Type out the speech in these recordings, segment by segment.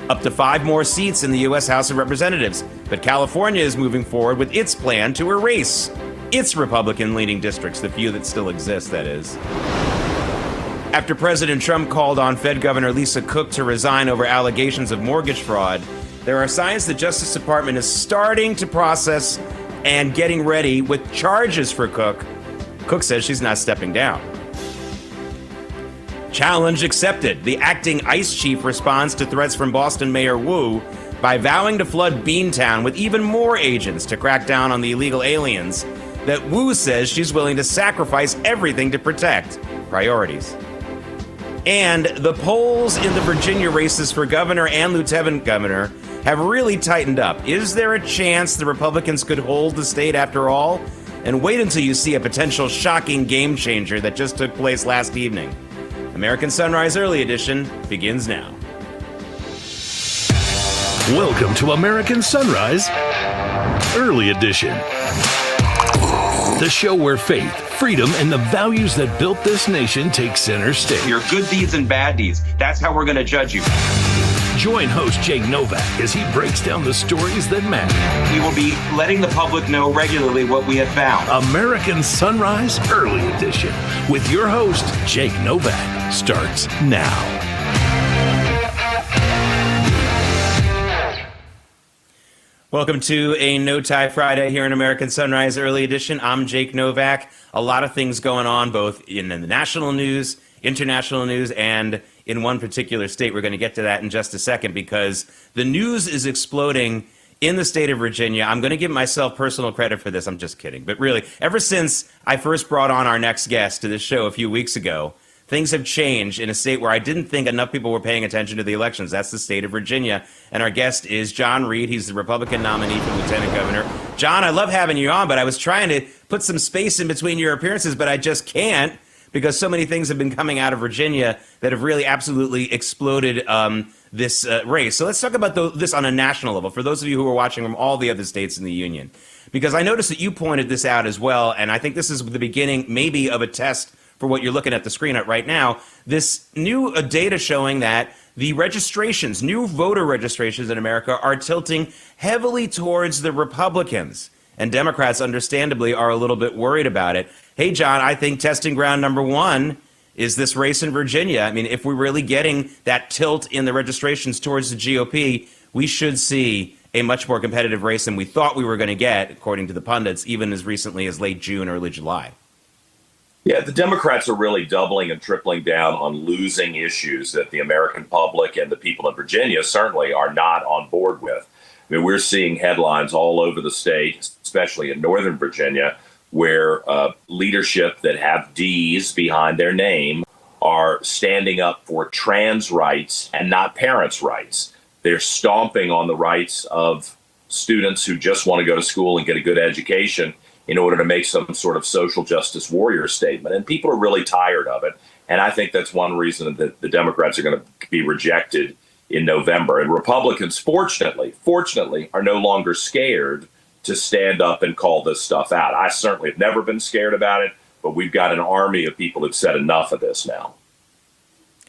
up to 5 more seats in the U.S. House of Representatives. But California is moving forward with its plan to erase its Republican-leaning districts, the few that still exist, that is. After President Trump called on Fed Governor Lisa Cook to resign over allegations of mortgage fraud, there are signs the Justice Department is starting to process and getting ready with charges for Cook. Cook says she's not stepping down. Challenge accepted. The acting ICE chief responds to threats from Boston Mayor Wu by vowing to flood Beantown with even more agents to crack down on the illegal aliens that Wu says she's willing to sacrifice everything to protect. Priorities. And the polls in the Virginia races for governor and lieutenant governor have really tightened up. Is there a chance the Republicans could hold the state after all? And wait until you see a potential shocking game changer that just took place last evening. American Sunrise Early Edition begins now. Welcome to American Sunrise Early Edition. The show where faith, freedom, and the values that built this nation take center stage. Your good deeds and bad deeds. That's how we're going to judge you. Join host Jake Novak as he breaks down the stories that matter. We will be letting the public know regularly what we have found. American Sunrise Early Edition with your host, Jake Novak, starts now. Welcome to a No Tie Friday here in American Sunrise Early Edition. I'm Jake Novak. A lot of things going on both in the national news, international news, and in one particular state. We're going to get to that in just a second because the news is exploding in the state of Virginia. I'm going to give myself personal credit for this. I'm just kidding. But really, ever since I first brought on our next guest to this show a few weeks ago, things have changed in a state where I didn't think enough people were paying attention to the elections. That's the state of Virginia. And our guest is John Reed. He's the Republican nominee for lieutenant governor. John, I love having you on, but I was trying to put some space in between your appearances, but I just can't because so many things have been coming out of Virginia that have really absolutely exploded this race. So let's talk about this on a national level for those of you who are watching from all the other states in the union. Because I noticed that you pointed this out as well, and I think this is the beginning maybe of a test for what you're looking at the screen at right now. This new data showing that the registrations, new voter registrations in America are tilting heavily towards the Republicans. And Democrats, understandably, are a little bit worried about it. Hey, John, I think testing ground number one is this race in Virginia. I mean, if we're really getting that tilt in the registrations towards the GOP, we should see a much more competitive race than we thought we were going to get, according to the pundits, even as recently as late June, early July. Yeah, the Democrats are really doubling and tripling down on losing issues that the American public and the people in Virginia certainly are not on board with. I mean, we're seeing headlines all over the state, especially in Northern Virginia, where leadership that have D's behind their name are standing up for trans rights and not parents' rights. They're stomping on the rights of students who just want to go to school and get a good education in order to make some sort of social justice warrior statement. And people are really tired of it. And I think that's one reason that the Democrats are going to be rejected in November. And Republicans, fortunately, are no longer scared to stand up and call this stuff out. I certainly have never been scared about it, but we've got an army of people who've said enough of this now.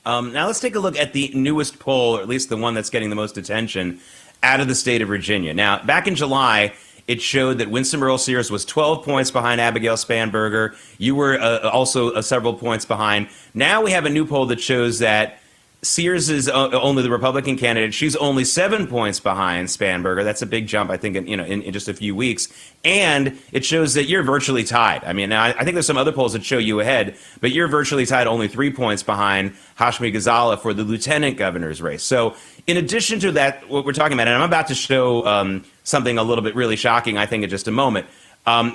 Now let's take a look at the newest poll, or at least the one that's getting the most attention, out of the state of Virginia. Now, back in July, it showed that Winston Earl Sears was 12 points behind Abigail Spanberger. You were also several points behind. Now we have a new poll that shows that Sears is only the Republican candidate. She's only 7 points behind Spanberger. That's a big jump, I think, in just a few weeks. And it shows that you're virtually tied. I mean, I think there's some other polls that show you ahead, but you're virtually tied, only 3 points behind Hashmi Ghazala for the lieutenant governor's race. So in addition to that, what we're talking about, and I'm about to show something a little bit really shocking, I think, in just a moment.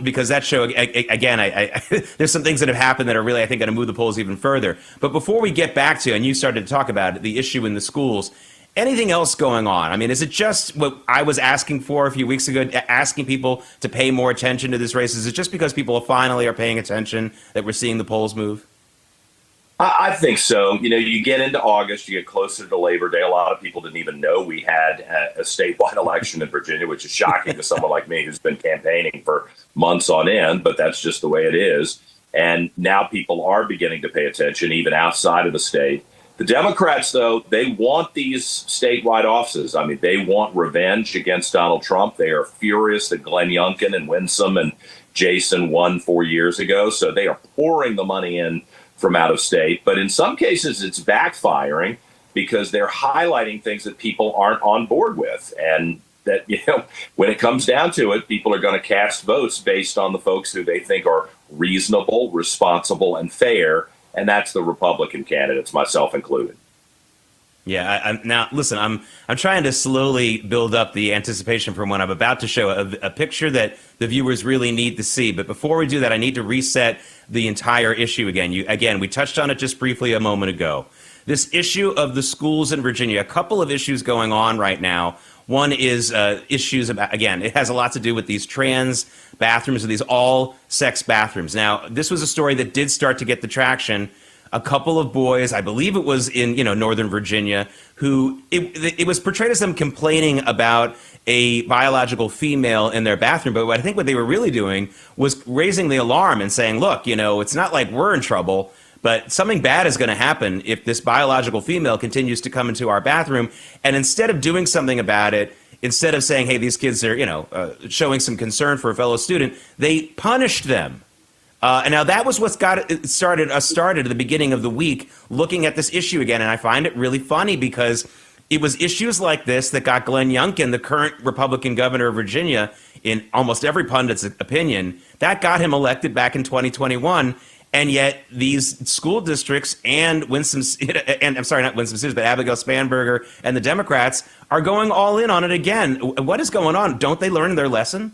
Because that show, again, there's some things that have happened that are really, I think, going to move the polls even further. But before we get back to, and you started to talk about it, the issue in the schools, anything else going on? I mean, is it just what I was asking for a few weeks ago, asking people to pay more attention to this race? Is it just because people finally are paying attention that we're seeing the polls move? I think so. You know, you get into August, you get closer to Labor Day. A lot of people didn't even know we had a statewide election in Virginia, which is shocking to someone like me who's been campaigning for months on end, but that's just the way it is. And now people are beginning to pay attention, even outside of the state. The Democrats, though, they want these statewide offices. I mean, they want revenge against Donald Trump. They are furious that Glenn Youngkin and Winsome and Jason won 4 years ago. So they are pouring the money in from out of state. But in some cases, it's backfiring because they're highlighting things that people aren't on board with. And that, when it comes down to it, people are going to cast votes based on the folks who they think are reasonable, responsible, and fair. And that's the Republican candidates, myself included. Yeah, now listen. I'm trying to slowly build up the anticipation from when I'm about to show a picture that the viewers really need to see. But before we do that, I need to reset the entire issue again. We touched on it just briefly a moment ago. This issue of the schools in Virginia. A couple of issues going on right now. One is issues about, again, it has a lot to do with these trans bathrooms or these all-sex bathrooms. Now, this was a story that did start to get the traction. A couple of boys, I believe it was in Northern Virginia, who it was portrayed as them complaining about a biological female in their bathroom. But I think what they were really doing was raising the alarm and saying, look, it's not like we're in trouble, but something bad is going to happen if this biological female continues to come into our bathroom. And instead of doing something about it, instead of saying, hey, these kids are showing some concern for a fellow student, they punished them. And now that was what's got it started at the beginning of the week, looking at this issue again. And I find it really funny because it was issues like this that got Glenn Youngkin, the current Republican governor of Virginia, in almost every pundit's opinion, that got him elected back in 2021. And yet these school districts and not Winsome Sears, but Abigail Spanberger and the Democrats are going all in on it again. What is going on? Don't they learn their lesson?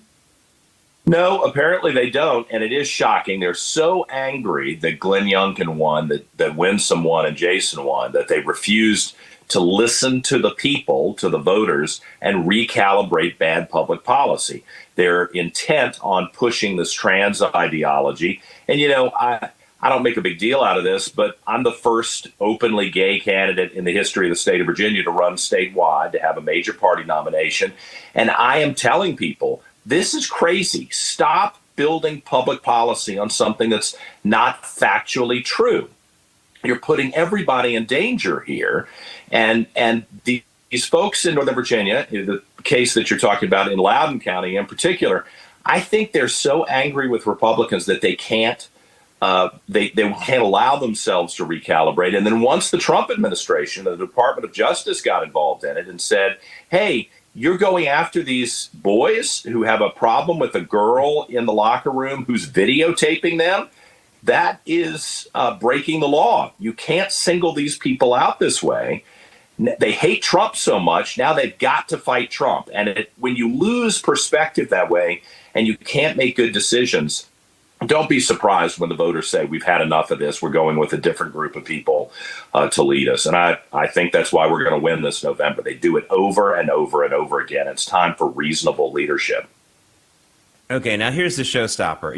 No, apparently they don't, and it is shocking. They're so angry that Glenn Youngkin won, that Winsome won and Jason won, that they refused to listen to the people, to the voters, and recalibrate bad public policy. They're intent on pushing this trans ideology. And, I don't make a big deal out of this, but I'm the first openly gay candidate in the history of the state of Virginia to run statewide, to have a major party nomination. And I am telling people, this is crazy. Stop building public policy on something that's not factually true. You're putting everybody in danger here. And these folks in Northern Virginia, the case that you're talking about in Loudoun County in particular, I think they're so angry with Republicans that they can't allow themselves to recalibrate. And then once the Trump administration, the Department of Justice got involved in it and said, hey, you're going after these boys who have a problem with a girl in the locker room who's videotaping them, that is breaking the law. You can't single these people out this way. They hate Trump so much, now they've got to fight Trump. And when you lose perspective that way and you can't make good decisions, don't be surprised when the voters say, we've had enough of this. We're going with a different group of people to lead us. And I think that's why we're going to win this November. They do it over and over and over again. It's time for reasonable leadership. Okay, now here's the showstopper.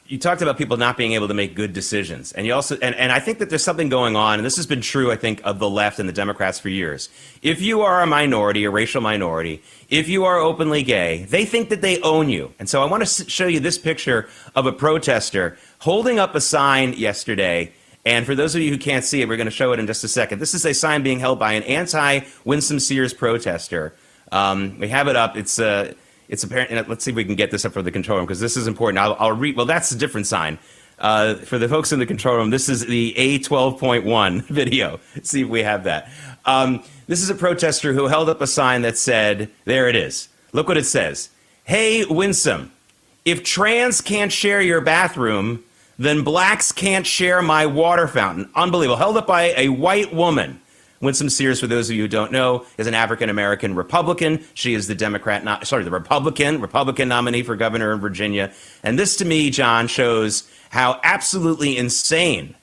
You talked about people not being able to make good decisions. And you also, and I think that there's something going on, and this has been true, I think, of the left and the Democrats for years. If you are a minority, a racial minority, if you are openly gay, they think that they own you. And so I want to show you this picture of a protester holding up a sign yesterday. And for those of you who can't see it, we're going to show it in just a second. This is a sign being held by an anti-Winsome Sears protester. We have it up. It's apparent. Let's see if we can get this up for the control room, because this is important. I'll read. Well, that's a different sign. For the folks in the control room, this is the A12.1 video. Let's see if we have that. This is a protester who held up a sign that said, there it is. Look what it says. Hey, Winsome, if trans can't share your bathroom, then blacks can't share my water fountain. Unbelievable. Held up by a white woman. Winsome Sears, for those of you who don't know, is an African-American Republican. She is the the Republican nominee for governor in Virginia. And this, to me, John, shows how absolutely insane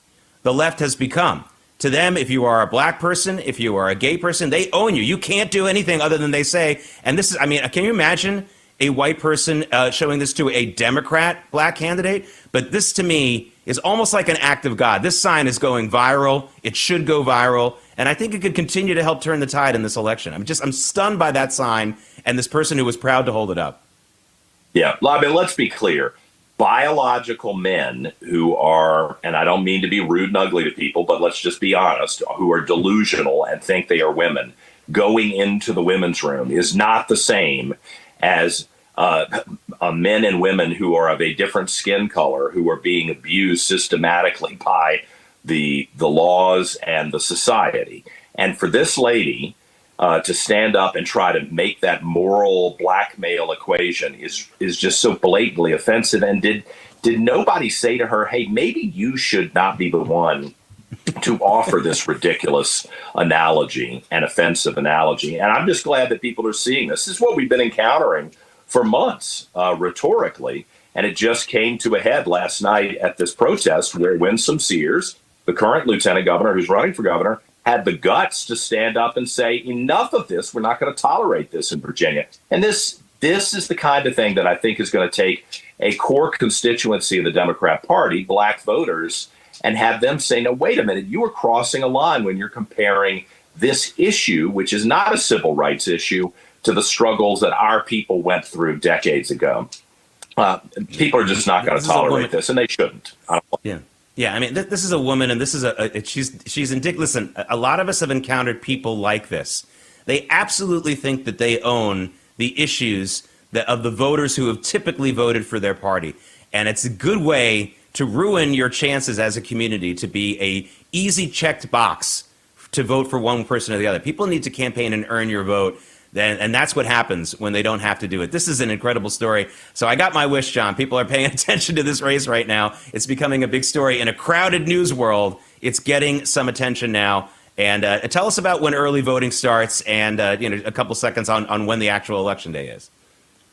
the left has become. To them, if you are a black person, if you are a gay person, they own you. You can't do anything other than they say. And this is, can you imagine a white person showing this to a Democrat black candidate? But this, to me, is almost like an act of God. This sign is going viral. It should go viral. And I think it could continue to help turn the tide in this election. I'm stunned by that sign and this person who was proud to hold it up. Yeah, let's be clear. biological men who are, and I don't mean to be rude and ugly to people, but let's just be honest, who are delusional and think they are women, going into the women's room is not the same as men and women who are of a different skin color, who are being abused systematically by the laws and the society. And for this lady to stand up and try to make that moral blackmail equation is just so blatantly offensive. And did nobody say to her, hey, maybe you should not be the one to offer this ridiculous analogy and offensive analogy? And I'm just glad that people are seeing this. This is what we've been encountering for months, rhetorically, and it just came to a head last night at this protest where Winsome Sears, the current lieutenant governor who's running for governor, had the guts to stand up and say, enough of this, we're not going to tolerate this in Virginia. And this is the kind of thing that I think is going to take a core constituency of the Democrat Party, black voters, and have them say, no, wait a minute, you are crossing a line when you're comparing this issue, which is not a civil rights issue, to the struggles that our people went through decades ago. People are just not going to tolerate this, and they shouldn't. Yeah. I mean, this is a woman, and this is she's indicative. Listen, a lot of us have encountered people like this. They absolutely think that they own the issues of the voters who have typically voted for their party, and it's a good way to ruin your chances as a community to be a easy checked box to vote for one person or the other. People need to campaign and earn your vote. And that's what happens when they don't have to do it. This is an incredible story. So I got my wish, John. People are paying attention to this race right now. It's becoming a big story in a crowded news world. It's getting some attention now. And tell us about when early voting starts and a couple seconds on when the actual election day is.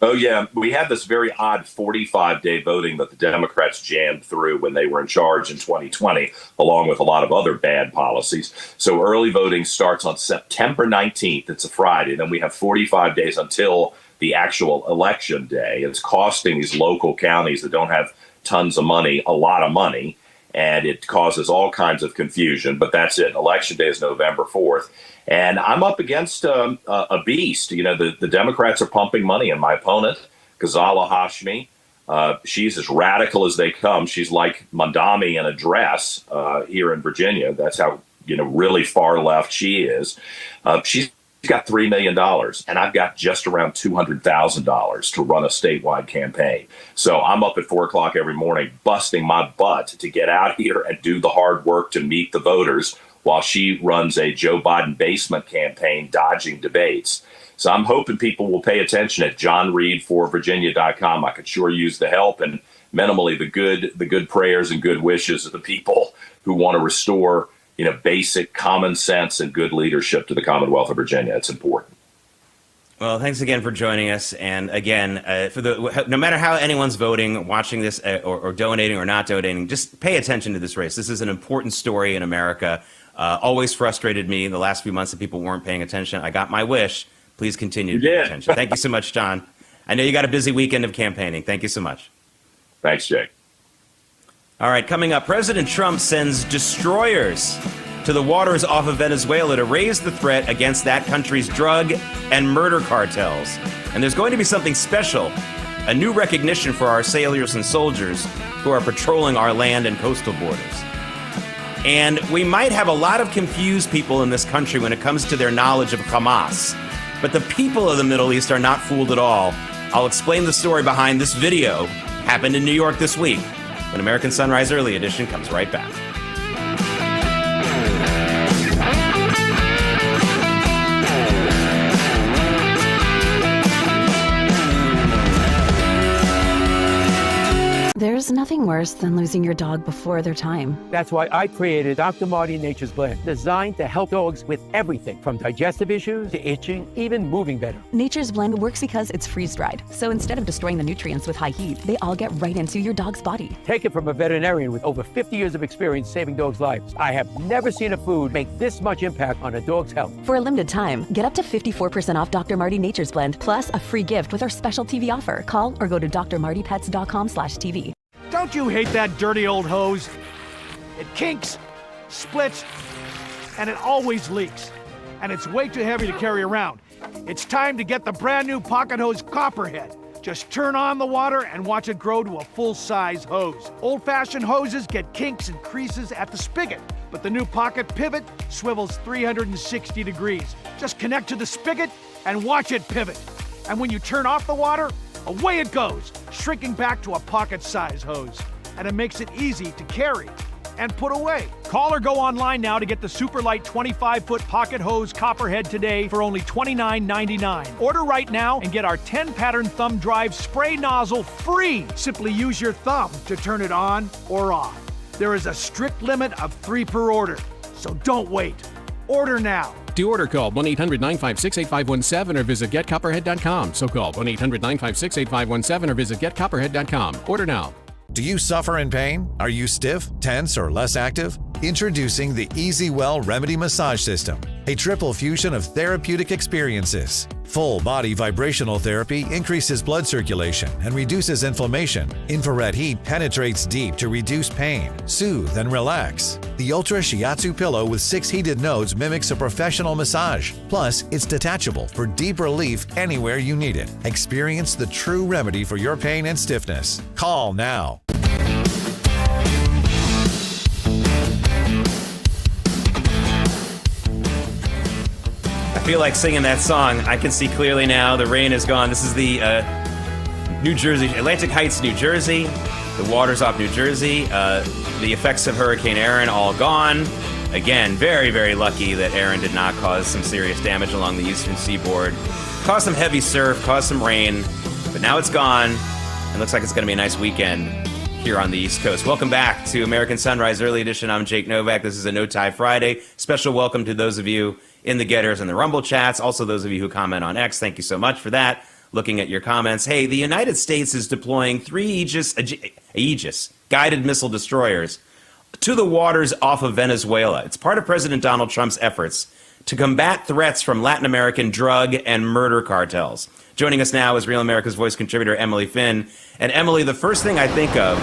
Oh, yeah. We had this very odd 45-day voting that the Democrats jammed through when they were in charge in 2020, along with a lot of other bad policies. So early voting starts on September 19th. It's a Friday. Then we have 45 days until the actual election day. It's costing these local counties that don't have tons of money a lot of money, and it causes all kinds of confusion. But that's it. Election day is November 4th. And I'm up against a beast. The Democrats are pumping money, and my opponent, Ghazala Hashmi, she's as radical as they come. She's like Mandami in a dress here in Virginia. That's how really far left she is. She's got $3 million, and I've got just around $200,000 to run a statewide campaign. So I'm up at 4 o'clock every morning, busting my butt to get out here and do the hard work to meet the voters, while she runs a Joe Biden basement campaign, dodging debates. So I'm hoping people will pay attention at johnreedforvirginia.com. I could sure use the help and minimally the good prayers and good wishes of the people who want to restore, basic common sense and good leadership to the Commonwealth of Virginia. It's important. Well, thanks again for joining us. And again, no matter how anyone's voting, watching this, or donating or not donating, just pay attention to this race. This is an important story in America. Always frustrated me in the last few months that people weren't paying attention. I got my wish. Please continue to pay attention. Thank you so much, John. I know you got a busy weekend of campaigning. Thank you so much. Thanks, Jake. All right, coming up, President Trump sends destroyers to the waters off of Venezuela to raise the threat against that country's drug and murder cartels. And there's going to be something special, a new recognition for our sailors and soldiers who are patrolling our land and coastal borders. And we might have a lot of confused people in this country when it comes to their knowledge of Hamas. But the people of the Middle East are not fooled at all. I'll explain the story behind this video. Happened in New York this week. When American Sunrise Early Edition comes right back. There's nothing worse than losing your dog before their time. That's why I created Dr. Marty Nature's Blend, designed to help dogs with everything from digestive issues to itching, even moving better. Nature's Blend works because it's freeze-dried. So instead of destroying the nutrients with high heat, they all get right into your dog's body. Take it from a veterinarian with over 50 years of experience saving dogs' lives. I have never seen a food make this much impact on a dog's health. For a limited time, get up to 54% off Dr. Marty Nature's Blend, plus a free gift with our special TV offer. Call or go to drmartypets.com/TV. Don't you hate that dirty old hose? It kinks, splits, and it always leaks. And it's way too heavy to carry around. It's time to get the brand new Pocket Hose Copperhead. Just turn on the water and watch it grow to a full-size hose. Old-fashioned hoses get kinks and creases at the spigot, but the new Pocket Pivot swivels 360 degrees. Just connect to the spigot and watch it pivot. And when you turn off the water, away it goes, shrinking back to a pocket-size hose. And it makes it easy to carry and put away. Call or go online now to get the super light 25-foot pocket hose Copperhead today for only $29.99. Order right now and get our 10-pattern thumb drive spray nozzle free. Simply use your thumb to turn it on or off. There is a strict limit of 3 per order, so don't wait. Order now. To order, call 1-800-956-8517 or visit getcopperhead.com. So call 1-800-956-8517 or visit getcopperhead.com. Order now. Do you suffer in pain? Are you stiff, tense, or less active? Introducing the EasyWell Remedy Massage System, a triple fusion of therapeutic experiences. Full body vibrational therapy increases blood circulation and reduces inflammation. Infrared heat penetrates deep to reduce pain, soothe, and relax. The Ultra Shiatsu pillow with 6 heated nodes mimics a professional massage. Plus, it's detachable for deep relief anywhere you need it. Experience the true remedy for your pain and stiffness. Call now. I feel like singing that song. I can see clearly now. The rain is gone. This is the New Jersey, Atlantic Heights, New Jersey. The water's off New Jersey. The effects of Hurricane Aaron all gone. Again, very, very lucky that Aaron did not cause some serious damage along the eastern seaboard. Caused some heavy surf, caused some rain, but now it's gone. It looks like it's going to be a nice weekend here on the East Coast. Welcome back to American Sunrise Early Edition. I'm Jake Novak. This is a No Tie Friday. Special welcome to those of you in the Getters and the Rumble chats. Also, those of you who comment on X, thank you so much for that. Looking at your comments. Hey, the United States is deploying 3 Aegis guided missile destroyers to the waters off of Venezuela. It's part of President Donald Trump's efforts to combat threats from Latin American drug and murder cartels. Joining us now is Real America's Voice contributor Emily Finn. And Emily, the first thing I think of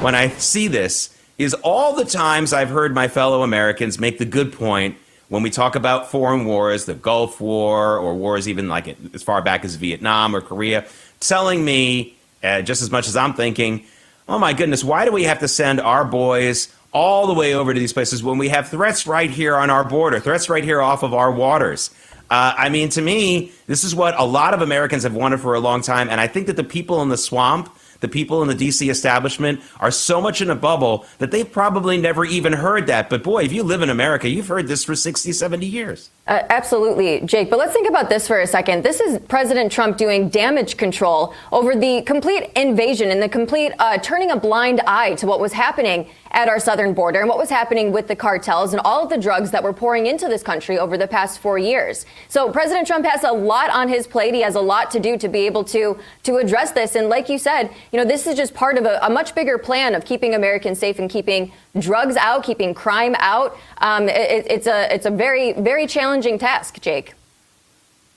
when I see this is all the times I've heard my fellow Americans make the good point when we talk about foreign wars, the Gulf War, or wars even like as far back as Vietnam or Korea, telling me, just as much as I'm thinking, oh my goodness, why do we have to send our boys all the way over to these places when we have threats right here on our border, threats right here off of our waters? I mean, to me, this is what a lot of Americans have wanted for a long time, and I think that the people in the swamp, the people in the D.C. establishment are so much in a bubble that they've probably never even heard that. But boy, if you live in America, you've heard this for 60, 70 years. Absolutely, Jake. But let's think about this for a second. This is President Trump doing damage control over the complete invasion and the complete turning a blind eye to what was happening at our southern border and what was happening with the cartels and all of the drugs that were pouring into this country over the past 4 years. So President Trump has a lot on his plate. He has a lot to do to be able to address this. And like you said, you know, this is just part of a much bigger plan of keeping Americans safe and keeping drugs out, keeping crime out. It's a very, very challenging task, Jake.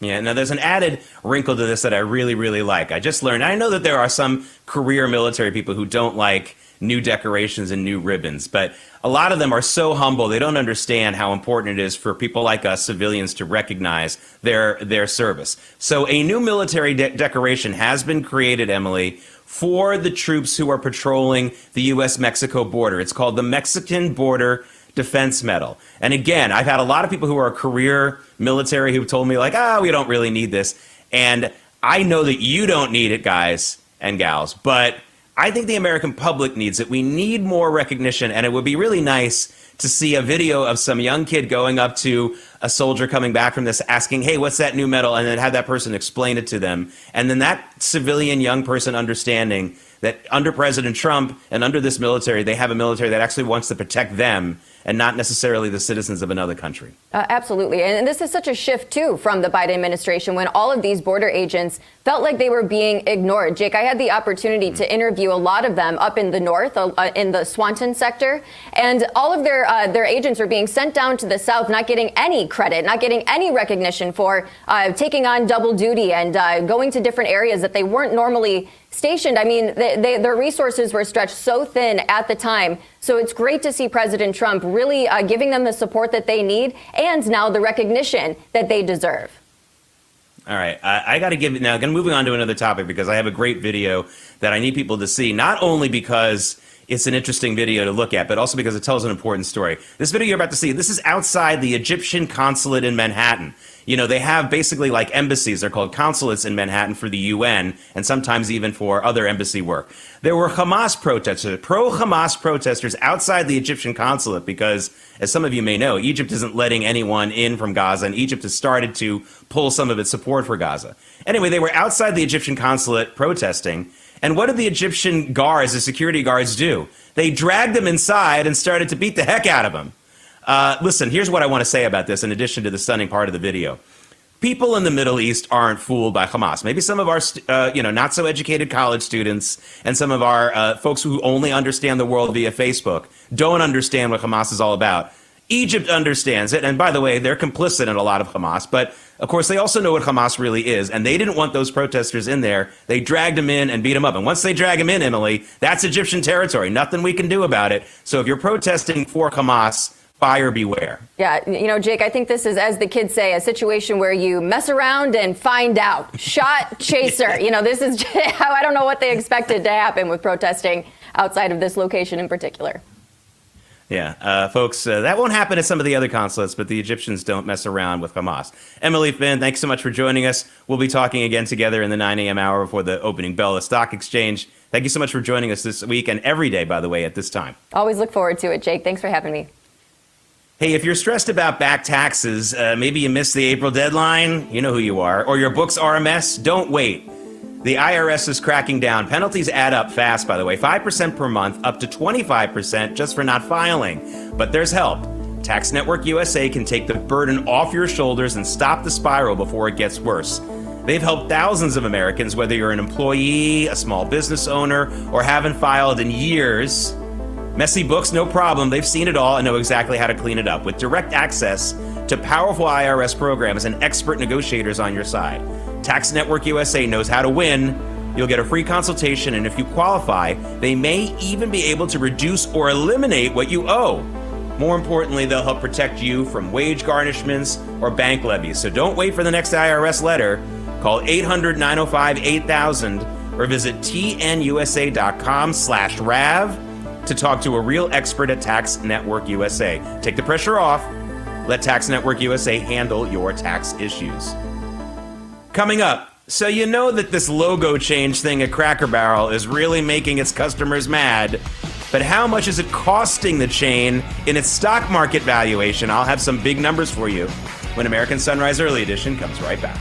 Yeah, now there's an added wrinkle to this that I really, really like. I just learned, I know that there are some career military people who don't like new decorations and new ribbons, but a lot of them are so humble, they don't understand how important it is for people like us, civilians, to recognize their service. So a new military decoration has been created, Emily, for the troops who are patrolling the U.S.-Mexico border. It's called the Mexican Border Defense Medal. And again, I've had a lot of people who are career military who've told me, like, we don't really need this. And I know that you don't need it, guys and gals, but I think the American public needs it. We need more recognition, and it would be really nice to see a video of some young kid going up to a soldier coming back from this asking, hey, what's that new medal? And then have that person explain it to them. And then that civilian young person understanding that under President Trump and under this military, they have a military that actually wants to protect them and not necessarily the citizens of another country. Absolutely. And this is such a shift, too, from the Biden administration when all of these border agents felt like they were being ignored. Jake, I had the opportunity to interview a lot of them up in the north, in the Swanton sector, and all of their agents are being sent down to the south, not getting any credit, not getting any recognition for taking on double duty and going to different areas that they weren't normally stationed. I mean, their resources were stretched so thin at the time. So it's great to see President Trump really giving them the support that they need and now the recognition that they deserve. All right, I got to give it now. Moving on to another topic because I have a great video that I need people to see, not only because it's an interesting video to look at, but also because it tells an important story. This video you're about to see, this is outside the Egyptian consulate in Manhattan. You know, they have basically like embassies. They're called consulates in Manhattan for the UN and sometimes even for other embassy work. There were Hamas protesters, pro-Hamas protesters outside the Egyptian consulate because, as some of you may know, Egypt isn't letting anyone in from Gaza, and Egypt has started to pull some of its support for Gaza. Anyway, they were outside the Egyptian consulate protesting, and what did the Egyptian guards, the security guards, do? They dragged them inside and started to beat the heck out of them. Listen, here's what I want to say about this in addition to the stunning part of the video. People in the Middle East aren't fooled by Hamas. Maybe some of our, not so educated college students and some of our folks who only understand the world via Facebook don't understand what Hamas is all about. Egypt understands it. And by the way, they're complicit in a lot of Hamas. But of course, they also know what Hamas really is. And they didn't want those protesters in there. They dragged them in and beat them up. And once they drag them in, Emily, that's Egyptian territory. Nothing we can do about it. So if you're protesting for Hamas, buyer beware. Yeah, Jake, I think this is, as the kids say, a situation where you mess around and find out. Shot chaser. This is how I don't know what they expected to happen with protesting outside of this location in particular. Yeah, folks, that won't happen at some of the other consulates, but the Egyptians don't mess around with Hamas. Emily Finn, thanks so much for joining us. We'll be talking again together in the 9 a.m. hour before the opening bell of the stock exchange. Thank you so much for joining us this week and every day, by the way, at this time. Always look forward to it, Jake. Thanks for having me. Hey, if you're stressed about back taxes, maybe you missed the April deadline, you know who you are, or your books are a mess, don't wait. The IRS is cracking down. Penalties add up fast, by the way, 5% per month, up to 25% just for not filing. But there's help. Tax Network USA can take the burden off your shoulders and stop the spiral before it gets worse. They've helped thousands of Americans, whether you're an employee, a small business owner, or haven't filed in years. Messy books, no problem. They've seen it all and know exactly how to clean it up. With direct access to powerful IRS programs and expert negotiators on your side, Tax Network USA knows how to win. You'll get a free consultation, and if you qualify, they may even be able to reduce or eliminate what you owe. More importantly, they'll help protect you from wage garnishments or bank levies. So don't wait for the next IRS letter. Call 800-905-8000 or visit tnusa.com/RAV to talk to a real expert at Tax Network USA. Take the pressure off. Let Tax Network USA handle your tax issues. Coming up, so you know that this logo change thing at Cracker Barrel is really making its customers mad, but how much is it costing the chain in its stock market valuation? I'll have some big numbers for you when American Sunrise Early Edition comes right back.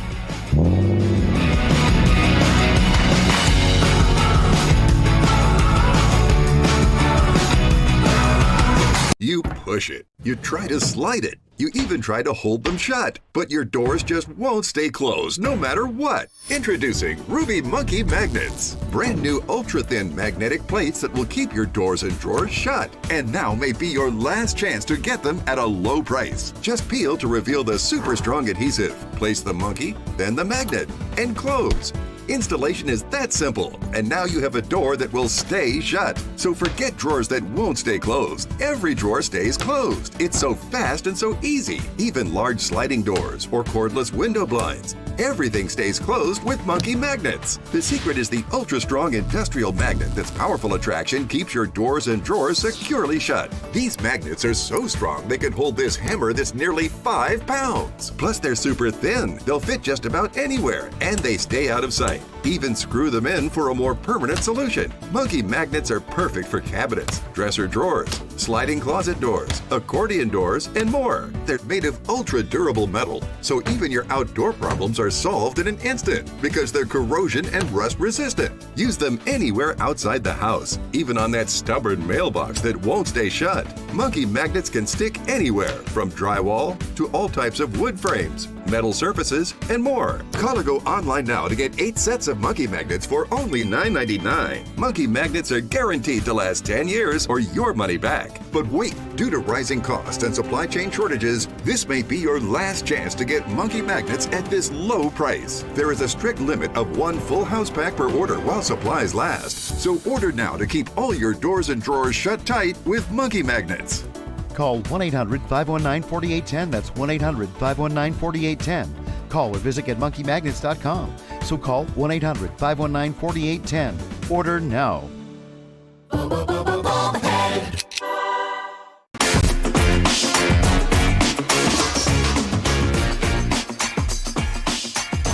You push it. You try to slide it. You even try to hold them shut. But your doors just won't stay closed no matter what. Introducing Ruby Monkey Magnets. Brand new ultra-thin magnetic plates that will keep your doors and drawers shut. And now may be your last chance to get them at a low price. Just peel to reveal the super strong adhesive. Place the monkey, then the magnet, and close. Installation is that simple, and now you have a door that will stay shut. So forget drawers that won't stay closed. Every drawer stays closed. It's so fast and so easy. Even large sliding doors or cordless window blinds. Everything stays closed with Monkey Magnets. The secret is the ultra-strong industrial magnet that's powerful attraction keeps your doors and drawers securely shut. These magnets are so strong they can hold this hammer that's nearly 5 pounds. Plus they're super thin. They'll fit just about anywhere, and they stay out of sight. Even screw them in for a more permanent solution. Monkey Magnets are perfect for cabinets, dresser drawers, sliding closet doors, accordion doors, and more. They're made of ultra-durable metal, so even your outdoor problems are solved in an instant because they're corrosion and rust resistant. Use them anywhere outside the house, even on that stubborn mailbox that won't stay shut. Monkey Magnets can stick anywhere, from drywall to all types of wood frames, metal surfaces, and more. Call or go online now to get 8 sets of Monkey Magnets for only $9.99. Monkey Magnets are guaranteed to last 10 years or your money back. But wait, due to rising costs and supply chain shortages, this may be your last chance to get Monkey Magnets at this low price. There is a strict limit of 1 full house pack per order while supplies last. So order now to keep all your doors and drawers shut tight with Monkey Magnets. Call 1-800-519-4810. That's 1-800-519-4810. Call or visit getmonkeymagnets.com. So call 1-800-519-4810. Order now.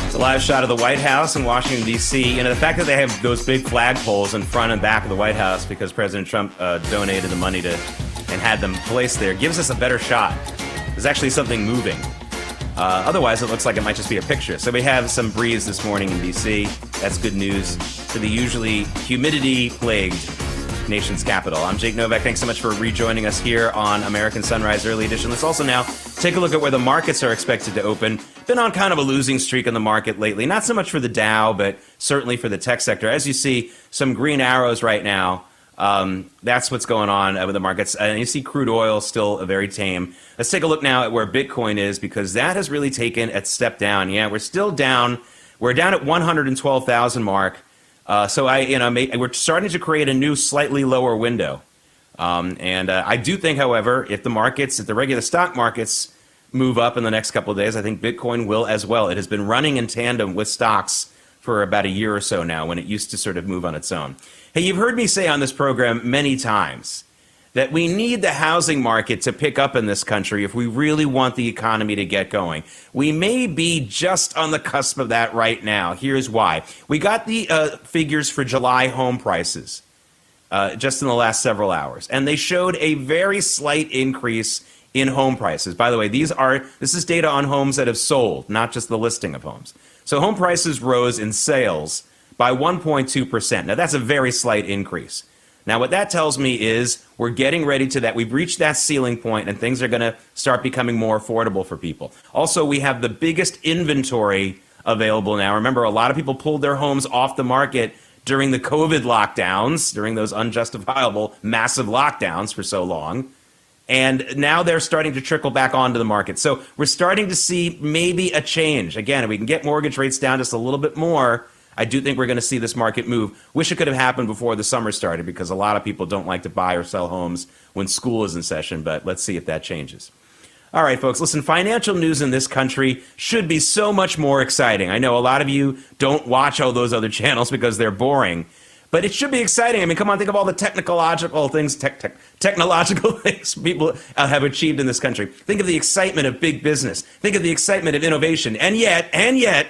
It's a live shot of the White House in Washington, D.C. The fact that they have those big flagpoles in front and back of the White House because President Trump donated the money and had them placed there gives us a better shot. There's actually something moving. Otherwise, it looks like it might just be a picture. So we have some breeze this morning in D.C. That's good news for the usually humidity-plagued nation's capital. I'm Jake Novak. Thanks so much for rejoining us here on American Sunrise Early Edition. Let's also now take a look at where the markets are expected to open. Been on kind of a losing streak in the market lately. Not so much for the Dow, but certainly for the tech sector. As you see, some green arrows right now. That's what's going on with the markets. And you see crude oil still very tame. Let's take a look now at where Bitcoin is, because that has really taken a step down. Yeah, we're still down. We're down at 112,000 mark. So we're starting to create a new slightly lower window. I do think, however, if the regular stock markets move up in the next couple of days, I think Bitcoin will as well. It has been running in tandem with stocks for about a year or so now, when it used to sort of move on its own. Hey, you've heard me say on this program many times that we need the housing market to pick up in this country if we really want the economy to get going. We may be just on the cusp of that right now. Here's why. We got the figures for July home prices just in the last several hours, and they showed a very slight increase in home prices. By the way, this is data on homes that have sold, not just the listing of homes. So home prices rose in sales by 1.2%. Now, that's a very slight increase. Now, what that tells me is we're getting ready to that. We've reached that ceiling point, and things are going to start becoming more affordable for people. Also, we have the biggest inventory available now. Remember, a lot of people pulled their homes off the market during the COVID lockdowns, during those unjustifiable, massive lockdowns for so long. And now they're starting to trickle back onto the market. So we're starting to see maybe a change. Again, if we can get mortgage rates down just a little bit more, I do think we're going to see this market move. Wish it could have happened before the summer started, because a lot of people don't like to buy or sell homes when school is in session, but let's see if that changes. All right, folks, listen, financial news in this country should be so much more exciting. I know a lot of you don't watch all those other channels because they're boring, but it should be exciting. I mean, come on, think of all the technological things people have achieved in this country. Think of the excitement of big business. Think of the excitement of innovation. And yet,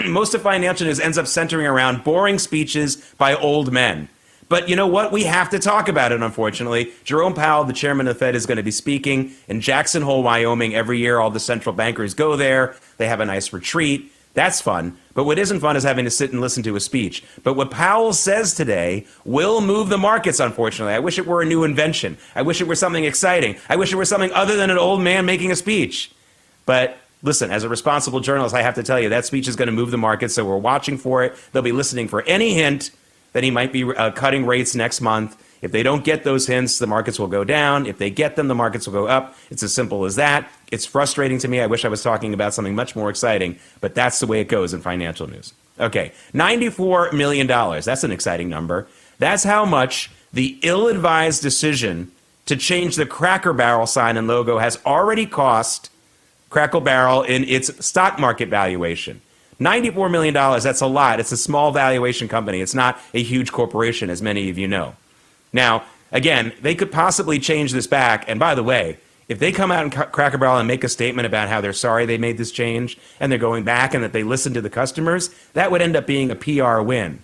most of financial news ends up centering around boring speeches by old men. But you know what? We have to talk about it, unfortunately. Jerome Powell, the chairman of the Fed, is going to be speaking in Jackson Hole, Wyoming. Every year, all the central bankers go there. They have a nice retreat. That's fun. But what isn't fun is having to sit and listen to a speech. But what Powell says today will move the markets, unfortunately. I wish it were a new invention. I wish it were something exciting. I wish it were something other than an old man making a speech. But listen, as a responsible journalist, I have to tell you, that speech is going to move the market, so we're watching for it. They'll be listening for any hint that he might be cutting rates next month. If they don't get those hints, the markets will go down. If they get them, the markets will go up. It's as simple as that. It's frustrating to me. I wish I was talking about something much more exciting, but that's the way it goes in financial news. Okay, $94 million. That's an exciting number. That's how much the ill-advised decision to change the Cracker Barrel sign and logo has already cost Cracker Barrel in its stock market valuation. $94 million, that's a lot. It's a small valuation company. It's not a huge corporation, as many of you know. Now, again, they could possibly change this back. And by the way, if they come out in Cracker Barrel and make a statement about how they're sorry they made this change and they're going back and that they listened to the customers, that would end up being a PR win.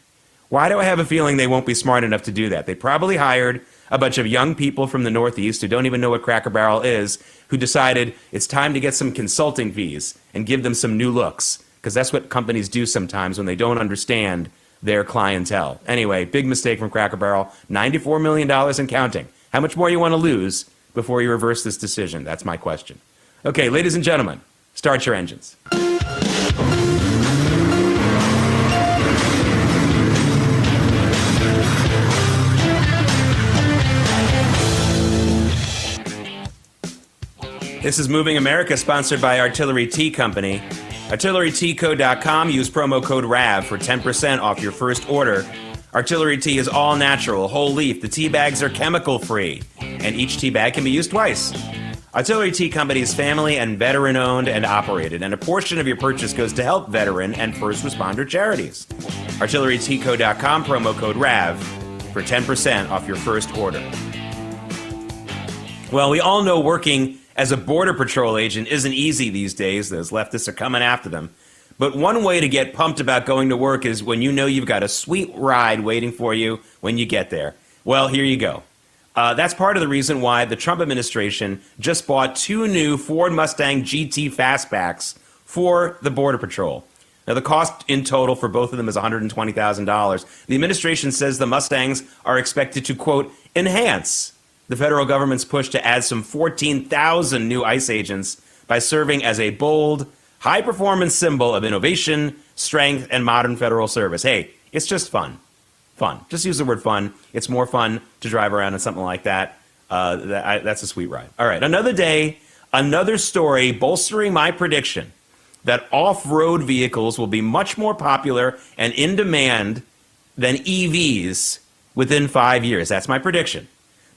Why do I have a feeling they won't be smart enough to do that? They probably hired a bunch of young people from the Northeast who don't even know what Cracker Barrel is, who decided it's time to get some consulting fees and give them some new looks, because that's what companies do sometimes when they don't understand their clientele. Anyway, big mistake from Cracker Barrel. $94 million and counting. How much more you want to lose before you reverse this decision? That's my question. Okay, ladies and gentlemen, start your engines. This is Moving America, sponsored by Artillery Tea Company. ArtilleryTeaCo.com. Use promo code RAV for 10% off your first order. Artillery Tea is all natural, whole leaf. The tea bags are chemical free, and each tea bag can be used twice. Artillery Tea Company is family and veteran-owned and operated, and a portion of your purchase goes to help veteran and first responder charities. ArtilleryTeaCo.com, promo code RAV, for 10% off your first order. Well, we all know working as a Border Patrol agent isn't easy these days. Those leftists are coming after them. But one way to get pumped about going to work is when you know you've got a sweet ride waiting for you when you get there. Well, here you go. That's part of the reason why the Trump administration just bought 2 new Ford Mustang GT Fastbacks for the Border Patrol. Now, the cost in total for both of them is $120,000. The administration says the Mustangs are expected to, quote, enhance the federal government's push to add some 14,000 new ICE agents by serving as a bold, high-performance symbol of innovation, strength, and modern federal service. Hey, it's just fun. Fun. Just use the word fun. It's more fun to drive around in something like that. That's a sweet ride. All right, another day, another story bolstering my prediction that off-road vehicles will be much more popular and in demand than EVs within 5 years. That's my prediction.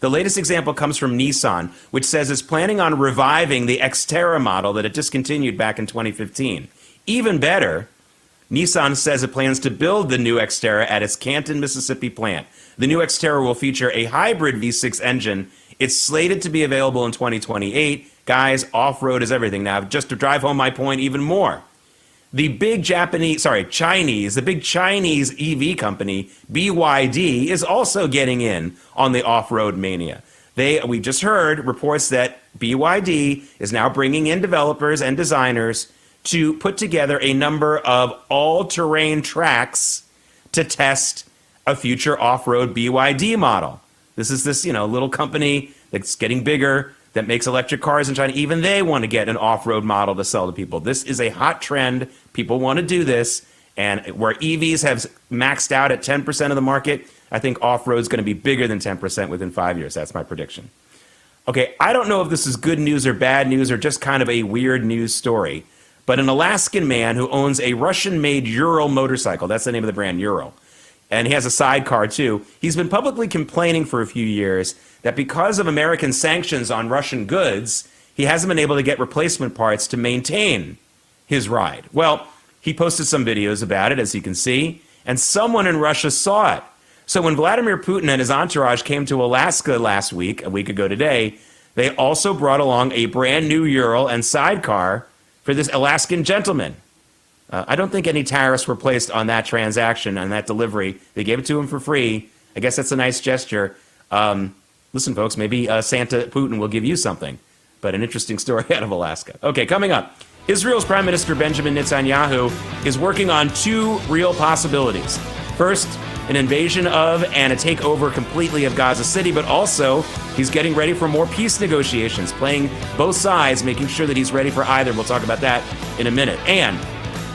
The latest example comes from Nissan, which says it's planning on reviving the Xterra model that it discontinued back in 2015. Even better, Nissan says it plans to build the new Xterra at its Canton, Mississippi plant. The new Xterra will feature a hybrid V6 engine. It's slated to be available in 2028. Guys, off-road is everything. Now, just to drive home my point even more, the big Chinese EV company, BYD, is also getting in on the off-road mania. We just heard reports that BYD is now bringing in developers and designers to put together a number of all-terrain tracks to test a future off-road BYD model. This is this, little company that's getting bigger that makes electric cars in China. Even they want to get an off-road model to sell to people. This is a hot trend. People want to do this. And where EVs have maxed out at 10% of the market, I think off-road is going to be bigger than 10% within 5 years. That's my prediction. Okay, I don't know if this is good news or bad news or just kind of a weird news story, but an Alaskan man who owns a Russian-made Ural motorcycle, that's the name of the brand, Ural, and he has a sidecar too, he's been publicly complaining for a few years that because of American sanctions on Russian goods, he hasn't been able to get replacement parts to maintain his ride. Well, he posted some videos about it, as you can see, and someone in Russia saw it. So when Vladimir Putin and his entourage came to Alaska last week, a week ago today, they also brought along a brand new Ural and sidecar for this Alaskan gentleman. I don't think any tariffs were placed on that transaction, on that delivery. They gave it to him for free. I guess that's a nice gesture. Listen, folks, maybe Santa Putin will give you something. But an interesting story out of Alaska. Okay, coming up. Israel's Prime Minister Benjamin Netanyahu is working on 2 real possibilities. First, an invasion of and a takeover completely of Gaza City, but also he's getting ready for more peace negotiations, playing both sides, making sure that he's ready for either. We'll talk about that in a minute. And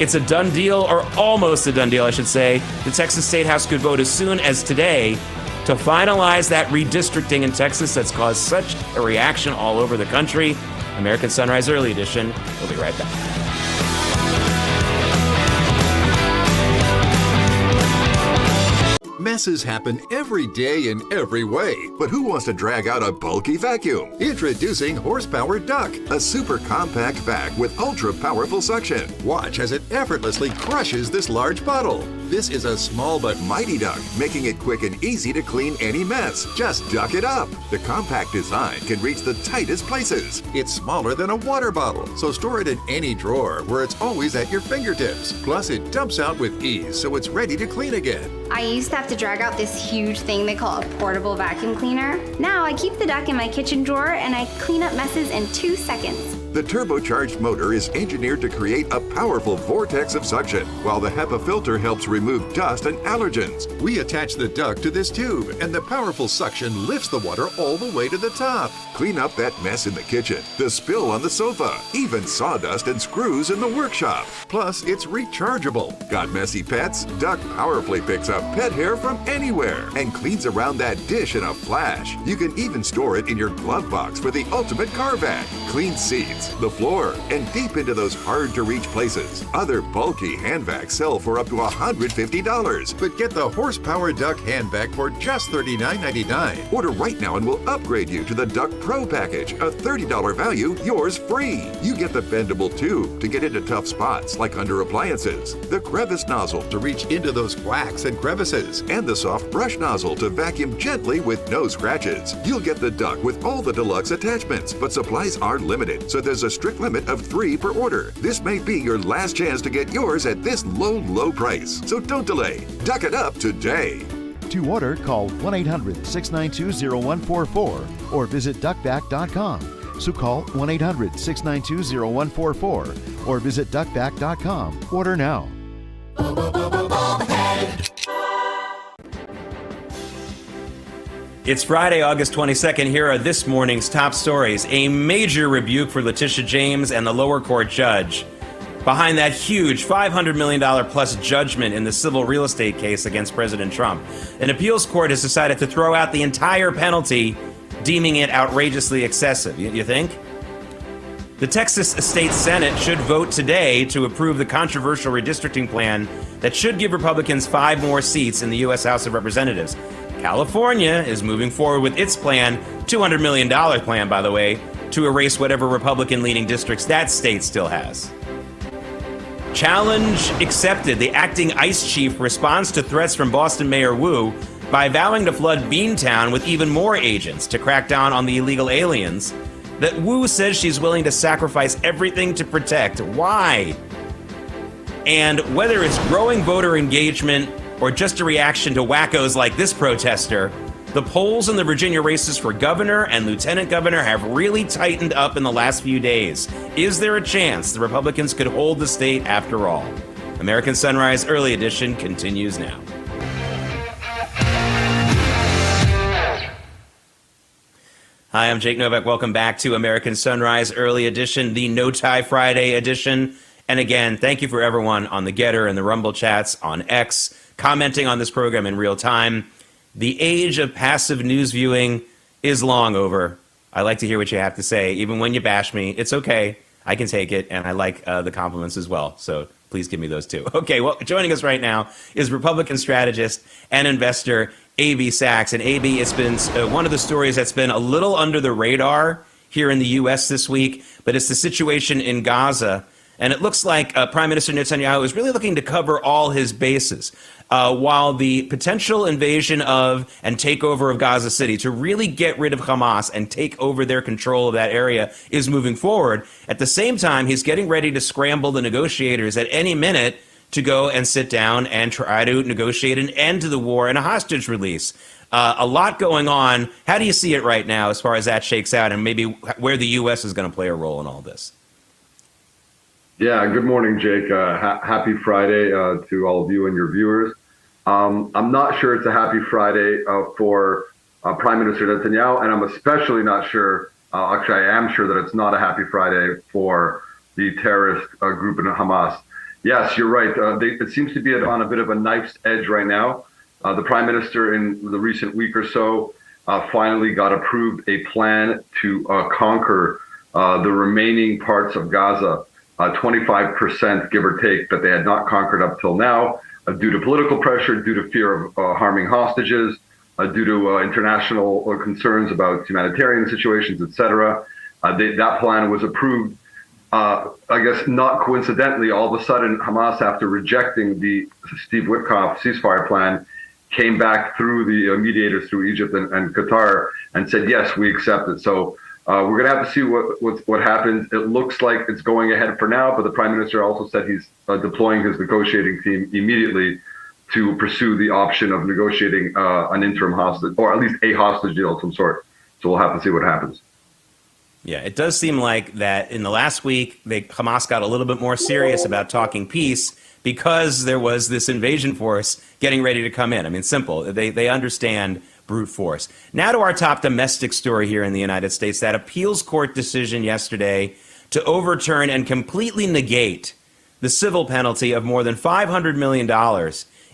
it's a done deal, or almost a done deal, I should say. The Texas State House could vote as soon as today to finalize that redistricting in Texas that's caused such a reaction all over the country. American Sunrise Early Edition. We'll be right back. Messes happen every day in every way, but who wants to drag out a bulky vacuum? Introducing Horsepower Duck, a super compact vac with ultra-powerful suction. Watch as it effortlessly crushes this large bottle. This is a small but mighty duck, making it quick and easy to clean any mess. Just duck it up. The compact design can reach the tightest places. It's smaller than a water bottle, so store it in any drawer where it's always at your fingertips. Plus, it dumps out with ease, so it's ready to clean again. I used to have to drag out this huge thing they call a portable vacuum cleaner. Now I keep the duck in my kitchen drawer and I clean up messes in 2 seconds. The turbocharged motor is engineered to create a powerful vortex of suction, while the HEPA filter helps remove dust and allergens. We attach the duck to this tube, and the powerful suction lifts the water all the way to the top. Clean up that mess in the kitchen, the spill on the sofa, even sawdust and screws in the workshop. Plus, it's rechargeable. Got messy pets? Duck powerfully picks up pet hair from anywhere and cleans around that dish in a flash. You can even store it in your glove box for the ultimate car vac. Clean seats, seats, the floor, and deep into those hard-to-reach places. Other bulky hand vacs sell for up to $150. But get the Horsepower Duck hand vac for just $39.99. Order right now and we'll upgrade you to the Duck Pro package, a $30 value, yours free. You get the bendable tube to get into tough spots like under appliances, the crevice nozzle to reach into those cracks and crevices, and the soft brush nozzle to vacuum gently with no scratches. You'll get the Duck with all the deluxe attachments, but supplies are limited, so there's a strict limit of 3 per order. This may be your last chance to get yours at this low price. So don't delay. Duck it up today. To order, call 1-800-692-0144 or visit duckback.com. So call 1-800-692-0144 or visit duckback.com. Order now. It's Friday, August 22nd. Here are this morning's top stories. A major rebuke for Letitia James and the lower court judge behind that huge $500 million plus judgment in the civil real estate case against President Trump. An appeals court has decided to throw out the entire penalty, deeming it outrageously excessive. You think? The Texas State Senate should vote today to approve the controversial redistricting plan that should give Republicans 5 more seats in the U.S. House of Representatives. California is moving forward with its plan, $200 million plan, by the way, to erase whatever Republican-leaning districts that state still has. Challenge accepted. The acting ICE chief responds to threats from Boston Mayor Wu by vowing to flood Beantown with even more agents to crack down on the illegal aliens that Wu says she's willing to sacrifice everything to protect. Why? And whether it's growing voter engagement or just a reaction to wackos like this protester, the polls in the Virginia races for governor and lieutenant governor have really tightened up in the last few days. Is there a chance the Republicans could hold the state after all? American Sunrise Early Edition continues now. Hi, I'm Jake Novak. Welcome back to American Sunrise Early Edition, the No Tie Friday edition. And again, thank you for everyone on the Getter and the Rumble chats on X, commenting on this program in real time. The age of passive news viewing is long over. I like to hear what you have to say. Even when you bash me, it's okay. I can take it, and I like the compliments as well. So please give me those too. Okay, well, joining us right now is Republican strategist and investor A.B. Sachs. And A.B., it's been one of the stories that's been a little under the radar here in the U.S. this week, but it's the situation in Gaza. And it looks like Prime Minister Netanyahu is really looking to cover all his bases. While the potential invasion of and takeover of Gaza City to really get rid of Hamas and take over their control of that area is moving forward, at the same time, he's getting ready to scramble the negotiators at any minute to go and sit down and try to negotiate an end to the war and a hostage release. A lot going on. How do you see it right now as far as that shakes out, and maybe where the U.S. is going to play a role in all this? Yeah, good morning, Jake. Happy Friday to all of you and your viewers. I'm not sure it's a happy Friday for Prime Minister Netanyahu, and I'm especially not sure, actually I am sure that it's not a happy Friday for the terrorist group in Hamas. Yes, you're right. It seems to be on a bit of a knife's edge right now. The Prime Minister in the recent week or so finally got approved a plan to conquer the remaining parts of Gaza, 25%, give or take, that they had not conquered up till now, due to political pressure, due to fear of harming hostages, due to international concerns about humanitarian situations, etc. That plan was approved. I guess not coincidentally, all of a sudden, Hamas, after rejecting the Steve Witkoff ceasefire plan, came back through the mediators through Egypt and Qatar and said, yes, we accept it. So we're going to have to see what happens. It looks like it's going ahead for now, but the Prime Minister also said he's deploying his negotiating team immediately to pursue the option of negotiating an interim hostage, or at least a hostage deal of some sort. So we'll have to see what happens. Yeah, it does seem like that in the last week, Hamas got a little bit more serious about talking peace because there was this invasion force getting ready to come in. I mean, simple. They understand brute force. Now to our top domestic story here in the United States, that appeals court decision yesterday to overturn and completely negate the civil penalty of more than $500 million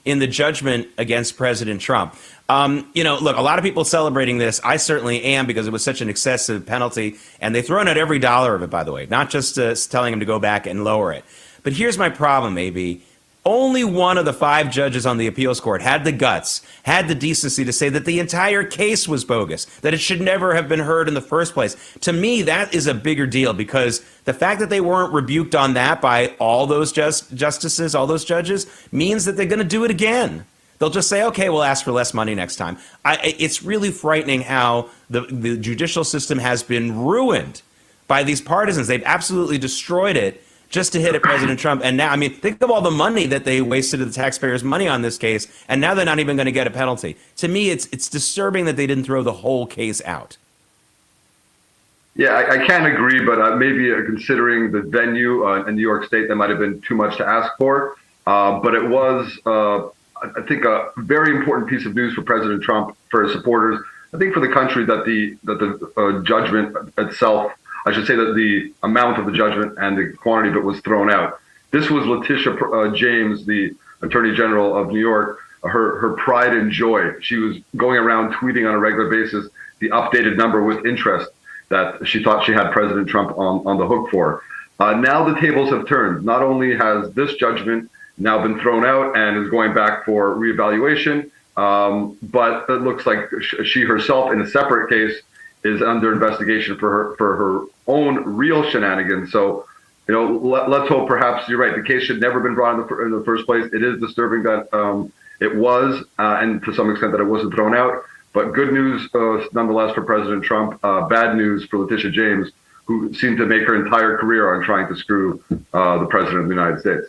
in the judgment against President Trump. Look, a lot of people celebrating this. I certainly am, because it was such an excessive penalty. And they've thrown out every dollar of it, by the way, not just telling him to go back and lower it. But here's my problem, AB. Only one of the 5 judges on the appeals court had the guts, had the decency to say that the entire case was bogus, that it should never have been heard in the first place. To me, that is a bigger deal, because the fact that they weren't rebuked on that by all those justices, all those judges, means that they're going to do it again. They'll just say, okay, we'll ask for less money next time. It's really frightening how the judicial system has been ruined by these partisans. They've absolutely destroyed it just to hit at President Trump. And now, I mean, think of all the money that they wasted of the taxpayers' money on this case, and now they're not even going to get a penalty. To me, it's disturbing that they didn't throw the whole case out. Yeah, I can't agree, but maybe considering the venue in New York State, that might have been too much to ask for. But it was, I think, a very important piece of news for President Trump, for his supporters. I think for the country that the judgment itself, I should say that the amount of the judgment and the quantity of it was thrown out. This was Letitia James, the Attorney General of New York, her pride and joy. She was going around tweeting on a regular basis the updated number with interest that she thought she had President Trump on the hook for. Now the tables have turned. Not only has this judgment now been thrown out and is going back for reevaluation, but it looks like she herself, in a separate case, is under investigation for her own real shenanigans. So, let's hope. Perhaps you're right. The case should never have been brought in the first place. It is disturbing that it was, and to some extent that it wasn't thrown out. But good news, nonetheless, for President Trump. Bad news for Letitia James, who seemed to make her entire career on trying to screw the president of the United States.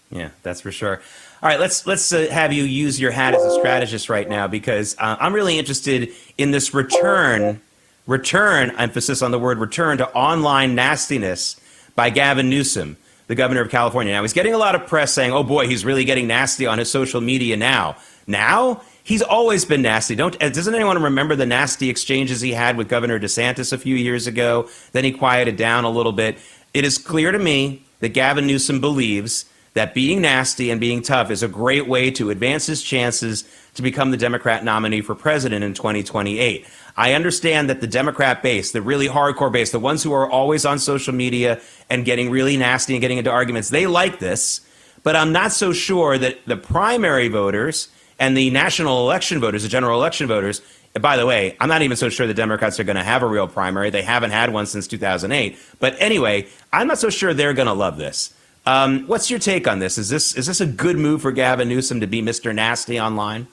Yeah, that's for sure. All right, let's have you use your hat as a strategist right now, because I'm really interested in this return, emphasis on the word return, to online nastiness by Gavin Newsom, the governor of California. Now, he's getting a lot of press saying, oh boy, he's really getting nasty on his social media now. Now? He's always been nasty. Doesn't anyone remember the nasty exchanges he had with Governor DeSantis a few years ago? Then he quieted down a little bit. It is clear to me that Gavin Newsom believes that being nasty and being tough is a great way to advance his chances to become the Democrat nominee for president in 2028. I understand that the Democrat base, the really hardcore base, the ones who are always on social media and getting really nasty and getting into arguments, they like this. But I'm not so sure that the primary voters and the national election voters, the general election voters, by the way, I'm not even so sure the Democrats are going to have a real primary. They haven't had one since 2008. But anyway, I'm not so sure they're going to love this. What's your take on this? Is this a good move for Gavin Newsom to be Mr. Nasty online?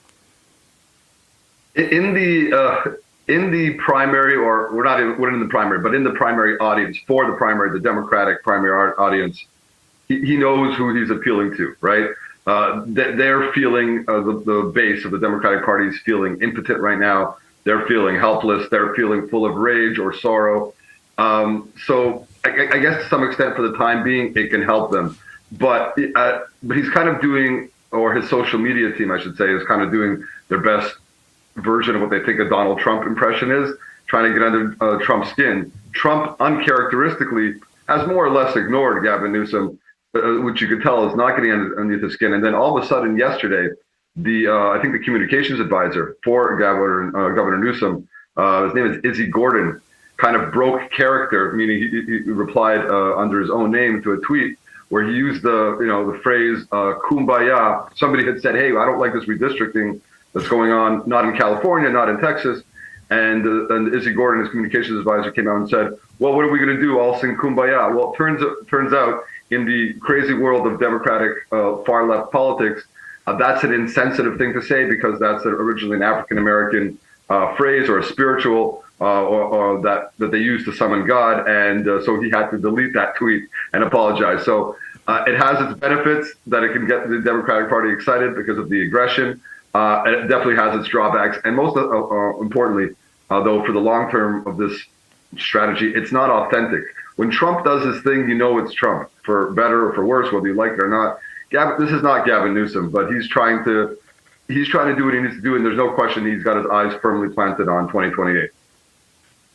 In the primary, or we're in the primary, but in the primary audience, for the primary, the Democratic primary audience, he knows who he's appealing to, right? They're feeling, the base of the Democratic Party is feeling impotent right now. They're feeling helpless. They're feeling full of rage or sorrow. So I guess to some extent, for the time being, it can help them. But he's kind of doing, or his social media team, I should say, is kind of doing their best version of what they think a Donald Trump impression is, trying to get under Trump's skin. Trump, uncharacteristically, has more or less ignored Gavin Newsom, which you could tell is not getting underneath the skin. And then all of a sudden yesterday, I think the communications advisor for Governor Newsom, his name is Izzy Gordon, kind of broke character, meaning he replied under his own name to a tweet where he used the phrase kumbaya. Somebody had said, hey, I don't like this redistricting that's going on, not in California, not in Texas. And Izzy Gordon, his communications advisor, came out and said, well, what are we going to do? All sing kumbaya. Well, it turns out in the crazy world of Democratic far left politics, that's an insensitive thing to say, because that's originally an African-American phrase or a spiritual or that they used to summon God. And so he had to delete that tweet and apologize. So it has its benefits that it can get the Democratic Party excited because of the aggression. It definitely has its drawbacks. And most importantly, though, for the long term of this strategy, it's not authentic. When Trump does his thing, it's Trump, for better or for worse, whether you like it or not. This is not Gavin Newsom, but he's trying to do what he needs to do, and there's no question he's got his eyes firmly planted on 2028.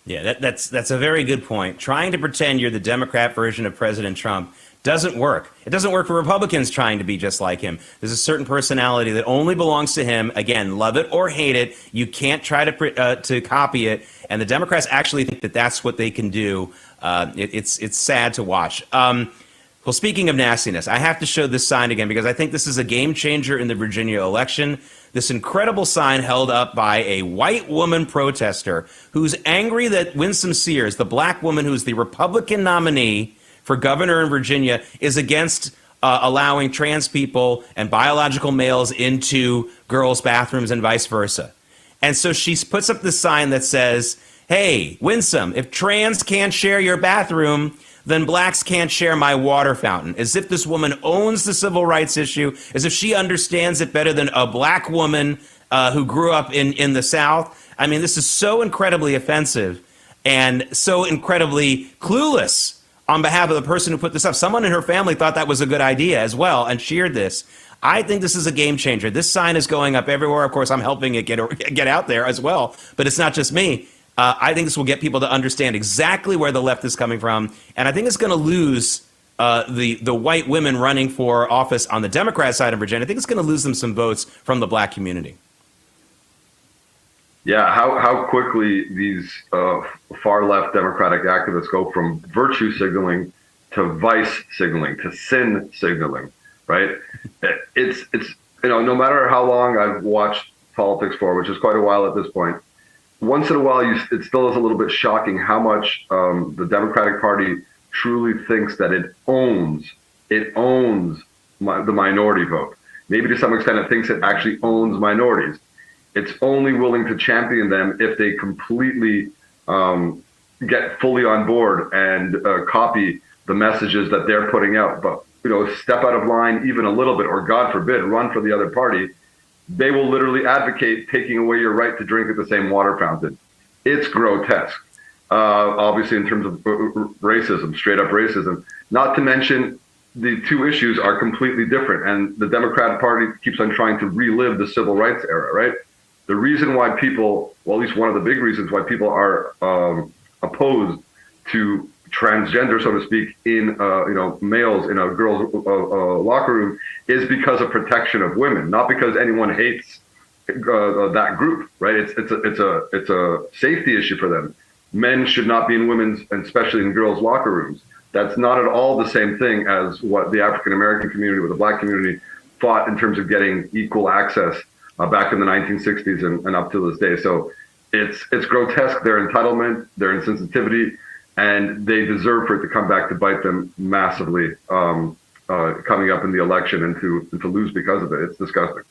Yeah, that's a very good point. Trying to pretend you're the Democrat version of President Trump doesn't work. It doesn't work for Republicans trying to be just like him. There's a certain personality that only belongs to him. Again, love it or hate it, you can't try to copy it. And the Democrats actually think that that's what they can do. It's sad to watch. Well, speaking of nastiness, I have to show this sign again because I think this is a game changer in the Virginia election. This incredible sign held up by a white woman protester who's angry that Winsome Sears, the black woman who's the Republican nominee for governor in Virginia, is against allowing trans people and biological males into girls' bathrooms and vice versa. And so she puts up this sign that says, hey, Winsome, if trans can't share your bathroom, then blacks can't share my water fountain. As if this woman owns the civil rights issue, as if she understands it better than a black woman who grew up in the South. I mean, this is so incredibly offensive and so incredibly clueless on behalf of the person who put this up. Someone in her family thought that was a good idea as well and cheered this. I think this is a game changer. This sign is going up everywhere. Of course, I'm helping it get out there as well, but it's not just me. I think this will get people to understand exactly where the left is coming from, and I think it's going to lose the white women running for office on the Democrat side of Virginia. I think it's going to lose them some votes from the black community. Yeah, how quickly these far left Democratic activists go from virtue signaling to vice signaling to sin signaling, right? It's no matter how long I've watched politics for, which is quite a while at this point. Once in a while, it still is a little bit shocking how much the Democratic Party truly thinks that it owns the minority vote. Maybe to some extent, it thinks it actually owns minorities. It's only willing to champion them if they completely get fully on board and copy the messages that they're putting out. But step out of line even a little bit, or God forbid, run for the other party. They will literally advocate taking away your right to drink at the same water fountain. It's grotesque, obviously, in terms of racism, straight up racism. Not to mention, the two issues are completely different. And the Democratic Party keeps on trying to relive the civil rights era, right? The reason why people, well, at least one of the big reasons why people are opposed to transgender, so to speak, in males in a girls' locker room is because of protection of women, not because anyone hates that group, right? It's a safety issue for them. Men should not be in women's, and especially in girls' locker rooms. That's not at all the same thing as what the African American community or the black community fought in terms of getting equal access back in the 1960s and up to this day. So it's grotesque, their entitlement, their insensitivity, and they deserve for it to come back to bite them massively coming up in the election and to lose because of it. It's disgusting.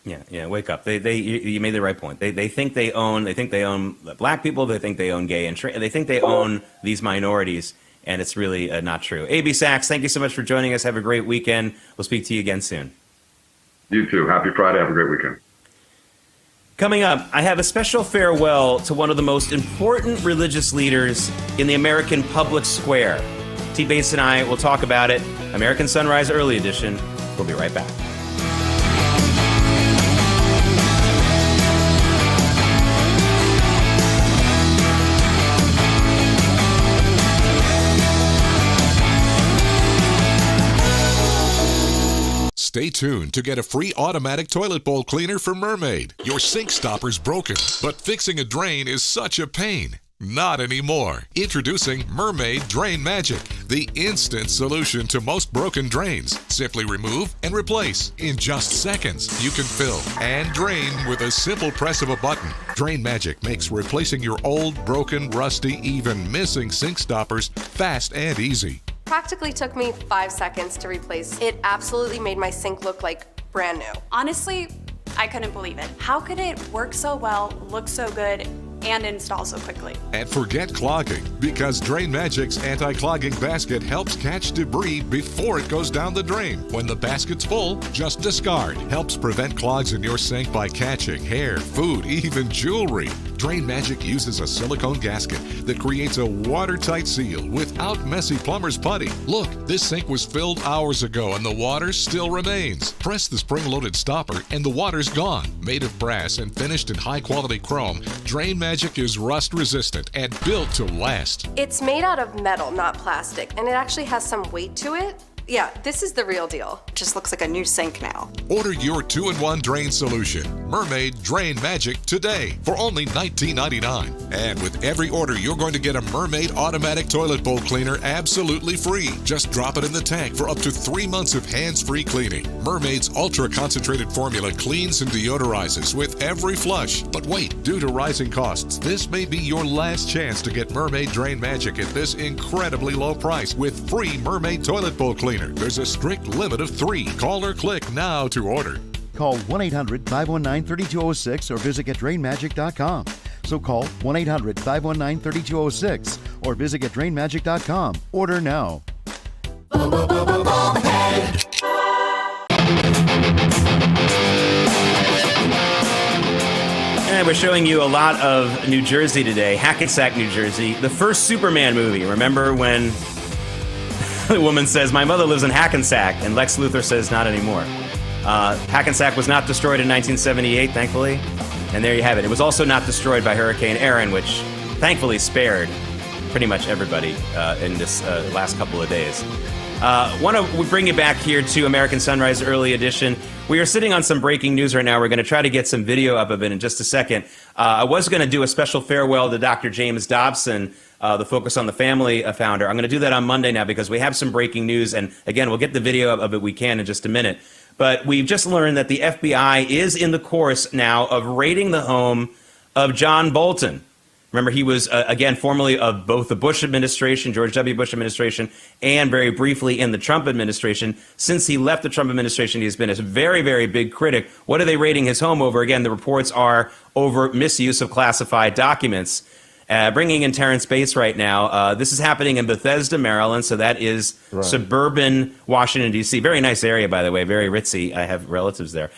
Yeah, wake up. You made the right point. They think they own black people. They think they own gay and they think they own these minorities, and it's really not true. A.B. Sachs, thank you so much for joining us. Have a great weekend. We'll speak to you again soon. You too. Happy Friday. Have a great weekend. Coming up, I have a special farewell to one of the most important religious leaders in the American public square. T. Bates and I will talk about it. American Sunrise Early Edition. We'll be right back. Stay tuned to get a free automatic toilet bowl cleaner for Mermaid. Your sink stopper's broken, but fixing a drain is such a pain. Not anymore. Introducing Mermaid Drain Magic, the instant solution to most broken drains. Simply remove and replace. In just seconds, you can fill and drain with a simple press of a button. Drain Magic makes replacing your old, broken, rusty, even missing sink stoppers fast and easy. Practically took me 5 seconds to replace. It absolutely made my sink look like brand new. Honestly, I couldn't believe it. How could it work so well, look so good, and install so quickly? And forget clogging, because Drain Magic's anti-clogging basket helps catch debris before it goes down the drain. When the basket's full, just discard. Helps prevent clogs in your sink by catching hair, food, even jewelry. Drain Magic uses a silicone gasket that creates a watertight seal without messy plumber's putty. Look, this sink was filled hours ago and the water still remains. Press the spring-loaded stopper and the water's gone. Made of brass and finished in high-quality chrome, Drain Magic is rust-resistant and built to last. It's made out of metal, not plastic, and it actually has some weight to it. Yeah, this is the real deal. Just looks like a new sink now. Order your 2-in-1 drain solution, Mermaid Drain Magic, today for only $19.99. And with every order, you're going to get a Mermaid automatic toilet bowl cleaner absolutely free. Just drop it in the tank for up to 3 months of hands-free cleaning. Mermaid's ultra-concentrated formula cleans and deodorizes with every flush. But wait, due to rising costs, this may be your last chance to get Mermaid Drain Magic at this incredibly low price with free Mermaid toilet bowl cleaner. There's a strict limit of 3. Call or click now to order. Call 1-800-519-3206 or visit getdrainmagic.com. So call 1-800-519-3206 or visit getdrainmagic.com. Order now. And we're showing you a lot of New Jersey today, Hackensack, New Jersey, the first Superman movie. Remember when the woman says, "My mother lives in Hackensack," and Lex Luthor says, "Not anymore." Hackensack was not destroyed in 1978, thankfully, and there you have it. It was also not destroyed by Hurricane Aaron, which thankfully spared pretty much everybody in this last couple of days. Want to bring you back here to American Sunrise Early Edition. We are sitting on some breaking news right now. We're going to try to get some video up of it in just a second. I was going to do a special farewell to Dr. James Dobson, the Focus on the Family founder. I'm going to do that on Monday now because we have some breaking news. And again, we'll get the video of it we can in just a minute. But we've just learned that the FBI is in the course now of raiding the home of John Bolton. Remember, he was, again, formerly of both the Bush administration, George W. Bush administration, and very briefly in the Trump administration. Since he left the Trump administration, he's been a very, very big critic. What are they raiding his home over? Again, the reports are over misuse of classified documents. Bringing in Terrence Bates right now. This is happening in Bethesda, Maryland, so that is suburban Washington, D.C. Very nice area, by the way, very ritzy. I have relatives there.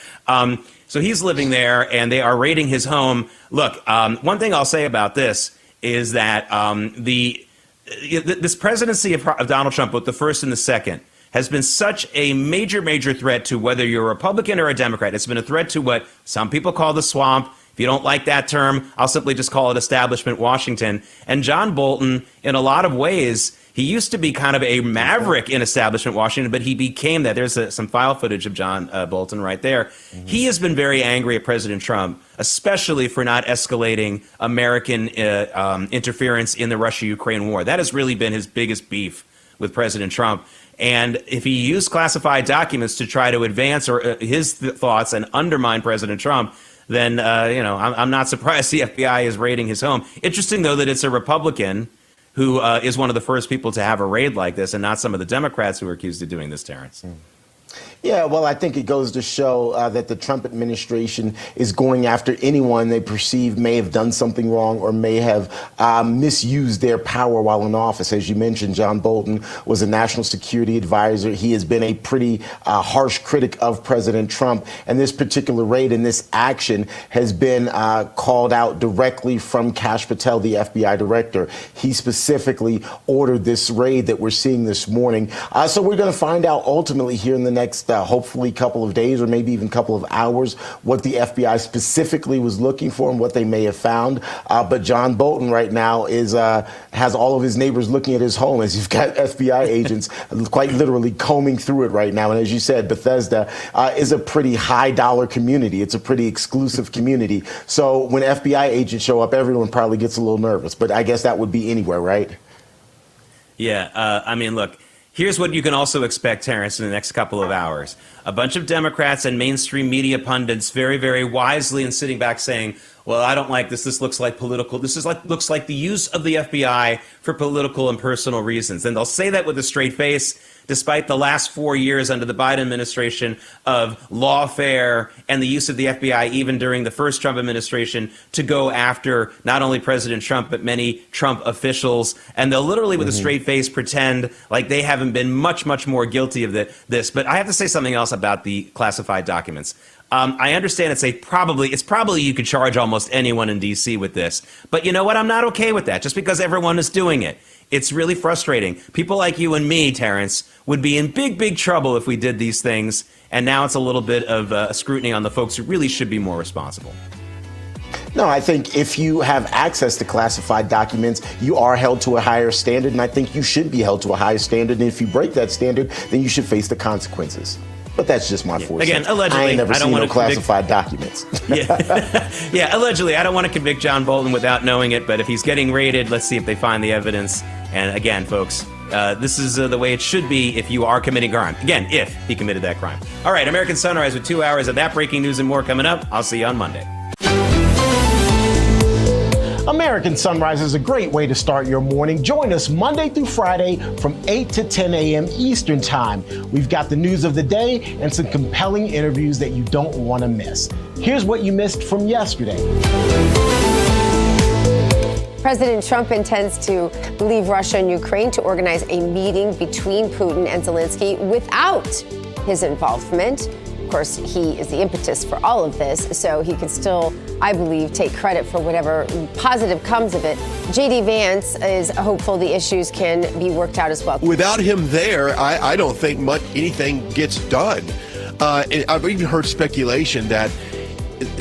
So he's living there, and they are raiding his home. Look, one thing I'll say about this is that this presidency of Donald Trump, both the first and the second, has been such a major, major threat to whether you're a Republican or a Democrat. It's been a threat to what some people call the swamp. If you don't like that term, I'll simply just call it establishment Washington. And John Bolton, in a lot of ways, he used to be kind of a maverick in establishment Washington, but he became that. There's some file footage of John Bolton right there. Mm-hmm. He has been very angry at President Trump, especially for not escalating American interference in the Russia-Ukraine war. That has really been his biggest beef with President Trump. And if he used classified documents to try to advance his thoughts and undermine President Trump, then, I'm not surprised the FBI is raiding his home. Interesting, though, that it's a Republican who is one of the first people to have a raid like this and not some of the Democrats who are accused of doing this, Terrence. Yeah, well, I think it goes to show that the Trump administration is going after anyone they perceive may have done something wrong or may have misused their power while in office. As you mentioned, John Bolton was a national security advisor. He has been a pretty harsh critic of President Trump. And this particular raid and this action has been called out directly from Kash Patel, the FBI director. He specifically ordered this raid that we're seeing this morning. So we're going to find out ultimately here in the next hopefully couple of days or maybe even couple of hours what the FBI specifically was looking for and what they may have found. But John Bolton right now has all of his neighbors looking at his home as you've got FBI agents quite literally combing through it right now. And as you said, Bethesda is a pretty high dollar community. It's a pretty exclusive community. So when FBI agents show up, everyone probably gets a little nervous. But I guess that would be anywhere, right? Yeah. Look. Here's what you can also expect, Terrence, in the next couple of hours. A bunch of Democrats and mainstream media pundits very, very wisely and sitting back saying, well, I don't like this. This looks like political. Looks like the use of the FBI for political and personal reasons. And they'll say that with a straight face despite the last 4 years under the Biden administration of lawfare and the use of the FBI, even during the first Trump administration, to go after not only President Trump, but many Trump officials. And they'll literally, with a straight face, pretend like they haven't been much, much more guilty of this. But I have to say something else about the classified documents. I understand it's probably you could charge almost anyone in D.C. with this. But you know what? I'm not okay with that, just because everyone is doing it. It's really frustrating. People like you and me, Terrence, would be in big, big trouble if we did these things. And now it's a little bit of a scrutiny on the folks who really should be more responsible. No, I think if you have access to classified documents, you are held to a higher standard, and I think you should be held to a higher standard. And if you break that standard, then you should face the consequences. But that's just my foresight. Again, allegedly, I ain't never seen no convict classified documents. Yeah, allegedly. I don't want to convict John Bolton without knowing it, but if he's getting raided, let's see if they find the evidence. And again, folks, this is the way it should be if you are committing crime. Again, if he committed that crime. All right, American Sunrise with 2 hours of that breaking news and more coming up. I'll see you on Monday. American Sunrise is a great way to start your morning. Join us Monday through Friday from 8 to 10 a.m. Eastern Time. We've got the news of the day and some compelling interviews that you don't want to miss. Here's what you missed from yesterday. President Trump intends to leave Russia and Ukraine to organize a meeting between Putin and Zelensky without his involvement. Of course, he is the impetus for all of this, so he can still, I believe, take credit for whatever positive comes of it. J.D. Vance is hopeful the issues can be worked out as well. Without him there, I don't think anything gets done. I've even heard speculation that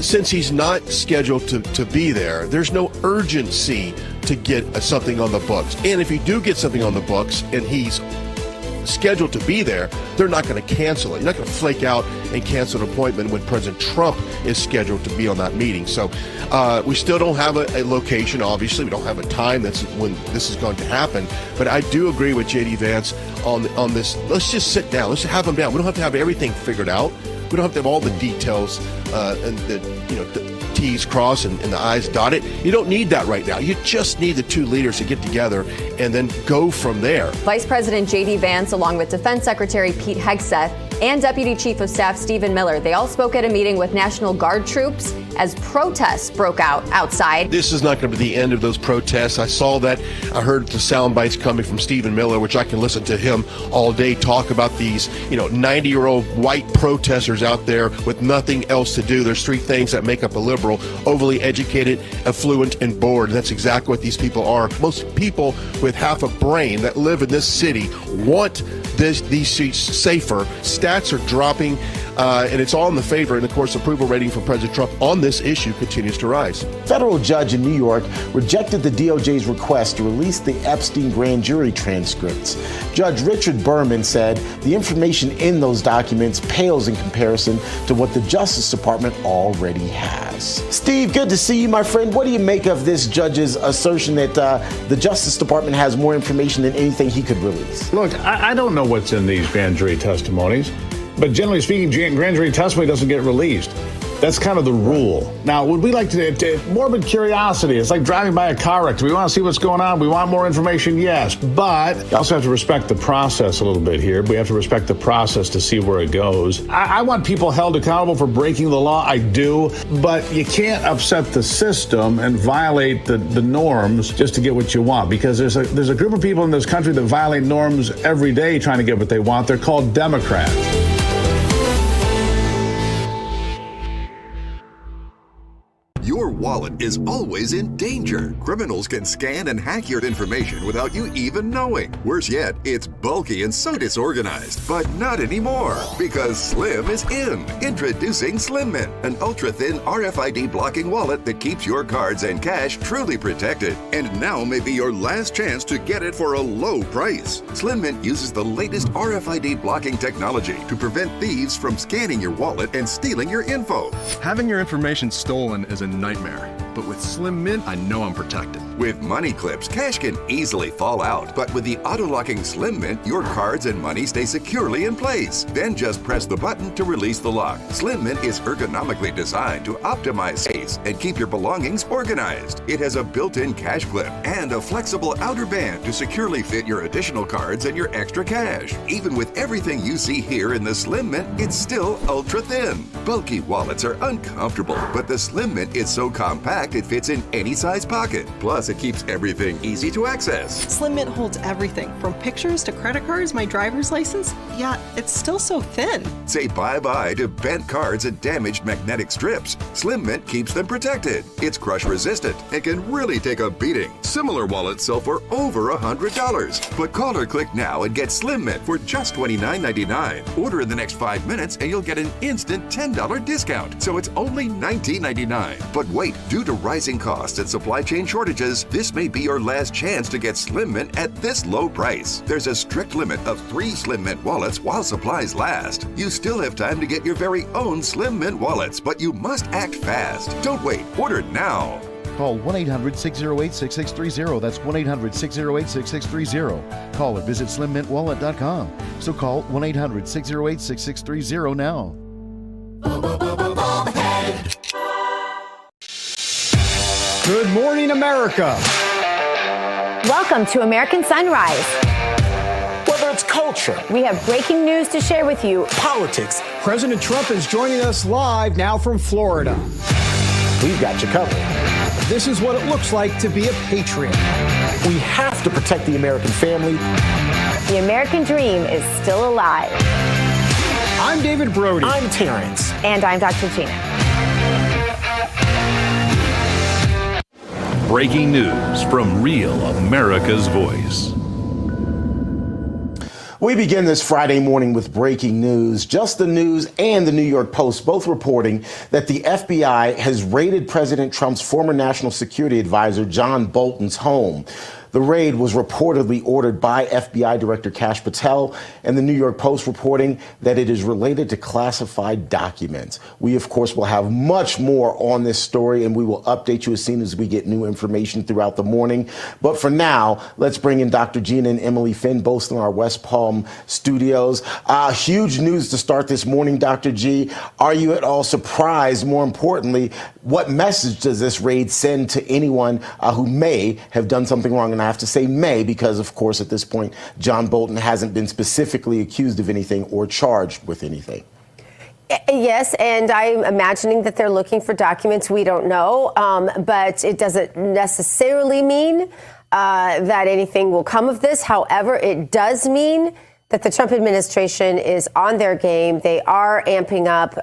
since he's not scheduled to be there, there's no urgency to get something on the books. And if you do get something on the books and he's scheduled to be there, they're not going to cancel it. You're not going to flake out and cancel an appointment when President Trump is scheduled to be on that meeting. So we still don't have a location, obviously. We don't have a time that's when this is going to happen. But I do agree with J.D. Vance on this. Let's just sit down. Let's have them down. We don't have to have everything figured out. We don't have to have all the details and the T's crossed and the I's dotted. You don't need that right now. You just need the two leaders to get together and then go from there. Vice President J.D. Vance, along with Defense Secretary Pete Hegseth and Deputy Chief of Staff Stephen Miller, they all spoke at a meeting with National Guard troops as protests broke out outside. This is not going to be the end of those protests. I saw that. I heard the sound bites coming from Stephen Miller, which I can listen to him all day talk about these, 90-year-old white protesters out there with nothing else to do. There's three things that make up a liberal: overly educated, affluent, and bored. That's exactly what these people are. Most people with half a brain that live in this city want these seats safer. Stats are dropping, and it's all in the favor. And of course, approval rating for President Trump on this issue continues to rise. Federal judge in New York rejected the DOJ's request to release the Epstein grand jury transcripts. Judge Richard Berman said the information in those documents pales in comparison to what the Justice Department already has. Steve, good to see you, my friend. What do you make of this judge's assertion that the Justice Department has more information than anything he could release? Look, I don't know what's in these grand jury testimonies, but generally speaking, grand jury testimony doesn't get released. That's kind of the rule. Now, would we like to morbid curiosity? It's like driving by a car wreck. Do we want to see what's going on? We want more information? Yes. But we also have to respect the process a little bit here. We have to respect the process to see where it goes. I want people held accountable for breaking the law. I do. But you can't upset the system and violate the norms just to get what you want, because there's a group of people in this country that violate norms every day trying to get what they want. They're called Democrats. Your wallet is always in danger. Criminals can scan and hack your information without you even knowing. Worse yet, it's bulky and so disorganized. But not anymore, because Slim is in. Introducing Slim Mint, an ultra-thin RFID blocking wallet that keeps your cards and cash truly protected. And now may be your last chance to get it for a low price. Slim Mint uses the latest RFID blocking technology to prevent thieves from scanning your wallet and stealing your info. Having your information stolen is a nightmare. But with Slim Mint, I know I'm protected. With money clips, cash can easily fall out. But with the auto-locking Slim Mint, your cards and money stay securely in place. Then just press the button to release the lock. Slim Mint is ergonomically designed to optimize space and keep your belongings organized. It has a built-in cash clip and a flexible outer band to securely fit your additional cards and your extra cash. Even with everything you see here in the Slim Mint, it's still ultra thin. Bulky wallets are uncomfortable, but the Slim Mint is so compact it fits in any size pocket. Plus, it keeps everything easy to access. Slim Mint holds everything from pictures to credit cards, my driver's license. Yeah, it's still so thin. Say bye-bye to bent cards and damaged magnetic strips. Slim Mint keeps them protected. It's crush resistant and can really take a beating. Similar wallets sell for over $100. But call or click now and get Slim Mint for just $29.99. Order in the next 5 minutes and you'll get an instant $10 discount. So it's only $19.99. But wait, due to rising costs and supply chain shortages, this may be your last chance to get Slim Mint at this low price. There's a strict limit of 3 Slim Mint wallets while supplies last. You still have time to get your very own Slim Mint wallets, but you must act fast. Don't wait. Order now. Call 1-800-608-6630. That's 1-800-608-6630. Call or visit slimmintwallet.com. So call 1-800-608-6630 now. Good morning, America. Welcome to American Sunrise. Whether it's culture, we have breaking news to share with you. Politics. President Trump is joining us live now from Florida. We've got you covered. This is what it looks like to be a patriot. We have to protect the American family. The American dream is still alive. I'm David Brody. I'm Terrence. And I'm Dr. Gina. Breaking news from Real America's Voice. We begin this Friday morning with breaking news. Just the News and the New York Post both reporting that the FBI has raided President Trump's former national security advisor, John Bolton's home. The raid was reportedly ordered by FBI Director Kash Patel, and the New York Post reporting that it is related to classified documents. We, of course, will have much more on this story, and we will update you as soon as we get new information throughout the morning. But for now, let's bring in Dr. Gina and Emily Finn, both in our West Palm studios. Huge news to start this morning, Dr. G. Are you at all surprised? More importantly, what message does this raid send to anyone who may have done something wrong? And I have to say may because, of course, at this point, John Bolton hasn't been specifically accused of anything or charged with anything. Yes, and I'm imagining that they're looking for documents we don't know, but it doesn't necessarily mean that anything will come of this. However, it does mean that the Trump administration is on their game. They are amping up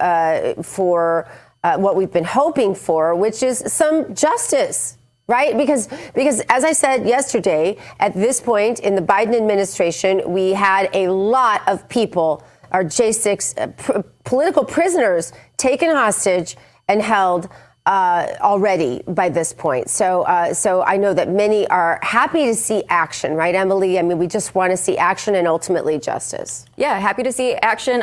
for what we've been hoping for, which is some justice. Right? Because as I said yesterday, at this point in the Biden administration, we had a lot of people, our J6 political prisoners, taken hostage and held already by this point. So I know that many are happy to see action, right, Emily? I mean, we just want to see action and ultimately justice. Yeah, happy to see action,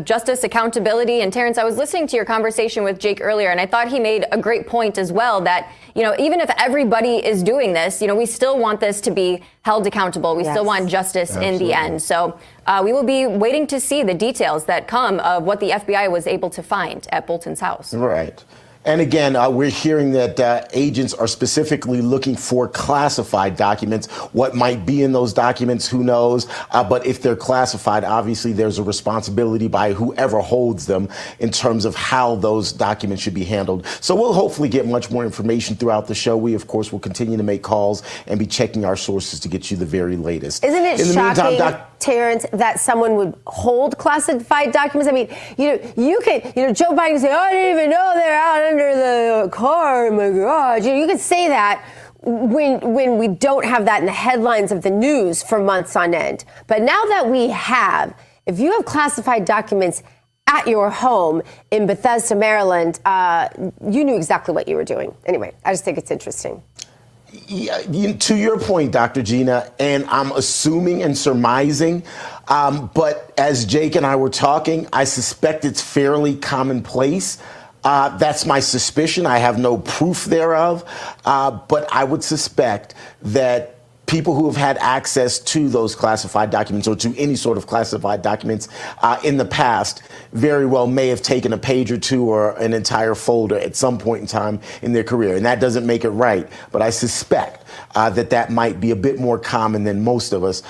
justice, accountability. And Terrence, I was listening to your conversation with Jake earlier, and I thought he made a great point as well that, you know, even if everybody is doing this, you know, we still want this to be held accountable. We still want justice in the end. So we will be waiting to see the details that come of what the FBI was able to find at Bolton's house. Right. And again, we're hearing that agents are specifically looking for classified documents. What might be in those documents, who knows? But if they're classified, obviously there's a responsibility by whoever holds them in terms of how those documents should be handled. So we'll hopefully get much more information throughout the show. We, of course, will continue to make calls and be checking our sources to get you the very latest. Isn't it shocking, Terrence, that someone would hold classified documents? I mean, you could, Joe Biden could say, oh, I didn't even know they're out under the car in my garage. You could say that when we don't have that in the headlines of the news for months on end. But now that we have, if you have classified documents at your home in Bethesda, Maryland, you knew exactly what you were doing. Anyway, I just think it's interesting. Yeah, to your point, Dr. Gina, and I'm assuming and surmising, but as Jake and I were talking, I suspect it's fairly commonplace That's my suspicion. I have no proof thereof. But I would suspect that people who have had access to those classified documents or to any sort of classified documents in the past very well may have taken a page or two or an entire folder at some point in time in their career. And that doesn't make it right. But I suspect that might be a bit more common than most of us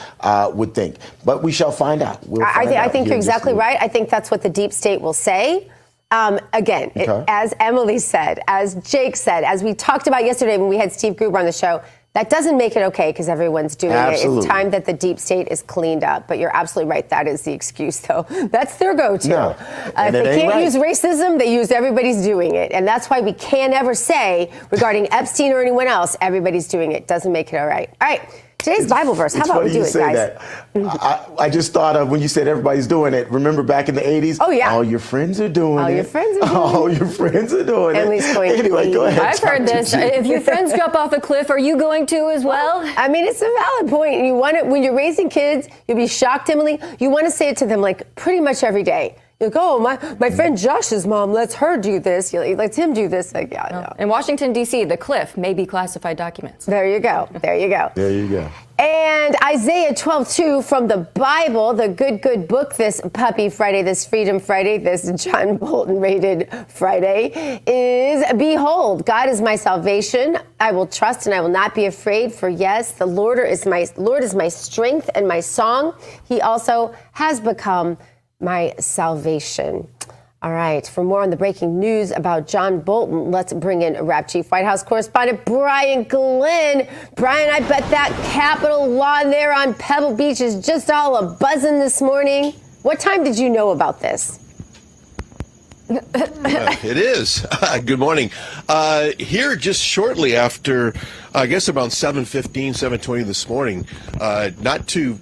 would think. But we shall find out. I think you're exactly right. I think that's what the deep state will say. Again, as Emily said, as Jake said, as we talked about yesterday when we had Steve Gruber on the show, that doesn't make it okay because everyone's doing it. It's time that the deep state is cleaned up. But you're absolutely right. That is the excuse, though. That's their go-to. No. If they can't use racism, they use everybody's doing it. And that's why we can't ever say regarding Epstein or anyone else, everybody's doing it. Doesn't make it all right. All right. Today's Bible verse. How about we do it, guys? I just thought of when you said everybody's doing it. Remember back in the 80s? Oh, yeah. All your friends are doing it. All your friends are doing it. All your friends are doing it. Emily's going Anyway, go ahead. I've heard this. If your friends drop off a cliff, are you going to as well? I mean, it's a valid point. You want it when you're raising kids. You'll be shocked, Emily. You want to say it to them like pretty much every day. You're like, oh, my friend Josh's mom lets her do this. Lets him do this. Like, yeah, no. In Washington, D.C., the cliff may be classified documents. There you go. There you go. There you go. And Isaiah 12:2 from the Bible, the good book this Puppy Friday, this Freedom Friday, this John Bolton rated Friday is, behold, God is my salvation. I will trust and I will not be afraid. For yes, the Lord is my strength and my song. He also has become my salvation. All right. For more on the breaking news about John Bolton, let's bring in Rap Chief White House correspondent Brian Glenn. Brian, I bet that Capitol lawn there on Pebble Beach is just all a buzzing this morning. What time did you know about this? It is. Good morning. Here just shortly after, I guess around 7:15, 7:20 this morning, not too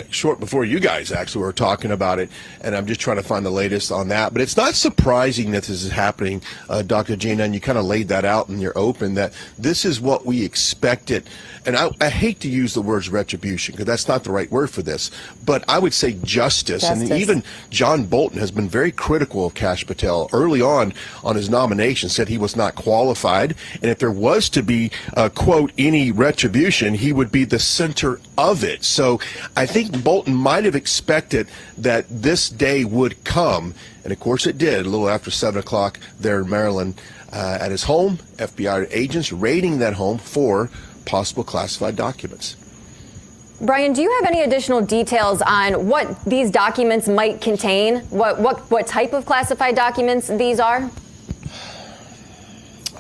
short before you guys actually were talking about it, and I'm just trying to find the latest on that. But it's not surprising that this is happening, Dr. Gina, and you kind of laid that out in your open, that this is what we expected. And I hate to use the words retribution because that's not the right word for this, but I would say justice. And even John Bolton has been very critical of Kash Patel early on his nomination, said he was not qualified, and if there was to be, quote, any retribution, he would be the center of it. So I think Bolton might have expected that this day would come, and of course it did, a little after 7 o'clock there in Maryland at his home. FBI agents raiding that home for possible classified documents. Brian, do you have any additional details on what these documents might contain? What type of classified documents these are?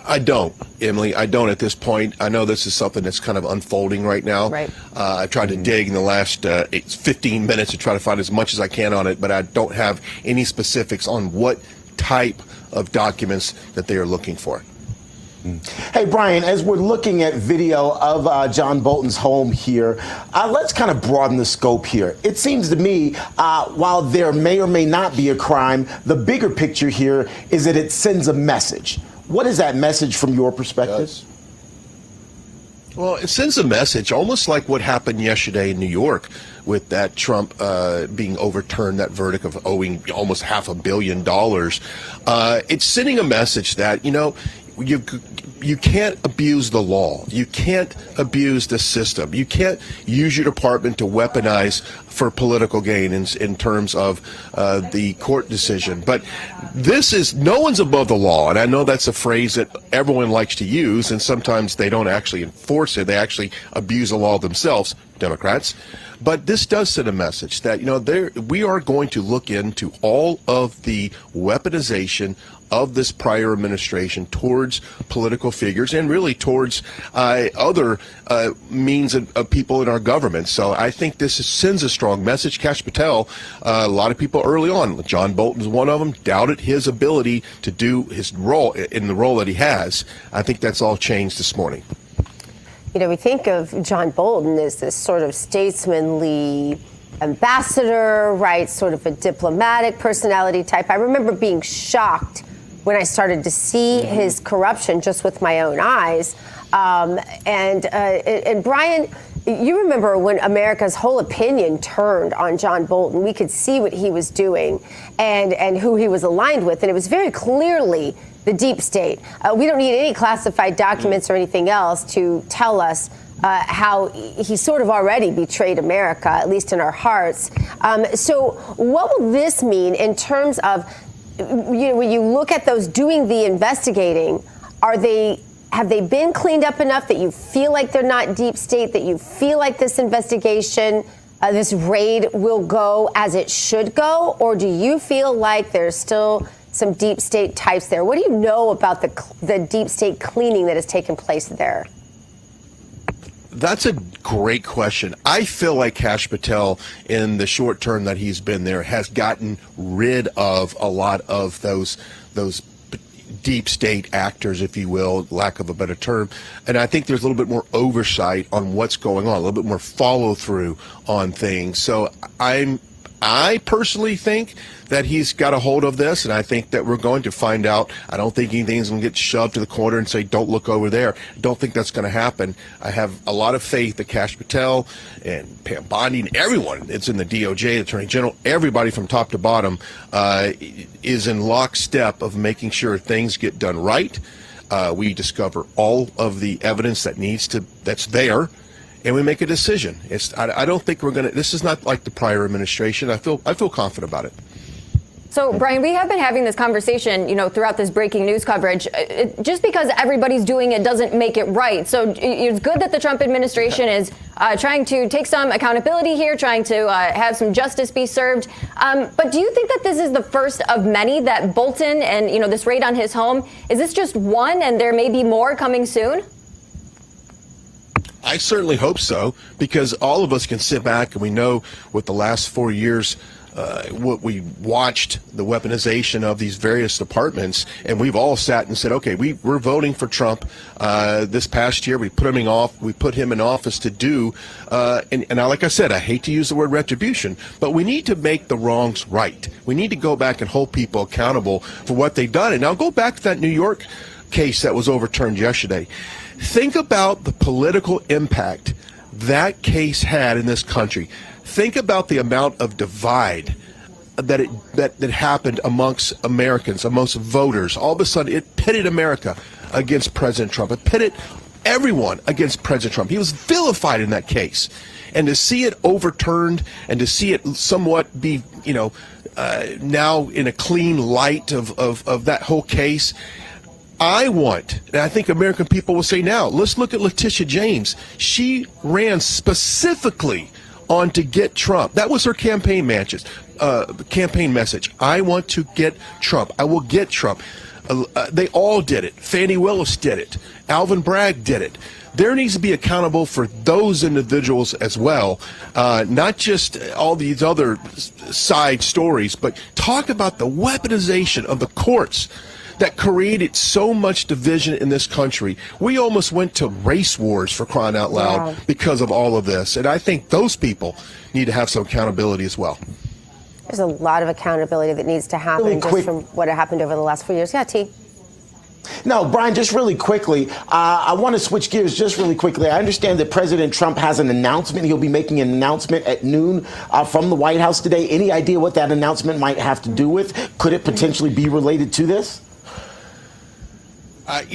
I don't, Emily. I don't at this point. I know this is something that's kind of unfolding right now. Right. I tried to dig in the last 15 minutes to try to find as much as I can on it, but I don't have any specifics on what type of documents that they are looking for. Hey, Brian, as we're looking at video of John Bolton's home here, let's kind of broaden the scope here. It seems to me, while there may or may not be a crime, the bigger picture here is that it sends a message. What is that message from your perspective? Well, it sends a message, almost like what happened yesterday in New York with that Trump being overturned, that verdict of owing almost $500 million. It's sending a message that, you can't abuse the law. You can't abuse the system. You can't use your department to weaponize for political gain in terms of the court decision. But this is, no one's above the law. And I know that's a phrase that everyone likes to use, and sometimes they don't actually enforce it. They actually abuse the law themselves, Democrats. But this does send a message that, we are going to look into all of the weaponization of this prior administration towards political figures and really towards other means of people in our government. So I think this sends a strong message. Kash Patel, a lot of people early on, John Bolton's one of them, doubted his ability to do his role in the role that he has. I think that's all changed this morning. We think of John Bolton as this sort of statesmanly ambassador, right? Sort of a diplomatic personality type. I remember being shocked when I started to see his corruption just with my own eyes. And Brian, You remember when America's whole opinion turned on John Bolton. We could see what he was doing and who he was aligned with, and it was very clearly the deep state. We don't need any classified documents or anything else to tell us how he sort of already betrayed America, at least in our hearts. So what will this mean in terms of, when you look at those doing the investigating, have they been cleaned up enough that you feel like they're not deep state, that you feel like this investigation, this raid will go as it should go? Or do you feel like there's still some deep state types there? What do you know about the deep state cleaning that has taken place there? That's a great question. I feel like Kash Patel, in the short term that he's been there, has gotten rid of a lot of those deep state actors, if you will, lack of a better term. And I think there's a little bit more oversight on what's going on, a little bit more follow through on things. So I personally think that he's got a hold of this, and I think that we're going to find out. I don't think anything's going to get shoved to the corner and say, don't look over there. I don't think that's going to happen. I have a lot of faith that Kash Patel and Pam Bondi and everyone, it's in the DOJ, Attorney General, everybody from top to bottom is in lockstep of making sure things get done right. We discover all of the evidence that's there, and we make a decision. I don't think we're going to. This is not like the prior administration. I feel confident about it. So, Brian, we have been having this conversation, throughout this breaking news coverage. Just because everybody's doing it doesn't make it right. So it's good that the Trump administration is trying to take some accountability here, trying to have some justice be served. But do you think that this is the first of many, that Bolton and, this raid on his home, is this just one and there may be more coming soon? I certainly hope so, because all of us can sit back and we know with the last 4 years, what we watched, the weaponization of these various departments, and we've all sat and said, okay, we're voting for Trump this past year. We put him in office to do, and like I said, I hate to use the word retribution, but we need to make the wrongs right. We need to go back and hold people accountable for what they've done. And now go back to that New York case that was overturned yesterday. Think about the political impact that case had in this country. Think about the amount of divide that happened amongst Americans, amongst voters. All of a sudden, it pitted America against President Trump. It pitted everyone against President Trump. He was vilified in that case. And to see it overturned and to see it somewhat be, now in a clean light of that whole case, and I think American people will say now, let's look at Letitia James. She ran specifically on to get Trump. That was her campaign message. I want to get Trump. I will get Trump. They all did it. Fannie Willis did it. Alvin Bragg did it. There needs to be accountable for those individuals as well, not just all these other side stories, but talk about the weaponization of the courts that created so much division in this country. We almost went to race wars, for crying out loud, because of all of this. And I think those people need to have some accountability as well. There's a lot of accountability that needs to happen just from what happened over the last 4 years. Yeah, T. No, Brian, just really quickly, I want to switch gears just really quickly. I understand that President Trump has an announcement. He'll be making an announcement at noon from the White House today. Any idea what that announcement might have to do with? Could it potentially be related to this? I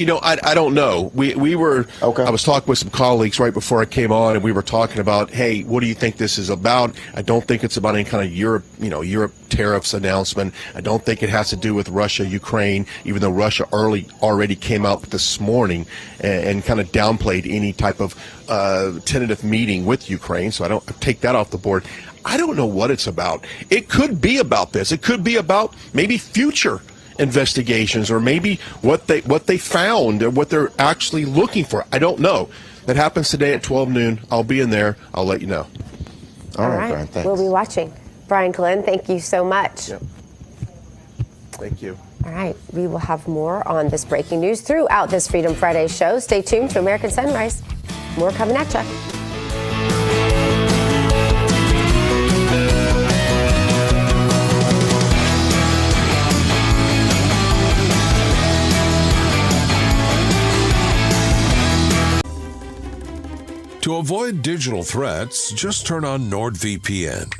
don't know. We were. Okay. I was talking with some colleagues right before I came on, and we were talking about, hey, what do you think this is about? I don't think it's about any kind of Europe tariffs announcement. I don't think it has to do with Russia, Ukraine, even though Russia already came out this morning and kind of downplayed any type of tentative meeting with Ukraine. So I don't take that off the board. I don't know what it's about. It could be about this. It could be about maybe future investigations, or maybe what they found or what they're actually looking for. I don't know. That happens today at 12 noon. I'll be in there. I'll let you know. All right. Brian, thanks. We'll be watching. Brian Glenn, thank you so much. Yep. Thank you. All right. We will have more on this breaking news throughout this Freedom Friday show. Stay tuned to American Sunrise. More coming at you. To avoid digital threats, just turn on NordVPN.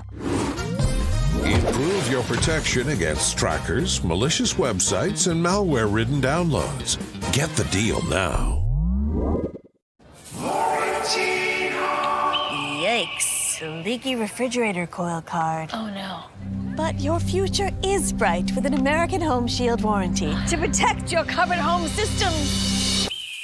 Improve your protection against trackers, malicious websites, and malware-ridden downloads. Get the deal now. Yikes. Leaky refrigerator coil card. Oh no. But your future is bright with an American Home Shield warranty to protect your covered home system.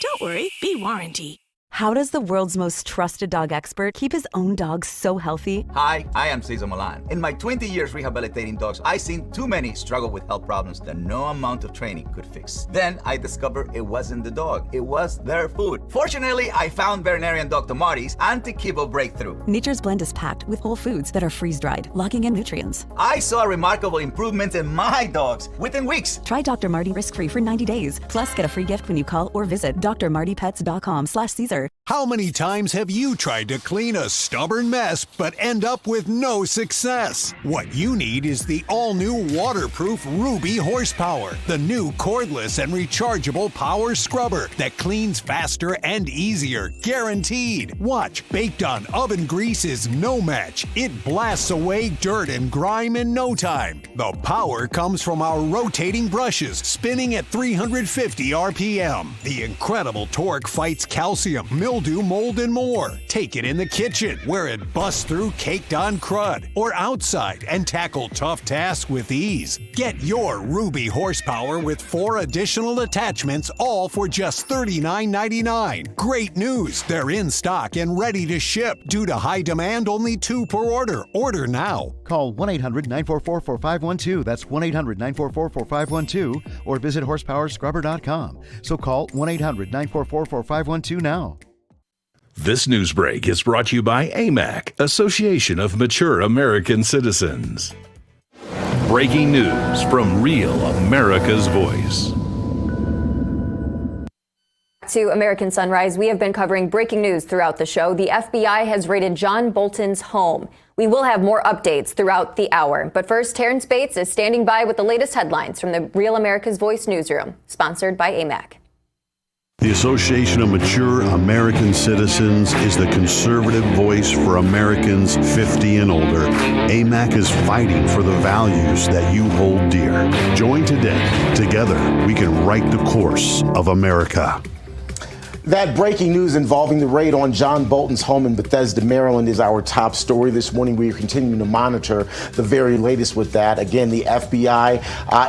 Don't worry, be warranty. How does the world's most trusted dog expert keep his own dog so healthy? Hi, I am Cesar Milan. In my 20 years rehabilitating dogs, I've seen too many struggle with health problems that no amount of training could fix. Then I discovered it wasn't the dog, it was their food. Fortunately, I found veterinarian Dr. Marty's Anti-Kibble Breakthrough. Nature's Blend is packed with whole foods that are freeze-dried, locking in nutrients. I saw remarkable improvements in my dogs within weeks. Try Dr. Marty risk-free for 90 days. Plus, get a free gift when you call or visit drmartypets.com/Caesar. How many times have you tried to clean a stubborn mess but end up with no success? What you need is the all-new waterproof Ruby Horsepower, the new cordless and rechargeable power scrubber that cleans faster and easier, guaranteed. Watch, baked on oven grease is no match. It blasts away dirt and grime in no time. The power comes from our rotating brushes, spinning at 350 RPM. The incredible torque fights calcium, mildew, mold, and more. Take it in the kitchen, where it busts through caked-on crud, or outside and tackle tough tasks with ease. Get your Ruby Horsepower with 4 additional attachments, all for just $39.99. Great news! They're in stock and ready to ship. Due to high demand, only 2 per order. Order now. Call 1-800-944-4512. That's 1-800-944-4512. Or visit horsepowerscrubber.com. So call 1-800-944-4512 now. This news break is brought to you by AMAC, Association of Mature American Citizens. Breaking news from Real America's Voice. To American Sunrise, we have been covering breaking news throughout the show. The FBI has raided John Bolton's home. We will have more updates throughout the hour. But first, Terrence Bates is standing by with the latest headlines from the Real America's Voice newsroom, sponsored by AMAC. The Association of Mature American Citizens is the conservative voice for Americans 50 and older. AMAC is fighting for the values that you hold dear. Join today. Together, we can write the course of America. That breaking news involving the raid on John Bolton's home in Bethesda, Maryland is our top story this morning. We are continuing to monitor the very latest with that. Again, the FBI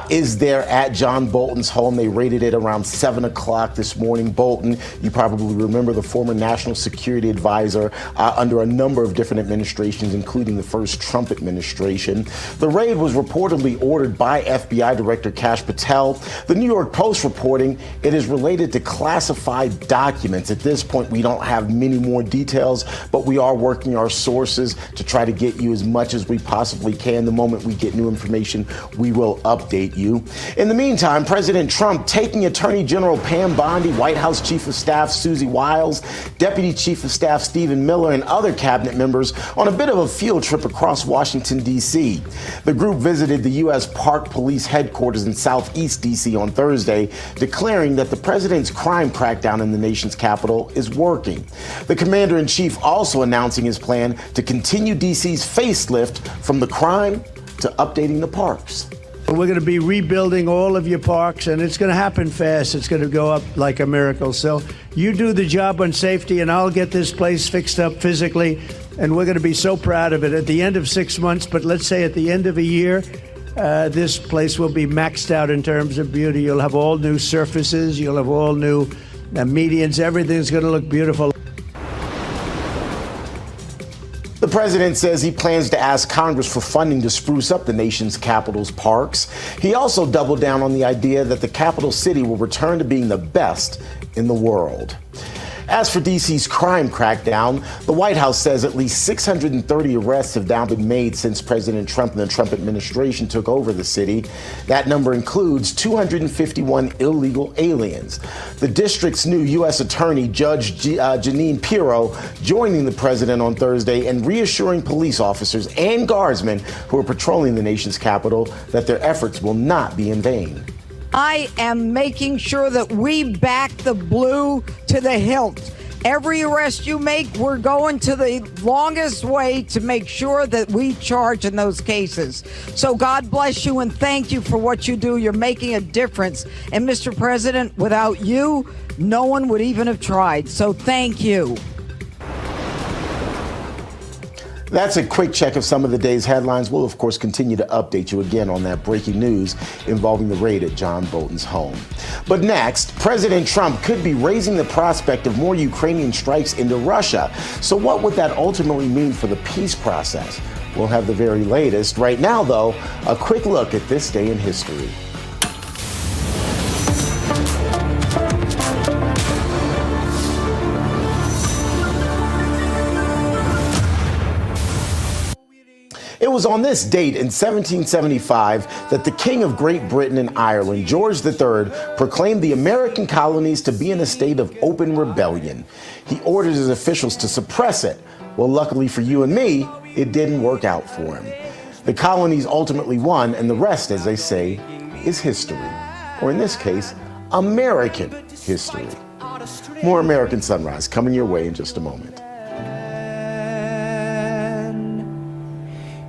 is there at John Bolton's home. They raided it around 7 o'clock this morning. Bolton, you probably remember, the former national security advisor under a number of different administrations, including the first Trump administration. The raid was reportedly ordered by FBI Director Kash Patel. The New York Post reporting it is related to classified documents. At this point, we don't have many more details, but we are working our sources to try to get you as much as we possibly can. The moment we get new information, we will update you. In the meantime, President Trump taking Attorney General Pam Bondi, White House Chief of Staff Susie Wiles, Deputy Chief of Staff Stephen Miller, and other cabinet members on a bit of a field trip across Washington, D.C. The group visited the U.S. Park Police headquarters in Southeast D.C. on Thursday, declaring that the president's crime crackdown in the nation's capital is working. The commander-in-chief also announcing his plan to continue D.C.'s facelift from the crime to updating the parks. We're going to be rebuilding all of your parks, and it's going to happen fast. It's going to go up like a miracle. So you do the job on safety, and I'll get this place fixed up physically, and we're going to be so proud of it at the end of 6 months. But let's say at the end of a year, this place will be maxed out in terms of beauty. You'll have all new surfaces. You'll have all new medians. Everything's going to look beautiful. The president says he plans to ask Congress for funding to spruce up the nation's capital's parks. He also doubled down on the idea that the capital city will return to being the best in the world. As for D.C.'s crime crackdown, the White House says at least 630 arrests have now been made since President Trump and the Trump administration took over the city. That number includes 251 illegal aliens. The district's new U.S. Attorney, Judge Jeanine Pirro, joining the president on Thursday and reassuring police officers and guardsmen who are patrolling the nation's capital that their efforts will not be in vain. I am making sure that we back the blue to the hilt. Every arrest you make, we're going to the longest way to make sure that we charge in those cases. So God bless you and thank you for what you do. You're making a difference. And Mr. President, without you, no one would even have tried. So thank you. That's a quick check of some of the day's headlines. We'll, of course, continue to update you again on that breaking news involving the raid at John Bolton's home. But next, President Trump could be raising the prospect of more Ukrainian strikes into Russia. So what would that ultimately mean for the peace process? We'll have the very latest. Right now, though, a quick look at this day in history. It was on this date in 1775 that the King of Great Britain and Ireland, George III, proclaimed the American colonies to be in a state of open rebellion. He ordered his officials to suppress it. Well, luckily for you and me, it didn't work out for him. The colonies ultimately won, and the rest, as they say, is history. Or in this case, American history. More American Sunrise coming your way in just a moment.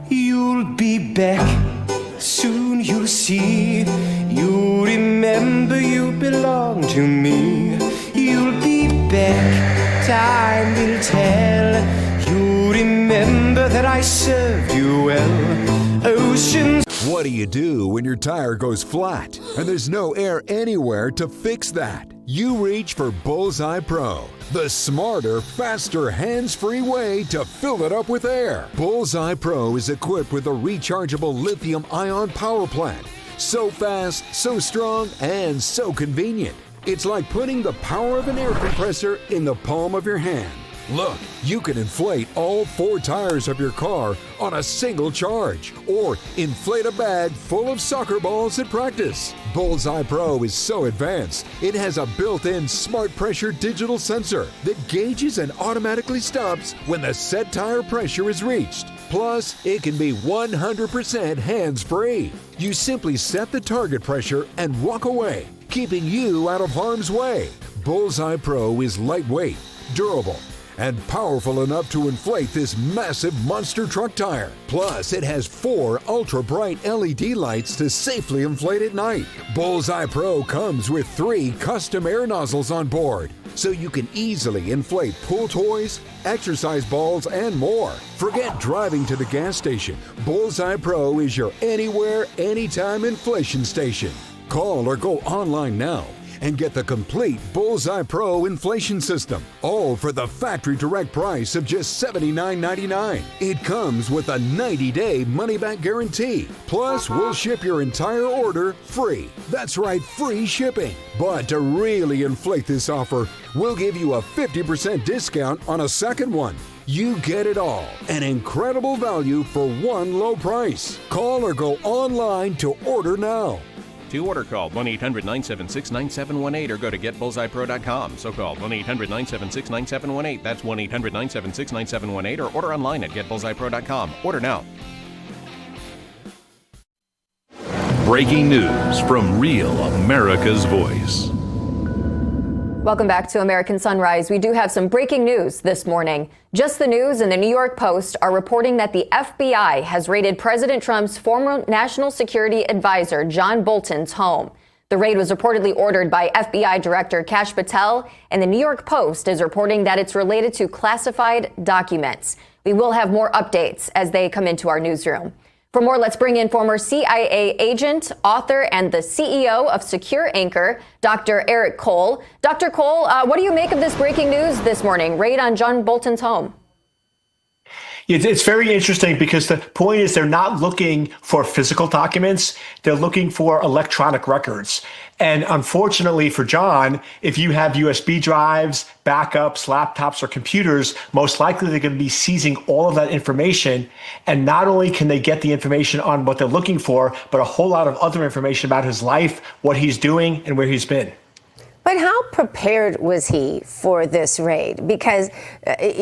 You'll be back, soon you'll see. You'll remember you belong to me. You'll be back, time will tell. You'll remember that I served you well. Oceans. What do you do when your tire goes flat and there's no air anywhere to fix that? You reach for Bullseye Pro, the smarter, faster, hands-free way to fill it up with air. Bullseye Pro is equipped with a rechargeable lithium-ion power plant. So fast, so strong, and so convenient. It's like putting the power of an air compressor in the palm of your hand. Look, you can inflate all 4 tires of your car on a single charge, or inflate a bag full of soccer balls at practice. Bullseye Pro is so advanced, it has a built-in smart pressure digital sensor that gauges and automatically stops when the set tire pressure is reached. Plus, it can be 100% hands-free. You simply set the target pressure and walk away, keeping you out of harm's way. Bullseye Pro is lightweight, durable, and powerful enough to inflate this massive monster truck tire. Plus, it has 4 ultra-bright LED lights to safely inflate at night. Bullseye Pro comes with 3 custom air nozzles on board, so you can easily inflate pool toys, exercise balls, and more. Forget driving to the gas station. Bullseye Pro is your anywhere, anytime inflation station. Call or go online now and get the complete Bullseye Pro inflation system, all for the factory direct price of just $79.99. It comes with a 90-day money-back guarantee. Plus, we'll ship your entire order free. That's right, free shipping. But to really inflate this offer, we'll give you a 50% discount on a second one. You get it all. An incredible value for one low price. Call or go online to order now. To order, call 1-800-976-9718 or go to getbullseyepro.com. So call 1-800-976-9718. That's 1-800-976-9718 or order online at getbullseyepro.com. Order now. Breaking news from Real America's Voice. Welcome back to American Sunrise. We do have some breaking news this morning. Just the News and the New York Post are reporting that the FBI has raided President Trump's former national security advisor, John Bolton's home. The raid was reportedly ordered by FBI Director Kash Patel, and the New York Post is reporting that it's related to classified documents. We will have more updates as they come into our newsroom. For more, let's bring in former CIA agent, author, and the CEO of Secure Anchor, Dr. Eric Cole. Dr. Cole, what do you make of this breaking news this morning? Raid on John Bolton's home. It's very interesting because the point is they're not looking for physical documents. They're looking for electronic records. And unfortunately for John, if you have USB drives, backups, laptops, or computers, most likely they're going to be seizing all of that information. And not only can they get the information on what they're looking for, but a whole lot of other information about his life, what he's doing, and where he's been. But how prepared was he for this raid? Because,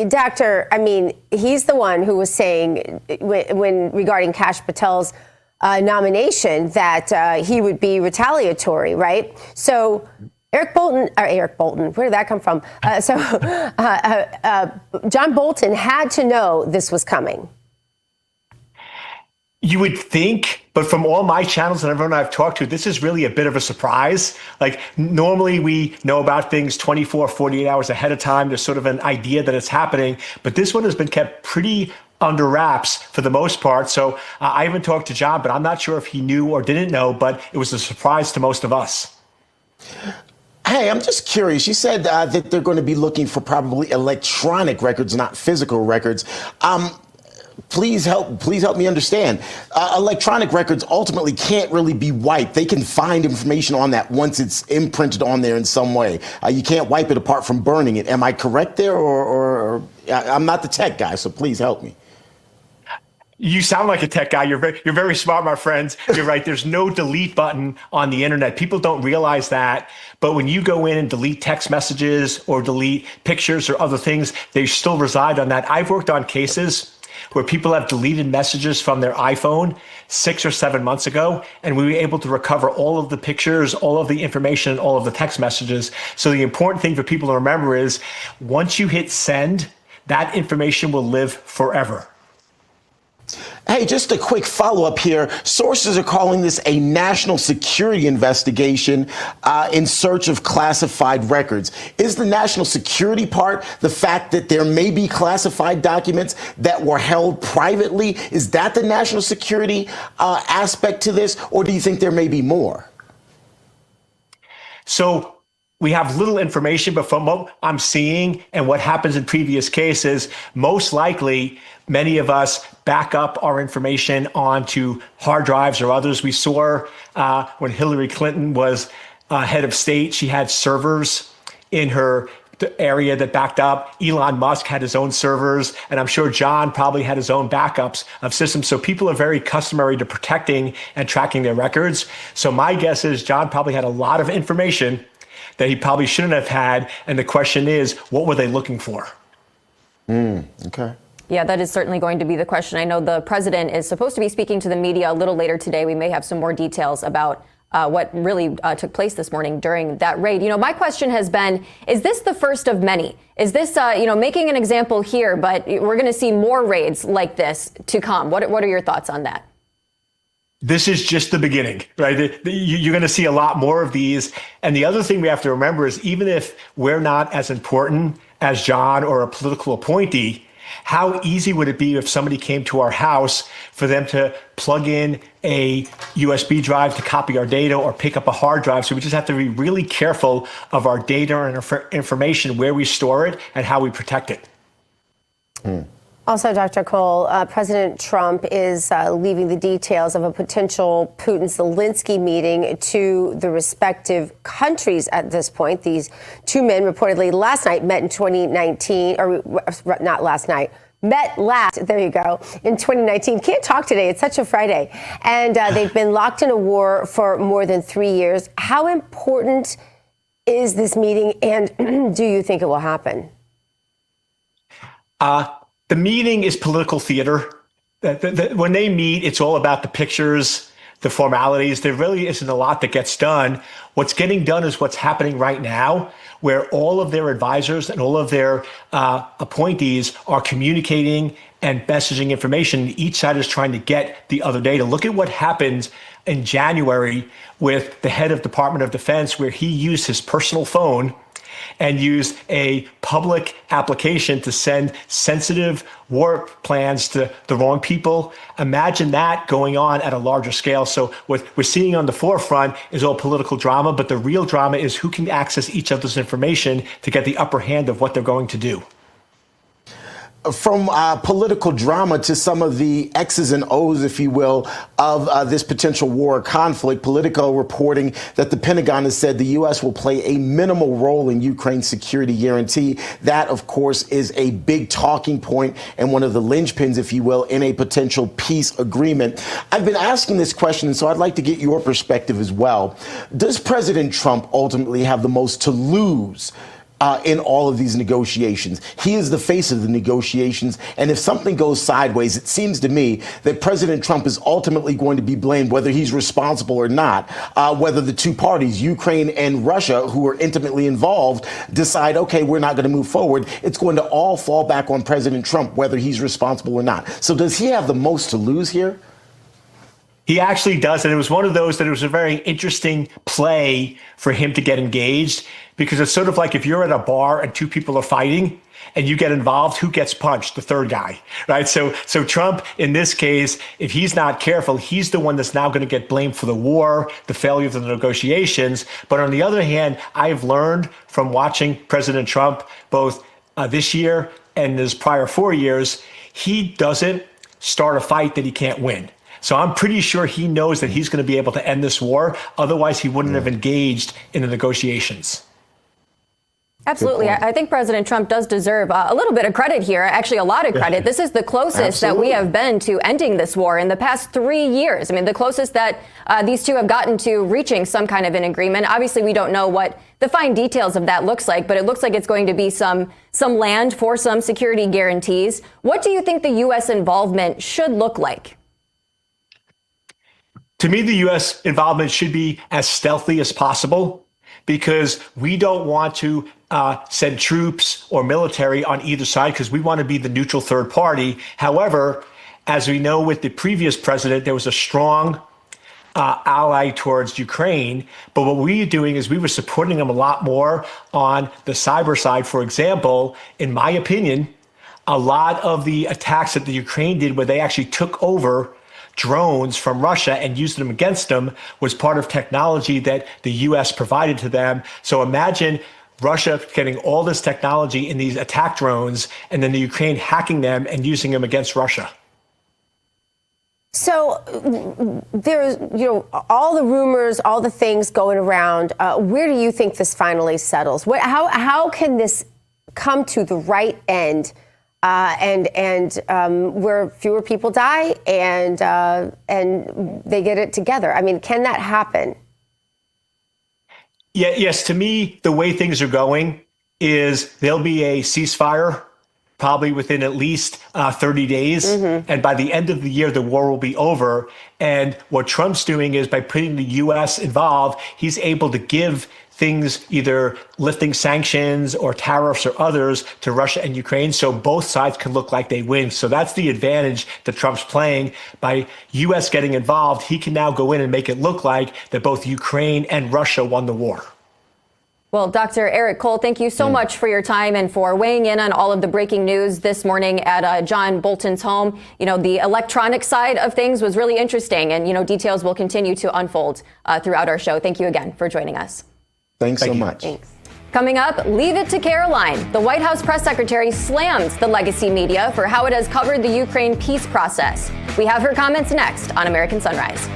Doctor, I mean, he's the one who was saying when regarding Kash Patel's nomination that he would be retaliatory, right? So Eric Bolton, where did that come from? John Bolton had to know this was coming. You would think, but from all my channels and everyone I've talked to, this is really a bit of a surprise. Like normally we know about things 24, 48 hours ahead of time. There's sort of an idea that it's happening, but this one has been kept pretty under wraps for the most part. So I haven't talked to John, but I'm not sure if he knew or didn't know, but it was a surprise to most of us. Hey, I'm just curious. You said that they're going to be looking for probably electronic records, not physical records. Please help me understand. Electronic records ultimately can't really be wiped. They can find information on that once it's imprinted on there in some way. You can't wipe it apart from burning it. Am I correct there, or I'm not the tech guy, so please help me. You sound like a tech guy. You're very smart, my friends. You're right. There's no delete button on the internet. People don't realize that. But when you go in and delete text messages or delete pictures or other things, they still reside on that. I've worked on cases where people have deleted messages from their iPhone 6 or 7 months ago, and we were able to recover all of the pictures, all of the information, and all of the text messages. So the important thing for people to remember is once you hit send, that information will live forever. Hey, just a quick follow-up here. Sources are calling this a national security investigation in search of classified records. Is the national security part the fact that there may be classified documents that were held privately? Is that the national security aspect to this, or do you think there may be more? So we have little information, but from what I'm seeing and what happens in previous cases, most likely many of us back up our information onto hard drives or others. We saw when Hillary Clinton was head of state, she had servers in her area that backed up. Elon Musk had his own servers, and I'm sure John probably had his own backups of systems. So people are very customary to protecting and tracking their records. So my guess is John probably had a lot of information that he probably shouldn't have had. And the question is, what were they looking for? Okay. Yeah, that is certainly going to be the question. I know the president is supposed to be speaking to the media a little later today. We may have some more details about what really took place this morning during that raid. You know, my question has been, is this the first of many? Is this, making an example here, but we're going to see more raids like this to come? What are your thoughts on that? This is just the beginning, right? You're going to see a lot more of these. And the other thing we have to remember is even if we're not as important as John or a political appointee, how easy would it be if somebody came to our house for them to plug in a USB drive to copy our data or pick up a hard drive? So we just have to be really careful of our data and information, where we store it and how we protect it. Also, Dr. Cole, President Trump is leaving the details of a potential Putin-Zelensky meeting to the respective countries at this point. These two men reportedly last night met in 2019, or not last night, met last, there you go, in 2019. Can't talk today. It's such a Friday. And they've been locked in a war for more than 3 years. How important is this meeting, and do you think it will happen? The meeting is political theater. When they meet, it's all about the pictures, the formalities. There really isn't a lot that gets done. What's getting done is what's happening right now, where all of their advisors and all of their appointees are communicating and messaging information. Each side is trying to get the other data. Look at what happened in January with the head of Department of Defense, where he used his personal phone and used a public application to send sensitive war plans to the wrong people. Imagine that going on at a larger scale. So what we're seeing on the forefront is all political drama, but the real drama is who can access each other's information to get the upper hand of what they're going to do. From political drama to some of the X's and O's, if you will, of this potential war or conflict, Politico reporting that the Pentagon has said the U.S. will play a minimal role in Ukraine's security guarantee. That, of course, is a big talking point and one of the linchpins, if you will, in a potential peace agreement. I've been asking this question, so I'd like to get your perspective as well. Does President Trump ultimately have the most to lose in all of these negotiations. He is the face of the negotiations. And if something goes sideways, it seems to me that President Trump is ultimately going to be blamed, whether he's responsible or not, whether the two parties, Ukraine and Russia, who are intimately involved, decide, okay, we're not going to move forward. It's going to all fall back on President Trump, whether he's responsible or not. So does he have the most to lose here? He actually does. And it was one of those that it was a very interesting play for him to get engaged, because it's sort of like if you're at a bar and two people are fighting and you get involved, who gets punched? The third guy, right? So Trump, in this case, if he's not careful, he's the one that's now going to get blamed for the war, the failure of the negotiations. But on the other hand, I've learned from watching President Trump, both this year and his prior 4 years, he doesn't start a fight that he can't win. So I'm pretty sure he knows that he's going to be able to end this war. Otherwise, he wouldn't have engaged in the negotiations. Absolutely. I think President Trump does deserve a little bit of credit here, actually a lot of credit. This is the closest that we have been to ending this war in the past 3 years. I mean, the closest that these two have gotten to reaching some kind of an agreement. Obviously, we don't know what the fine details of that looks like, but it looks like it's going to be some land for some security guarantees. What do you think the U.S. involvement should look like? To me, the U.S. involvement should be as stealthy as possible, because we don't want to send troops or military on either side, because we want to be the neutral third party. However, as we know with the previous president, there was a strong ally towards Ukraine. But what we were doing is we were supporting them a lot more on the cyber side. For example, in my opinion, a lot of the attacks that the Ukraine did, where they actually took over drones from Russia and used them against them, was part of technology that the U.S. provided to them. So imagine Russia getting all this technology in these attack drones, and then the Ukraine hacking them and using them against Russia. So there's, all the rumors, all the things going around. Where do you think this finally settles? How can this come to the right end? And where fewer people die and they get it together. I mean, can that happen? Yes. To me, the way things are going is there'll be a ceasefire probably within at least 30 days. Mm-hmm. And by the end of the year, the war will be over. And what Trump's doing is, by putting the U.S. involved, he's able to give things, either lifting sanctions or tariffs or others, to Russia and Ukraine, so both sides can look like they win. So that's the advantage that Trump's playing. By U.S. getting involved, he can now go in and make it look like that both Ukraine and Russia won the war. Well, Dr. Eric Cole, thank you so much for your time and for weighing in on all of the breaking news this morning at John Bolton's home. The electronic side of things was really interesting, and, details will continue to unfold throughout our show. Thank you again for joining us. Thanks so much. Thanks. Coming up, leave it to Caroline. The White House press secretary slams the legacy media for how it has covered the Ukraine peace process. We have her comments next on American Sunrise.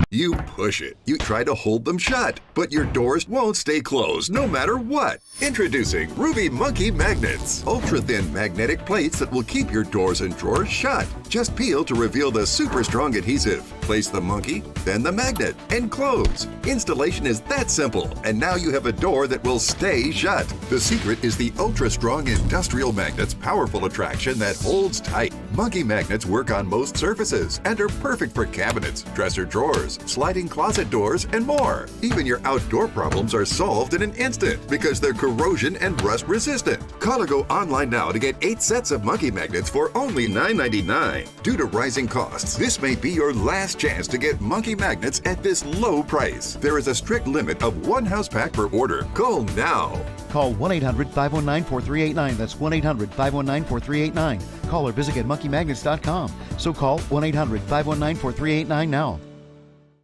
You push it. You try to hold them shut, but your doors won't stay closed no matter what. Introducing Ruby Monkey Magnets. Ultra-thin magnetic plates that will keep your doors and drawers shut. Just peel to reveal the super strong adhesive. Place the monkey, then the magnet, and close. Installation is that simple, and now you have a door that will stay shut. The secret is the ultra-strong industrial magnet's powerful attraction that holds tight. Monkey magnets work on most surfaces and are perfect for cabinets, dresser drawers, sliding closet doors, and more. Even your outdoor problems are solved in an instant because they're corrosion and rust resistant. Call or go online now to get 8 sets of monkey magnets for only $9.99. Due to rising costs, this may be your last chance to get monkey magnets at this low price. There is a strict limit of 1 house pack per order. Call now. Call 1-800-519-4389. That's 1-800-519-4389. Call or visit getmonkeymagnets.com. So call 1-800-519-4389 now.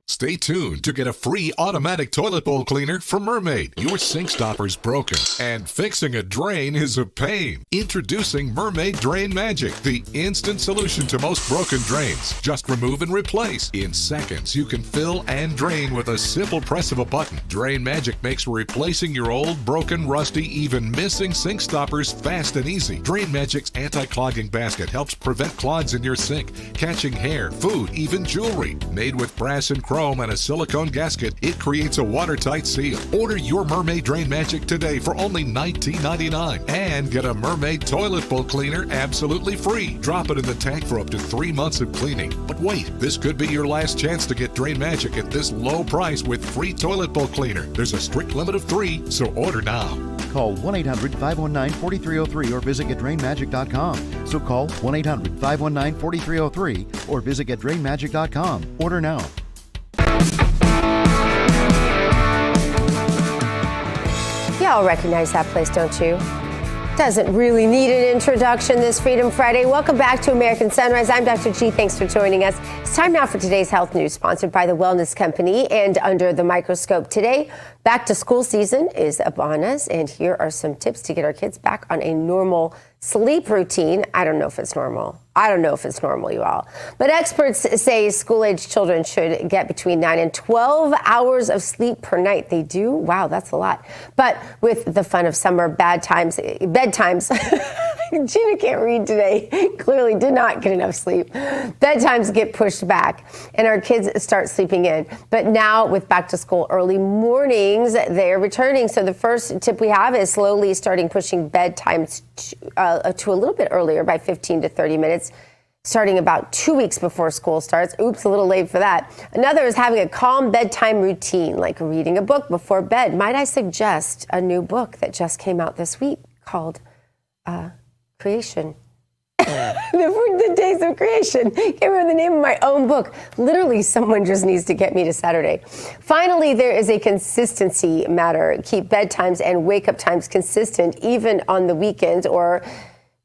Stay tuned to get a free automatic toilet bowl cleaner from Mermaid. Your sink stopper's broken, and fixing a drain is a pain. Introducing Mermaid Drain Magic, the instant solution to most broken drains. Just remove and replace. In seconds, you can fill and drain with a simple press of a button. Drain Magic makes replacing your old, broken, rusty, even missing sink stoppers fast and easy. Drain Magic's anti-clogging basket helps prevent clogs in your sink, catching hair, food, even jewelry. Made with brass and chrome and a silicone gasket, it creates a watertight seal. Order your Mermaid Drain Magic today for only $19.99 and get a Mermaid toilet bowl cleaner absolutely free. Drop it in the tank for up to 3 months of cleaning. But wait, this could be your last chance to get Drain Magic at this low price with free toilet bowl cleaner. There's a strict limit of 3, so order now. Call 1-800-519-4303 or visit getdrainmagic.com. So call 1-800-519-4303 or visit getdrainmagic.com. Order now. Y'all recognize that place, don't you? Doesn't really need an introduction this Freedom Friday. Welcome back to American Sunrise. I'm Dr. G. Thanks for joining us. It's time now for today's health news, sponsored by the Wellness Company and Under the Microscope. Today, back to school season is upon us, and here are some tips to get our kids back on a normal sleep routine. I don't know if it's normal, you all. But experts say school-age children should get between 9 and 12 hours of sleep per night. They do? Wow, that's a lot. But with the fun of summer, bedtimes, Gina can't read today, clearly did not get enough sleep. Bedtimes get pushed back, and our kids start sleeping in. But now, with back to school early mornings, they're returning. So the first tip we have is slowly starting pushing bedtimes to a little bit earlier by 15 to 30 minutes, starting about 2 weeks before school starts. Oops, a little late for that. Another is having a calm bedtime routine, like reading a book before bed. Might I suggest a new book that just came out this week called Creation. The Days of Creation. Can't remember the name of my own book. Literally, someone just needs to get me to Saturday. Finally, there is a consistency matter. Keep bedtimes and wake-up times consistent, even on the weekends, or,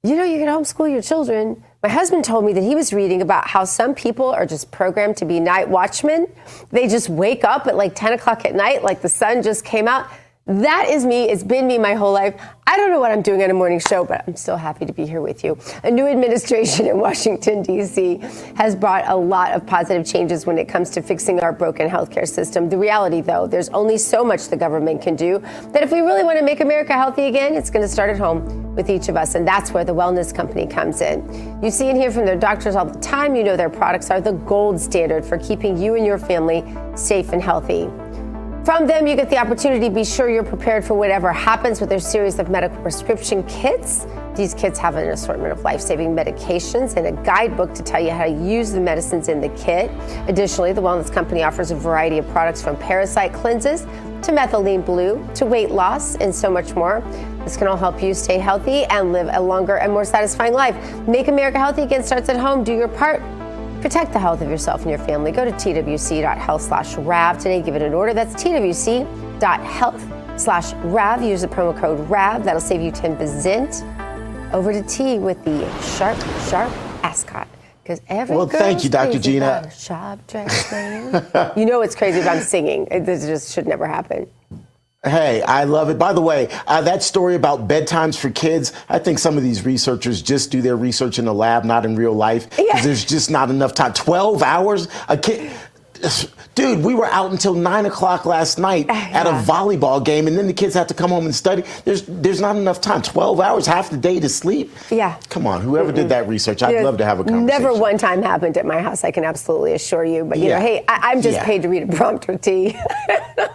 you can homeschool your children. My husband told me that he was reading about how some people are just programmed to be night watchmen. They just wake up at like 10 o'clock at night, like the sun just came out. That is me. It's been me my whole life. I don't know what I'm doing on a morning show, but I'm still happy to be here with you. A new administration in Washington, D.C. has brought a lot of positive changes when it comes to fixing our broken healthcare system. The reality, though, there's only so much the government can do, that if we really want to make America healthy again, it's going to start at home with each of us, and that's where the Wellness Company comes in. You see and hear from their doctors all the time. You know their products are the gold standard for keeping you and your family safe and healthy. From them, you get the opportunity to be sure you're prepared for whatever happens with their series of medical prescription kits. These kits have an assortment of life-saving medications and a guidebook to tell you how to use the medicines in the kit. Additionally, the Wellness Company offers a variety of products from parasite cleanses to methylene blue to weight loss and so much more. This can all help you stay healthy and live a longer and more satisfying life. Make America healthy again starts at home. Do your part. Protect the health of yourself and your family. Go to twc.health/RAV today. Give it an order. That's twc.health/RAV. Use the promo code RAV. That'll save you 10%. Over to T with the sharp ascot. Because well, thank you, Dr. Gina. Sharp dress man. You know it's crazy if I'm singing. This just should never happen. Hey, I love it. By the way, that story about bedtimes for kids, I think some of these researchers just do their research in the lab, not in real life, because there's just not enough time. 12 hours? A kid... Dude, we were out until 9 o'clock last night at a volleyball game, and then the kids have to come home and study. There's not enough time. 12 hours, half the day to sleep. Yeah. Come on, whoever did that research, I'd love to have a conversation. Never one time happened at my house, I can absolutely assure you. But, you know, hey, I'm just paid to read a prompter, T.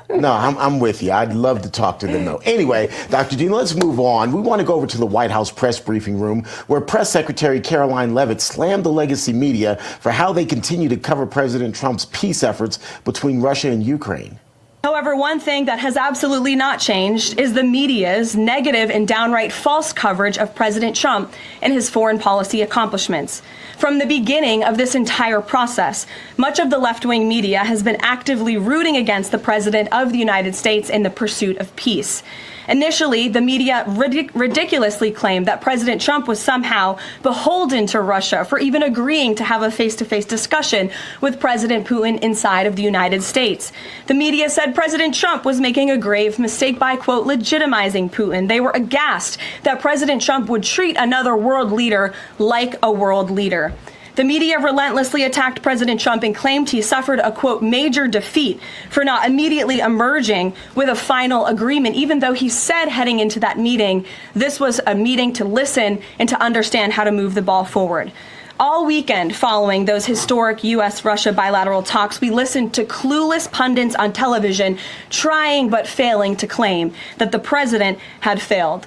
No, I'm with you. I'd love to talk to them, though. Anyway, Dr. Dean, let's move on. We want to go over to the White House press briefing room, where Press Secretary Caroline Leavitt slammed the legacy media for how they continue to cover President Trump's peace efforts between Russia and Ukraine. However, one thing that has absolutely not changed is the media's negative and downright false coverage of President Trump and his foreign policy accomplishments. From the beginning of this entire process, much of the left-wing media has been actively rooting against the President of the United States in the pursuit of peace. Initially, the media ridiculously claimed that President Trump was somehow beholden to Russia for even agreeing to have a face-to-face discussion with President Putin inside of the United States. The media said President Trump was making a grave mistake by, quote, legitimizing Putin. They were aghast that President Trump would treat another world leader like a world leader. The media relentlessly attacked President Trump and claimed he suffered a, quote, major defeat for not immediately emerging with a final agreement, even though he said heading into that meeting, this was a meeting to listen and to understand how to move the ball forward. All weekend following those historic U.S.-Russia bilateral talks, we listened to clueless pundits on television trying but failing to claim that the president had failed.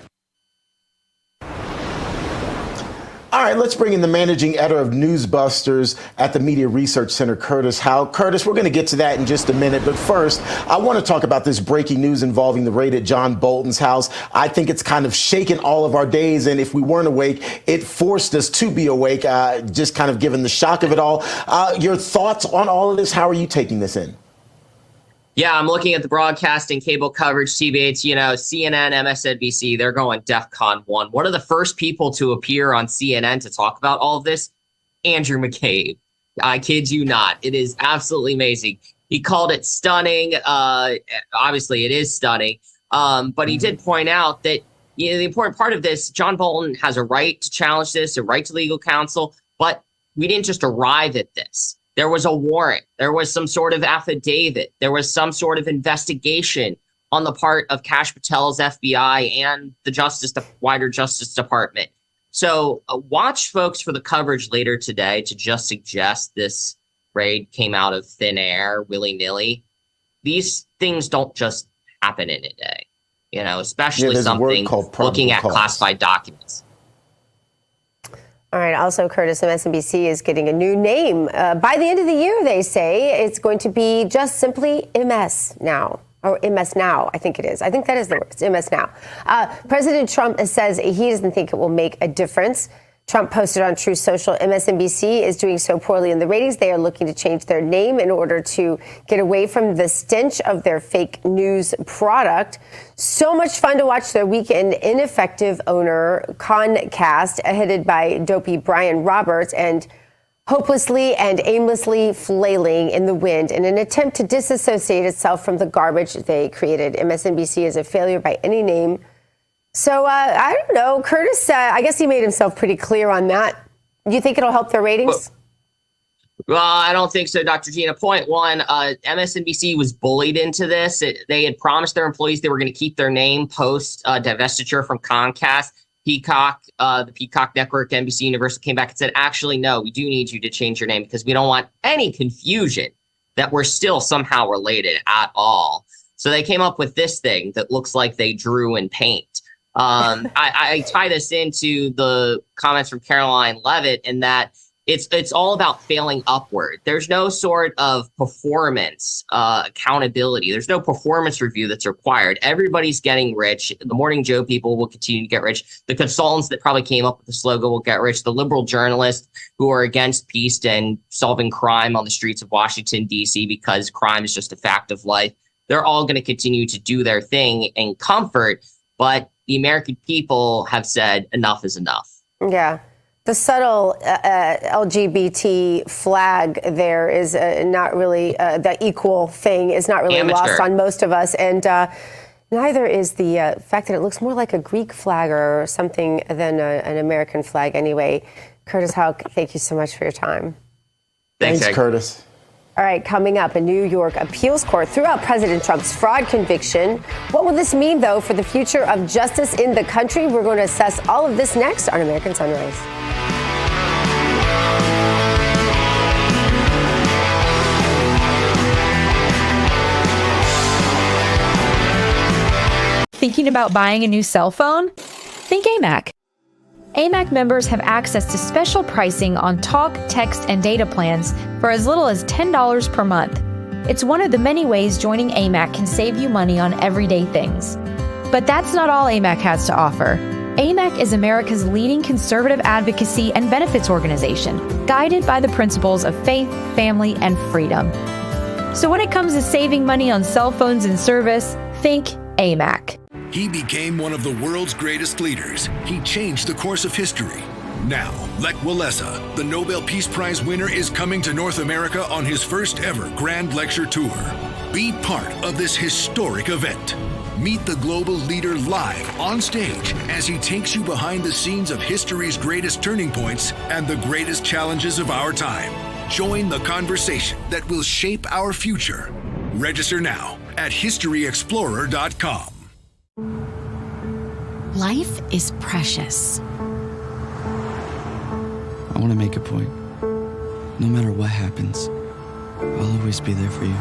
All right, let's bring in the managing editor of Newsbusters at the Media Research Center, Curtis Howe. Curtis, we're going to get to that in just a minute. But first, I want to talk about this breaking news involving the raid at John Bolton's house. I think it's kind of shaken all of our days. And if we weren't awake, it forced us to be awake, just kind of given the shock of it all. Your thoughts on all of this? How are you taking this in? Yeah, I'm looking at the broadcasting cable coverage, TBH, CNN, MSNBC, they're going DEFCON 1. One of the first people to appear on CNN to talk about all of this, Andrew McCabe. I kid you not. It is absolutely amazing. He called it stunning. Obviously, it is stunning. But he did point out that the important part of this, John Bolton has a right to challenge this, a right to legal counsel, but we didn't just arrive at this. There was a warrant. There was some sort of affidavit. There was some sort of investigation on the part of Kash Patel's FBI and the wider Justice Department. So watch, folks, for the coverage later today to just suggest this raid came out of thin air, willy-nilly. These things don't just happen in a day, especially something looking at classified documents. All right. Also, Curtis, MSNBC is getting a new name. By the end of the year, they say it's going to be just simply MS Now. Or MS Now, I think it is. I think that is the word. It's MS Now. President Trump says he doesn't think it will make a difference. Trump posted on Truth Social, MSNBC is doing so poorly in the ratings. They are looking to change their name in order to get away from the stench of their fake news product. So much fun to watch their weekend ineffective owner, Concast, headed by dopey Brian Roberts, and hopelessly and aimlessly flailing in the wind in an attempt to disassociate itself from the garbage they created. MSNBC is a failure by any name. So, I don't know, Curtis, I guess he made himself pretty clear on that. Do you think it'll help their ratings? Well, I don't think so, Dr. Gina. Point one, MSNBC was bullied into this. They had promised their employees they were going to keep their name post divestiture from Comcast. Peacock, the Peacock Network, NBC Universal came back and said, actually, no, we do need you to change your name because we don't want any confusion that we're still somehow related at all. So they came up with this thing that looks like they drew in paint. I tie this into the comments from Caroline Levitt in that it's all about failing upward. There's no sort of performance accountability. There's no performance review that's required. Everybody's getting rich. The Morning Joe people will continue to get rich. The consultants that probably came up with the slogan will get rich. The liberal journalists who are against peace and solving crime on the streets of Washington, D.C. because crime is just a fact of life. They're all going to continue to do their thing in comfort. But the American people have said enough is enough. Yeah. The subtle LGBT flag there is not really, the equal thing is not really lost on most of us. And neither is the fact that it looks more like a Greek flag or something than an American flag anyway. Curtis Howe, thank you so much for your time. Thanks, Curtis. All right, coming up, a New York appeals court threw out President Trump's fraud conviction. What will this mean, though, for the future of justice in the country? We're going to assess all of this next on American Sunrise. Thinking about buying a new cell phone? Think AMAC. AMAC members have access to special pricing on talk, text, and data plans for as little as $10 per month. It's one of the many ways joining AMAC can save you money on everyday things. But that's not all AMAC has to offer. AMAC is America's leading conservative advocacy and benefits organization, guided by the principles of faith, family, and freedom. So when it comes to saving money on cell phones and service, think AMAC. He became one of the world's greatest leaders. He changed the course of history. Now, Lech Walesa, the Nobel Peace Prize winner, is coming to North America on his first ever Grand Lecture Tour. Be part of this historic event. Meet the global leader live on stage as he takes you behind the scenes of history's greatest turning points and the greatest challenges of our time. Join the conversation that will shape our future. Register now at historyexplorer.com. Life is precious. I want to make a point. No matter what happens, I'll always be there for you.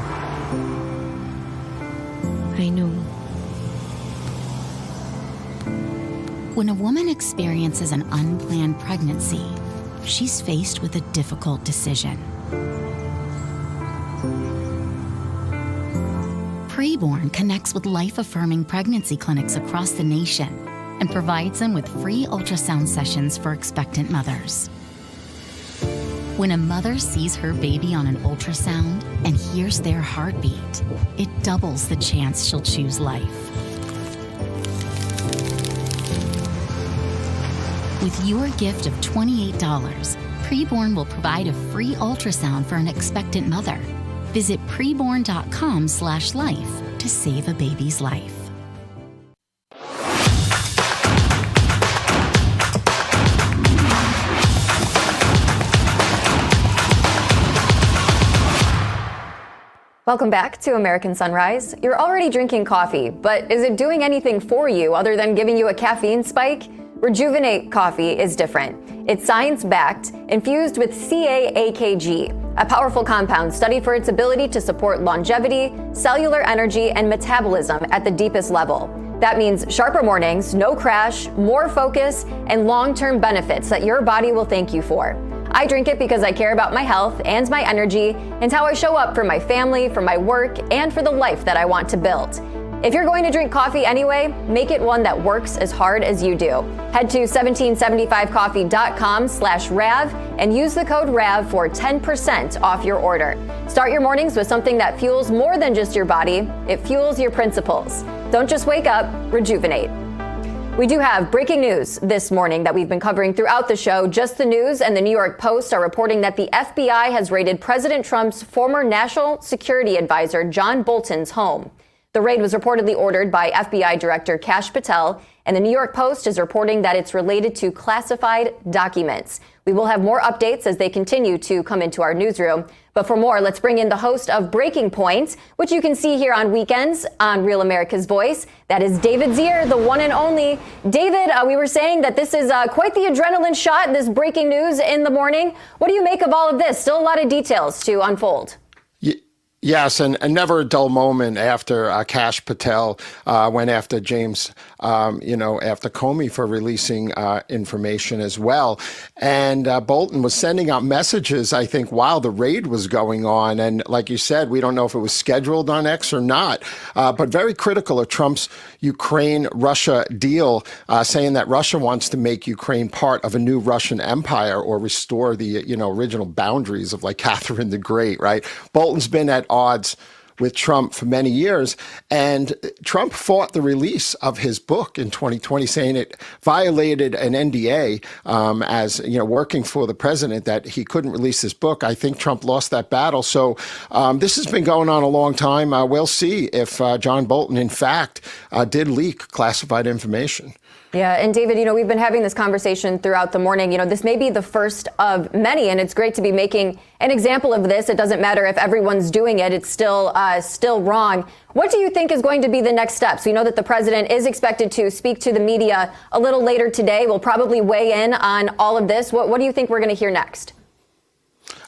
I know. When a woman experiences an unplanned pregnancy, she's faced with a difficult decision. Preborn connects with life-affirming pregnancy clinics across the nation and provides them with free ultrasound sessions for expectant mothers. When a mother sees her baby on an ultrasound and hears their heartbeat, it doubles the chance she'll choose life. With your gift of $28, Preborn will provide a free ultrasound for an expectant mother. Visit preborn.com/life to save a baby's life. Welcome back to American Sunrise. You're already drinking coffee, but is it doing anything for you other than giving you a caffeine spike? Rejuvenate coffee is different. It's science-backed, infused with CAAKG, a powerful compound studied for its ability to support longevity, cellular energy, and metabolism at the deepest level. That means sharper mornings, no crash, more focus, and long-term benefits that your body will thank you for. I drink it because I care about my health and my energy and how I show up for my family, for my work, and for the life that I want to build. If you're going to drink coffee anyway, make it one that works as hard as you do. Head to 1775coffee.com/RAV and use the code RAV for 10% off your order. Start your mornings with something that fuels more than just your body. It fuels your principles. Don't just wake up, rejuvenate. We do have breaking news this morning that we've been covering throughout the show. Just the News and the New York Post are reporting that the FBI has raided President Trump's former national security advisor, John Bolton's home. The raid was reportedly ordered by FBI Director Kash Patel, and the New York Post is reporting that it's related to classified documents. We will have more updates as they continue to come into our newsroom. But for more, let's bring in the host of Breaking Point, which you can see here on weekends on Real America's Voice. That is David Zier, the one and only. David, we were saying that this is quite the adrenaline shot, this breaking news in the morning. What do you make of all of this? Still a lot of details to unfold. Yes, and never a dull moment after Kash Patel went after James, after Comey for releasing information as well. And Bolton was sending out messages, I think, while the raid was going on. And like you said, we don't know if it was scheduled on X or not, but very critical of Trump's Ukraine-Russia deal, saying that Russia wants to make Ukraine part of a new Russian empire or restore the, original boundaries of like Catherine the Great, right? Bolton's been at odds with Trump for many years, and Trump fought the release of his book in 2020, saying it violated an NDA as working for the president, that he couldn't release his book. I think Trump lost that battle. So this has been going on a long time. We'll see if John Bolton, in fact, did leak classified information. Yeah, and David, we've been having this conversation throughout the morning. This may be the first of many, and it's great to be making an example of this. It doesn't matter if everyone's doing it. It's still wrong. What do you think is going to be the next steps? We know that the president is expected to speak to the media a little later today. We'll probably weigh in on all of this. What do you think we're going to hear next?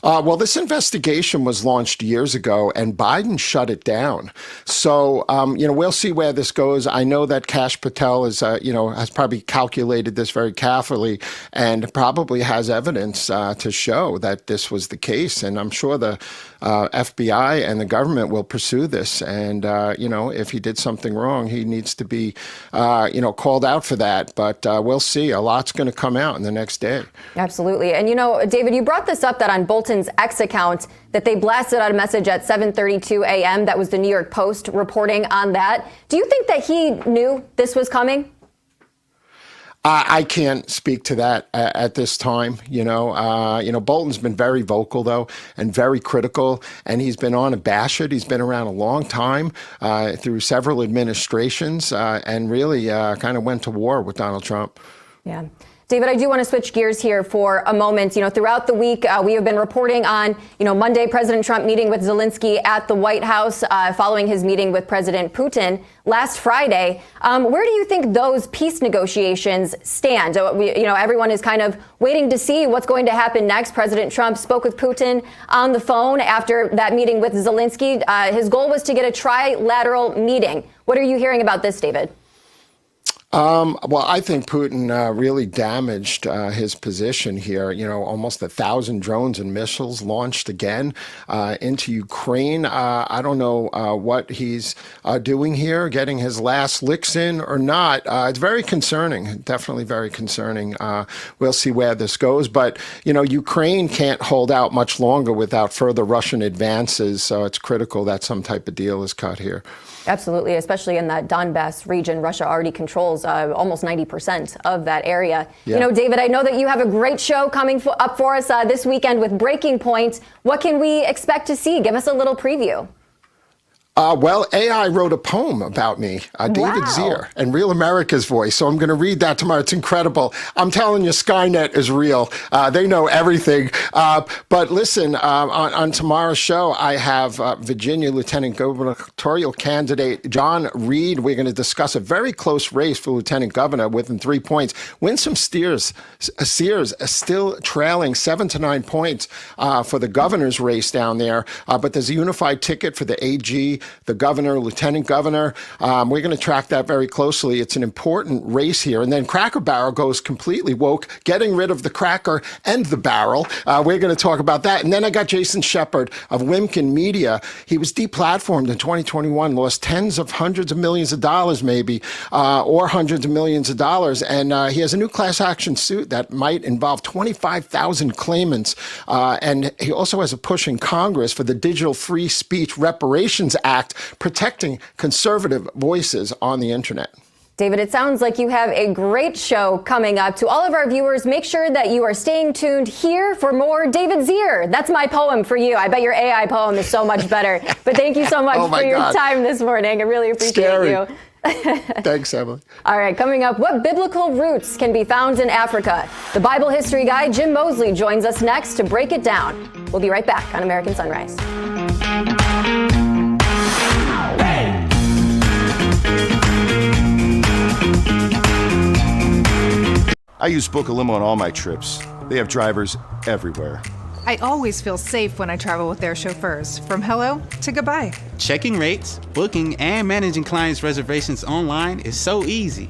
Well, this investigation was launched years ago, and Biden shut it down. So, we'll see where this goes. I know that Kash Patel is, has probably calculated this very carefully and probably has evidence to show that this was the case. And I'm sure the FBI and the government will pursue this. And, if he did something wrong, he needs to be, called out for that. But we'll see. A lot's going to come out in the next day. Absolutely. And, David, you brought this up that on Bolton Bolton's X account that they blasted out a message at 7:32 a.m. That was the New York Post reporting on that. Do you think that he knew this was coming? I can't speak to that at this time. Bolton's been very vocal, though, and very critical, and he's been unabashed. He's been around a long time through several administrations and really kind of went to war with Donald Trump. Yeah. David, I do want to switch gears here for a moment. Throughout the week, we have been reporting on, Monday, President Trump meeting with Zelensky at the White House following his meeting with President Putin last Friday. Where do you think those peace negotiations stand? Everyone is kind of waiting to see what's going to happen next. President Trump spoke with Putin on the phone after that meeting with Zelensky. His goal was to get a trilateral meeting. What are you hearing about this, David? Well, I think Putin really damaged his position here. Almost 1,000 drones and missiles launched again into Ukraine. I don't know what he's doing here, getting his last licks in or not. It's very concerning, definitely very concerning. We'll see where this goes. But, Ukraine can't hold out much longer without further Russian advances. So it's critical that some type of deal is cut here. Absolutely, especially in that Donbass region. Russia already controls almost 90% of that area. Yeah. David, I know that you have a great show coming up for us this weekend with Breaking Point. What can we expect to see? Give us a little preview. Well, AI wrote a poem about me, David Zier, and Real America's Voice. So I'm going to read that tomorrow. It's incredible. I'm telling you, Skynet is real. They know everything. But listen, on tomorrow's show, I have Virginia Lieutenant Gubernatorial candidate John Reed. We're going to discuss a very close race for Lieutenant Governor within 3 points. Winsome Sears still trailing 7 to 9 points for the governor's race down there. But there's a unified ticket for the AG, the governor, lieutenant governor. We're going to track that very closely. It's an important race here. And then Cracker Barrel goes completely woke, getting rid of the cracker and the barrel. We're going to talk about that. And then I got Jason Shepard of Wimkin Media. He was deplatformed in 2021, lost tens of hundreds of millions of dollars maybe, or hundreds of millions of dollars. And he has a new class action suit that might involve 25,000 claimants. And he also has a push in Congress for the Digital Free Speech Reparations Act, protecting conservative voices on the internet. David, it sounds like you have a great show coming up. To all of our viewers, make sure that you are staying tuned here for more David Zier. That's my poem for you. I bet your AI poem is so much better. But thank you so much for your time this morning. I really appreciate you. Thanks, Emily. All right, coming up, what biblical roots can be found in Africa? The Bible history guy, Jim Mosley, joins us next to break it down. We'll be right back on American Sunrise. I use Book a Limo on all my trips. They have drivers everywhere. I always feel safe when I travel with their chauffeurs, from hello to goodbye. Checking rates, booking, and managing clients' reservations online is so easy.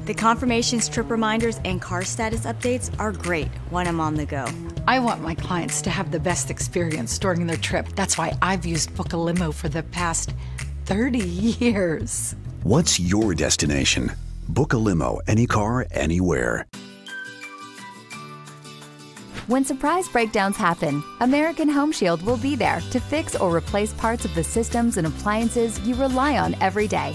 The confirmations, trip reminders, and car status updates are great when I'm on the go. I want my clients to have the best experience during their trip. That's why I've used Book a Limo for the past 30 years. What's your destination? Book a limo, any car, anywhere. When surprise breakdowns happen, American Home Shield will be there to fix or replace parts of the systems and appliances you rely on every day.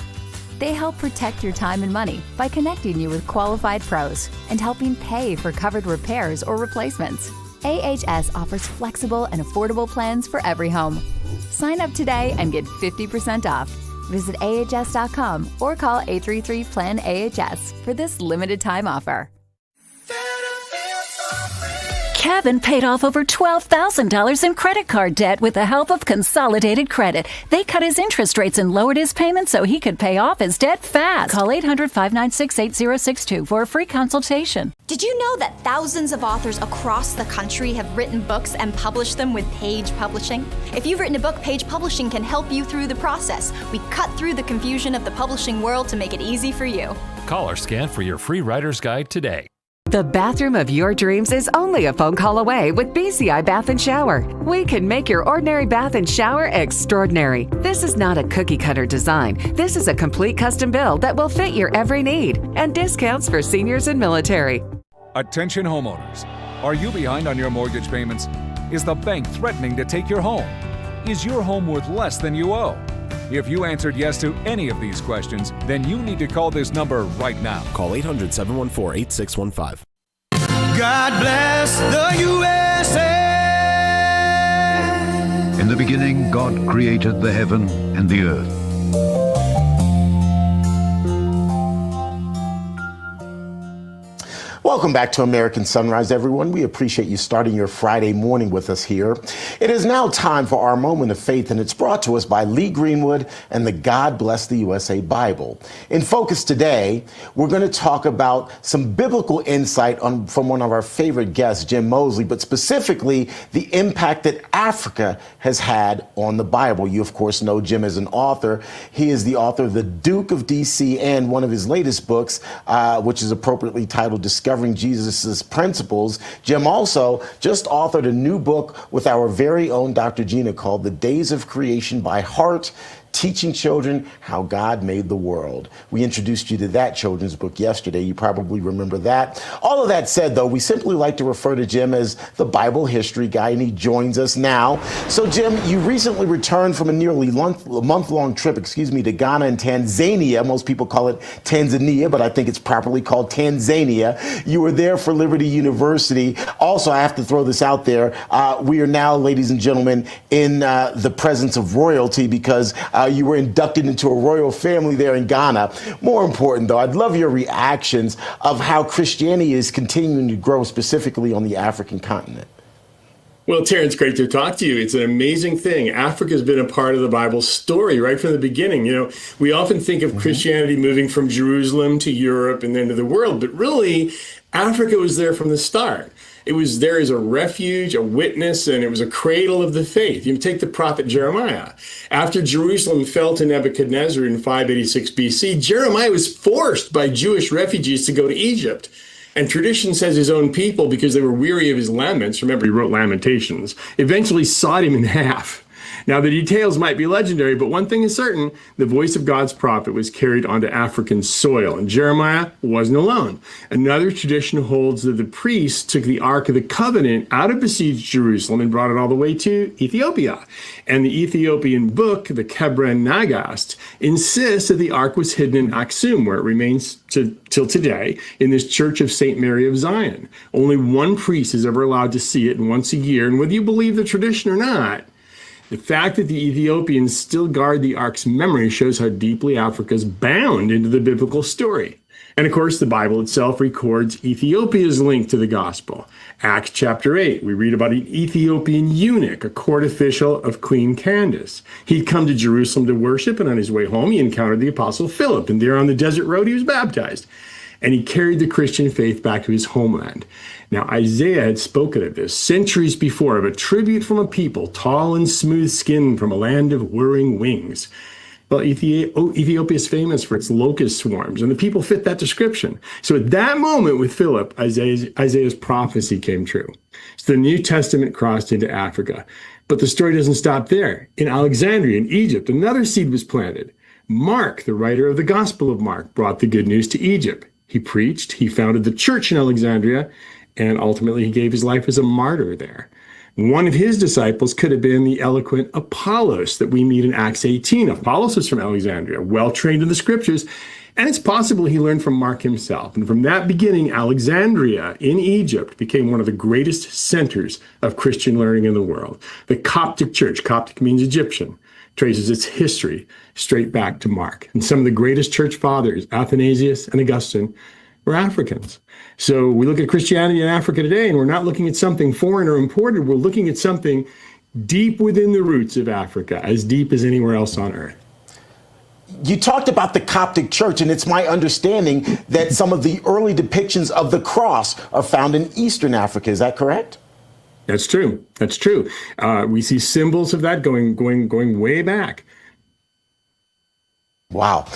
They help protect your time and money by connecting you with qualified pros and helping pay for covered repairs or replacements. AHS offers flexible and affordable plans for every home. Sign up today and get 50% off. Visit ahs.com or call 833-PLAN-AHS for this limited time offer. Kevin paid off over $12,000 in credit card debt with the help of Consolidated Credit. They cut his interest rates and lowered his payments so he could pay off his debt fast. Call 800-596-8062 for a free consultation. Did you know that thousands of authors across the country have written books and published them with Page Publishing? If you've written a book, Page Publishing can help you through the process. We cut through the confusion of the publishing world to make it easy for you. Call or scan for your free writer's guide today. The bathroom of your dreams is only a phone call away with BCI Bath and Shower. We can make your ordinary bath and shower extraordinary. This is not a cookie-cutter design. This is a complete custom build that will fit your every need, and discounts for seniors and military. Attention homeowners. Are you behind on your mortgage payments? Is the bank threatening to take your home? Is your home worth less than you owe? If you answered yes to any of these questions, then you need to call this number right now. Call 800-714-8615. God bless the USA. In the beginning, God created the heaven and the earth. Welcome back to American Sunrise, everyone. We appreciate you starting your Friday morning with us here. It is now time for our moment of faith, and it's brought to us by Lee Greenwood and the God Bless the USA Bible. In focus today, we're going to talk about some biblical insight from one of our favorite guests, Jim Mosley, but specifically the impact that Africa has had on the Bible. You, of course, know Jim as an author. He is the author of The Duke of D.C. and one of his latest books, which is appropriately titled Discovering Jesus' Principles. Jim also just authored a new book with our very own Dr. Gina called The Days of Creation by Heart, Teaching Children How God Made the World. We introduced you to that children's book yesterday. You probably remember that. All of that said, though, we simply like to refer to Jim as the Bible history guy, and he joins us now. So, Jim, you recently returned from a nearly month-long trip, to Ghana and Tanzania. Most people call it Tanzania, but I think it's properly called Tanzania. You were there for Liberty University. Also, I have to throw this out there. We are now, ladies and gentlemen, in the presence of royalty because you were inducted into a royal family there in Ghana. More important, though, I'd love your reactions of how Christianity is continuing to grow, specifically on the African continent. Well, Terrence, great to talk to you. It's an amazing thing. Africa's been a part of the Bible story right from the beginning. You know, we often think of Christianity moving from Jerusalem to Europe and then to the world, but really, Africa was there from the start. It was there as a refuge, a witness, and it was a cradle of the faith. You take the prophet Jeremiah. After Jerusalem fell to Nebuchadnezzar in 586 BC, Jeremiah was forced by Jewish refugees to go to Egypt. And tradition says his own people, because they were weary of his laments, remember he wrote Lamentations, eventually sawed him in half. Now, the details might be legendary, but one thing is certain, the voice of God's prophet was carried onto African soil, and Jeremiah wasn't alone. Another tradition holds that the priests took the Ark of the Covenant out of besieged Jerusalem and brought it all the way to Ethiopia. And the Ethiopian book, the Kebren Nagast, insists that the Ark was hidden in Aksum, where it remains till today, in this Church of St. Mary of Zion. Only one priest is ever allowed to see it, and once a year, and whether you believe the tradition or not, the fact that the Ethiopians still guard the Ark's memory shows how deeply Africa's bound into the biblical story. And of course, the Bible itself records Ethiopia's link to the gospel. Acts chapter 8, we read about an Ethiopian eunuch, a court official of Queen Candace. He'd come to Jerusalem to worship, and on his way home, he encountered the apostle Philip, and there on the desert road, he was baptized. And he carried the Christian faith back to his homeland. Now, Isaiah had spoken of this centuries before, of a tribute from a people, tall and smooth-skinned from a land of whirring wings. Well, Ethiopia is famous for its locust swarms, and the people fit that description. So at that moment with Philip, Isaiah's prophecy came true. So the New Testament crossed into Africa. But the story doesn't stop there. In Alexandria, in Egypt, another seed was planted. Mark, the writer of the Gospel of Mark, brought the good news to Egypt. He preached, he founded the church in Alexandria, and ultimately he gave his life as a martyr there. One of his disciples could have been the eloquent Apollos that we meet in Acts 18. Apollos was from Alexandria, well trained in the scriptures, and it's possible he learned from Mark himself. And from that beginning, Alexandria in Egypt became one of the greatest centers of Christian learning in the world. The Coptic church, Coptic means Egyptian, traces its history straight back to Mark. And some of the greatest church fathers, Athanasius and Augustine, were Africans. So we look at Christianity in Africa today, and we're not looking at something foreign or imported. We're looking at something deep within the roots of Africa, as deep as anywhere else on earth. You talked about the Coptic Church, and it's my understanding that some of the early depictions of the cross are found in Eastern Africa. Is that correct? That's true. That's true. We see symbols of that going way back. Wow.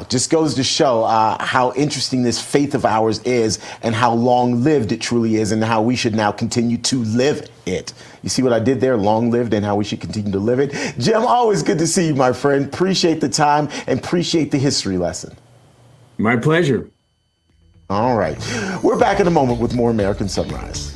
Just goes to show how interesting this faith of ours is and how long-lived it truly is and how we should now continue to live it. You see what I did there? Long-lived and how we should continue to live it. Jim, always good to see you, my friend. Appreciate the time and appreciate the history lesson. My pleasure. All right. We're back in a moment with more American Sunrise.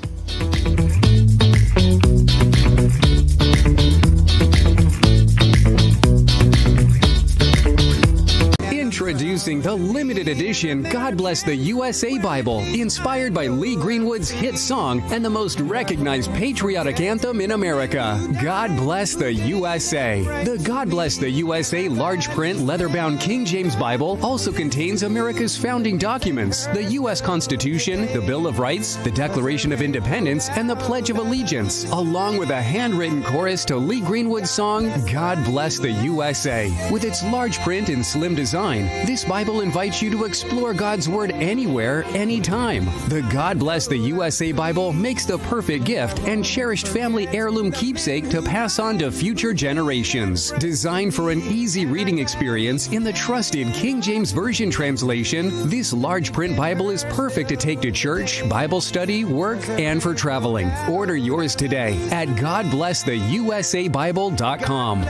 Introducing the limited edition God Bless the USA Bible, inspired by Lee Greenwood's hit song and the most recognized patriotic anthem in America, God Bless the USA. The God Bless the USA large print leather-bound King James Bible also contains America's founding documents, the U.S. Constitution, the Bill of Rights, the Declaration of Independence, and the Pledge of Allegiance, along with a handwritten chorus to Lee Greenwood's song, God Bless the USA. With its large print and slim design, this Bible invites you to explore God's Word anywhere, anytime. The God Bless the USA Bible makes the perfect gift and cherished family heirloom keepsake to pass on to future generations. Designed for an easy reading experience in the trusted King James Version translation, this large print Bible is perfect to take to church, Bible study, work, and for traveling. Order yours today at GodBlessTheUSABible.com.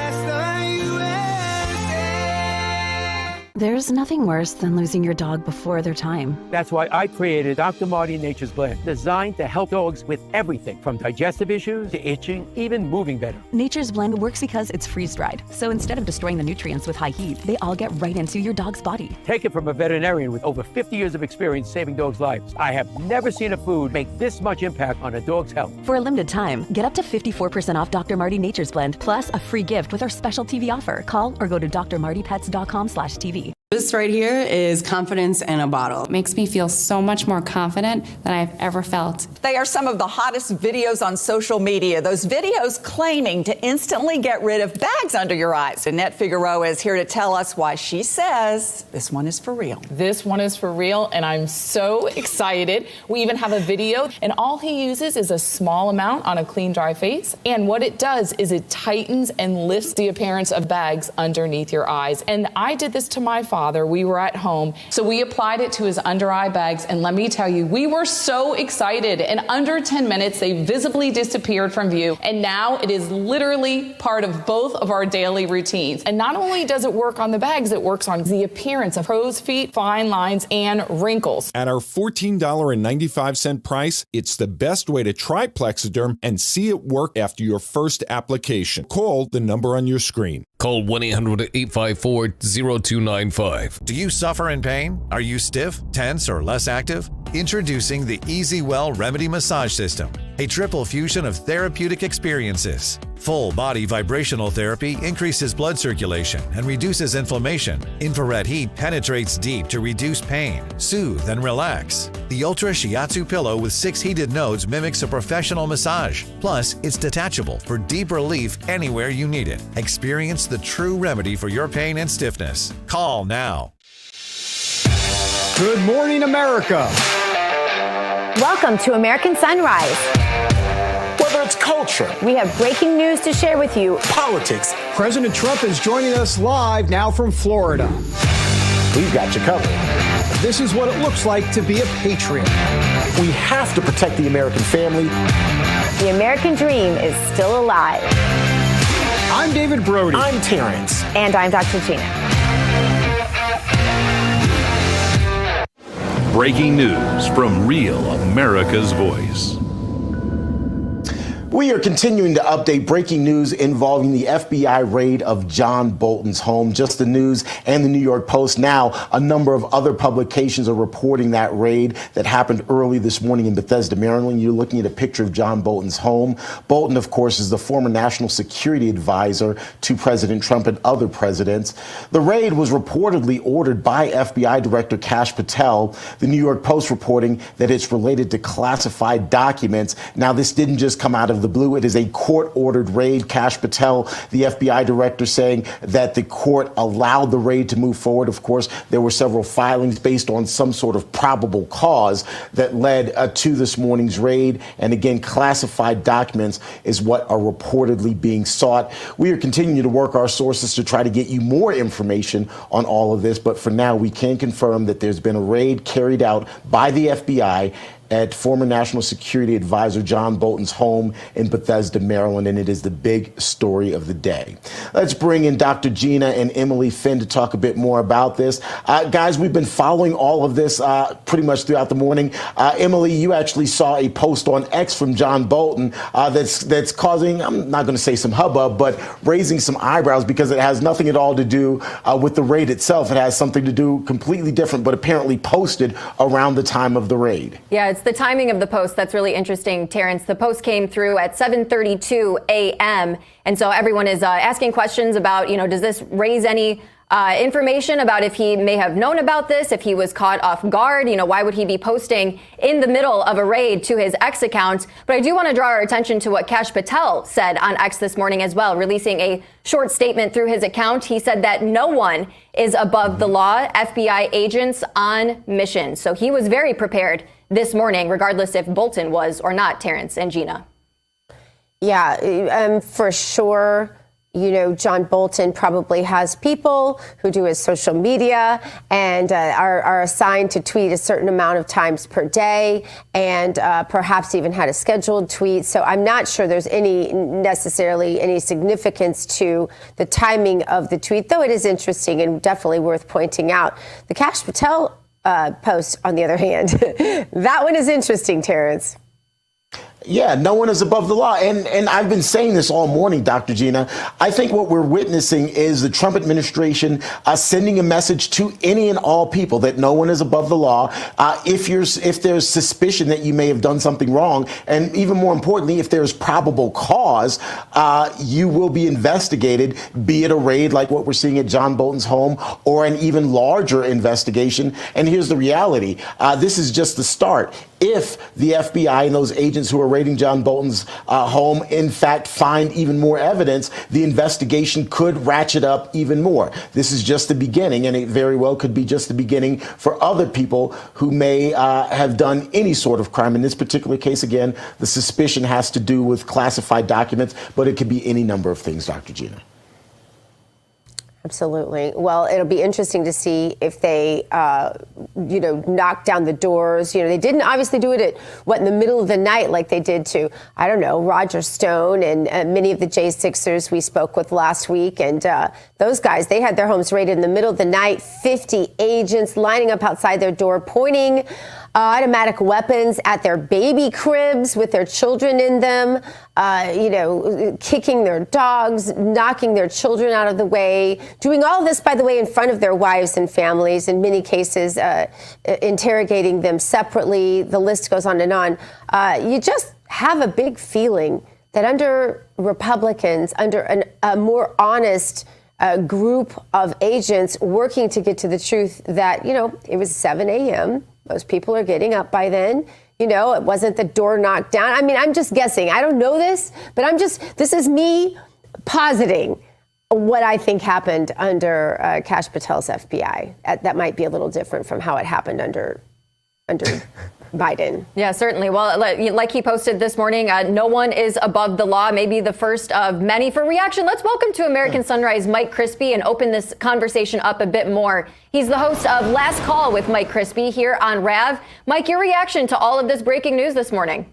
There's nothing worse than losing your dog before their time. That's why I created Dr. Marty Nature's Blend, designed to help dogs with everything from digestive issues to itching, even moving better. Nature's Blend works because it's freeze-dried. So instead of destroying the nutrients with high heat, they all get right into your dog's body. Take it from a veterinarian with over 50 years of experience saving dogs' lives. I have never seen a food make this much impact on a dog's health. For a limited time, get up to 54% off Dr. Marty Nature's Blend, plus a free gift with our special TV offer. Call or go to drmartypets.com/TV. This right here is confidence in a bottle. It makes me feel so much more confident than I've ever felt. They are some of the hottest videos on social media. Those videos claiming to instantly get rid of bags under your eyes. Annette Figueroa is here to tell us why she says this one is for real. This one is for real, and I'm so excited. We even have a video, and all he uses is a small amount on a clean, dry face. And what it does is it tightens and lifts the appearance of bags underneath your eyes. And I did this to my father. We were at home, so we applied it to his under eye bags, and let me tell you, we were so excited. In under 10 minutes, they visibly disappeared from view, and now it is literally part of both of our daily routines. And not only does it work on the bags, it works on the appearance of crow's feet, fine lines, and wrinkles. At our $14.95 price, it's the best way to try Plexiderm and see it work after your first application. Call the number on your screen. Call 1-800-854-0295. Do you suffer in pain? Are you stiff, tense, or less active? Introducing the Easy Well Remedy Massage System, a triple fusion of therapeutic experiences. Full body vibrational therapy increases blood circulation and reduces inflammation. Infrared heat penetrates deep to reduce pain, soothe, and relax. The Ultra Shiatsu pillow with 6 heated nodes mimics a professional massage. Plus, it's detachable for deep relief anywhere you need it. Experience the true remedy for your pain and stiffness. Call now. Good morning, America. Welcome to American Sunrise. Whether it's culture, we have breaking news to share with you. Politics. President Trump is joining us live now from Florida. We've got you covered. This is what it looks like to be a patriot. We have to protect the American family. The American dream is still alive. I'm David Brody. I'm Terrence. And I'm Dr. Gina. Breaking news from Real America's Voice. We are continuing to update breaking news involving the FBI raid of John Bolton's home. Just the News and the New York Post. Now, a number of other publications are reporting that raid that happened early this morning in Bethesda, Maryland. You're looking at a picture of John Bolton's home. Bolton, of course, is the former national security advisor to President Trump and other presidents. The raid was reportedly ordered by FBI Director Kash Patel. The New York Post reporting that it's related to classified documents. Now, this didn't just come out of the blue. It is a court-ordered raid. Kash Patel, the FBI director, saying that the court allowed the raid to move forward. Of course, there were several filings based on some sort of probable cause that led to this morning's raid. And again, classified documents is what are reportedly being sought. We are continuing to work our sources to try to get you more information on all of this. But for now, we can confirm that there's been a raid carried out by the FBI at former National Security Advisor John Bolton's home in Bethesda, Maryland, and it is the big story of the day. Let's bring in Dr. Gina and Emily Finn to talk a bit more about this. Guys, we've been following all of this pretty much throughout the morning. Emily, you actually saw a post on X from John Bolton that's causing, I'm not going to say some hubbub, but raising some eyebrows because it has nothing at all to do with the raid itself. It has something to do completely different, but apparently posted around the time of the raid. Yeah, it's the timing of the post that's really interesting, Terrence. The post came through at 7:32 a.m. And so everyone is asking questions about, does this raise any information about if he may have known about this, if he was caught off guard, why would he be posting in the middle of a raid to his X account? But I do want to draw our attention to what Kash Patel said on X this morning as well, releasing a short statement through his account. He said that no one is above the law, FBI agents on mission. So he was very prepared this morning, regardless if Bolton was or not, Terrence and Gina. Yeah, for sure. John Bolton probably has people who do his social media and are assigned to tweet a certain amount of times per day and perhaps even had a scheduled tweet. So I'm not sure there's necessarily any significance to the timing of the tweet, though it is interesting and definitely worth pointing out. The Kash Patel post, on the other hand, that one is interesting, Terrence. Yeah, no one is above the law. And I've been saying this all morning, Dr. Gina. I think what we're witnessing is the Trump administration sending a message to any and all people that no one is above the law. If there's suspicion that you may have done something wrong, and even more importantly, if there's probable cause, you will be investigated, be it a raid like what we're seeing at John Bolton's home or an even larger investigation. And here's the reality. This is just the start. If the FBI and those agents who are raiding John Bolton's home, in fact, find even more evidence, the investigation could ratchet up even more. This is just the beginning, and it very well could be just the beginning for other people who may have done any sort of crime. In this particular case, again, the suspicion has to do with classified documents, but it could be any number of things, Dr. Gina. Absolutely. Well, it'll be interesting to see if they, knock down the doors. They didn't obviously do it in the middle of the night like they did to, I don't know, Roger Stone and many of the J6ers we spoke with last week. And those guys, they had their homes raided in the middle of the night, 50 agents lining up outside their door, pointing automatic weapons at their baby cribs with their children in them, kicking their dogs, knocking their children out of the way, doing all this, by the way, in front of their wives and families, in many cases, interrogating them separately. The list goes on and on. You just have a big feeling that under Republicans, under a more honest group of agents working to get to the truth that, it was 7 a.m., most people are getting up by then. It wasn't the door knocked down. I mean, I'm just guessing. I don't know this, but this is me positing what I think happened under Kash Patel's FBI. That might be a little different from how it happened under Biden. Yeah, certainly. Well, like he posted this morning, no one is above the law, maybe the first of many. For reaction, let's welcome to American Sunrise Mike Crispy and open this conversation up a bit more. He's the host of Last Call with Mike Crispy here on RAV. Mike, your reaction to all of this breaking news this morning?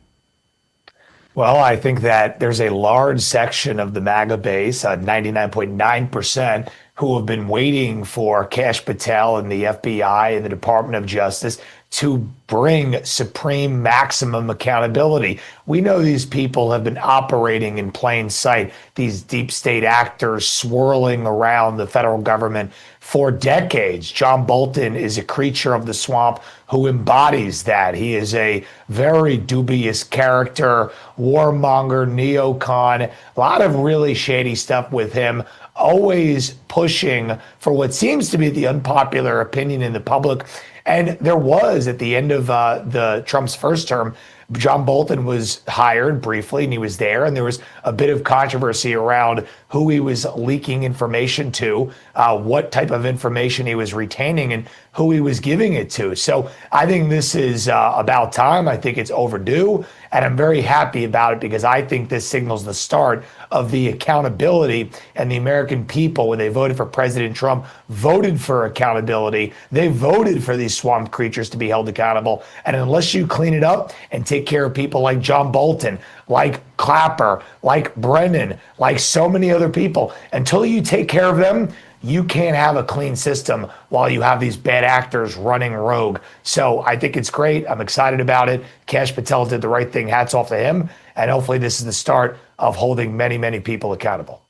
Well, I think that there's a large section of the MAGA base, 99.9%, who have been waiting for Kash Patel and the FBI and the Department of Justice to bring supreme maximum accountability. We know these people have been operating in plain sight, these deep state actors swirling around the federal government for decades. John Bolton is a creature of the swamp who embodies that. He is a very dubious character, warmonger, neocon, a lot of really shady stuff with him, always pushing for what seems to be the unpopular opinion in the public. And there was, at the end of the Trump's first term, John Bolton was hired briefly, and he was there, and there was a bit of controversy around who he was leaking information to, what type of information he was retaining, and who he was giving it to. So I think this is about time. I think it's overdue. And I'm very happy about it because I think this signals the start of the accountability, and the American people, when they voted for President Trump, voted for accountability. They voted for these swamp creatures to be held accountable. And unless you clean it up and take care of people like John Bolton, like Clapper, like Brennan, like so many other people, until you take care of them, you can't have a clean system while you have these bad actors running rogue. So I think it's great. I'm excited about it. Kash Patel did the right thing. Hats off to him. And hopefully this is the start of holding many, many people accountable.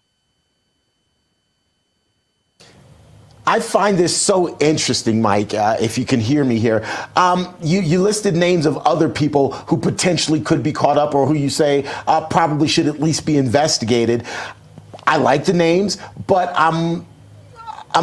I find this so interesting, Mike, if you can hear me here. You listed names of other people who potentially could be caught up, or who you say probably should at least be investigated. I like the names, but I'm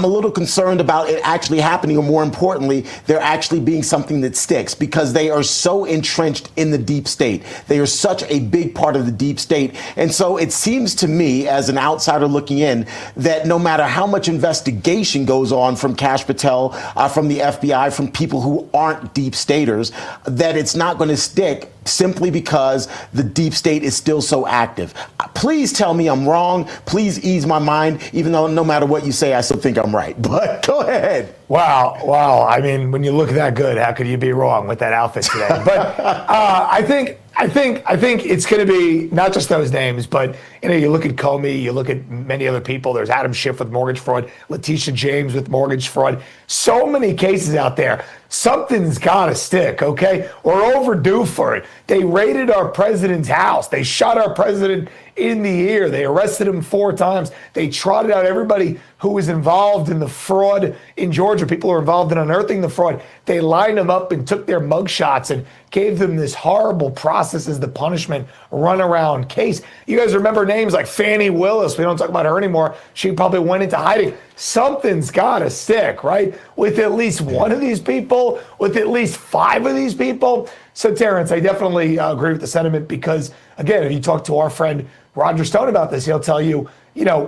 a little concerned about it actually happening, or more importantly, there actually being something that sticks, because they are so entrenched in the deep state. They are such a big part of the deep state. And so it seems to me, as an outsider looking in, that no matter how much investigation goes on from Kash Patel, from the FBI, from people who aren't deep staters, that it's not going to stick simply because the deep state is still so active. Please tell me I'm wrong. Please ease my mind, even though no matter what you say, I still think I'm right. But go ahead. Wow. I mean, when you look that good, how could you be wrong with that outfit today? But I think it's going to be not just those names, but you look at Comey, you look at many other people. There's Adam Schiff with mortgage fraud, Letitia James with mortgage fraud. So many cases out there. Something's got to stick, okay? We're overdue for it. They raided our president's house. They shot our president in the ear. They arrested him 4 times. They trotted out everybody who was involved in the fraud in Georgia, people who were involved in unearthing the fraud. They lined them up and took their mugshots and gave them this horrible process as the punishment, runaround case. You guys remember names like Fannie Willis. We don't talk about her anymore. She probably went into hiding. Something's got to stick, right? With at least one of these people, with at least 5 of these people. So, Terrence, I definitely agree with the sentiment, because, again, if you talk to our friend Roger Stone about this, he'll tell you,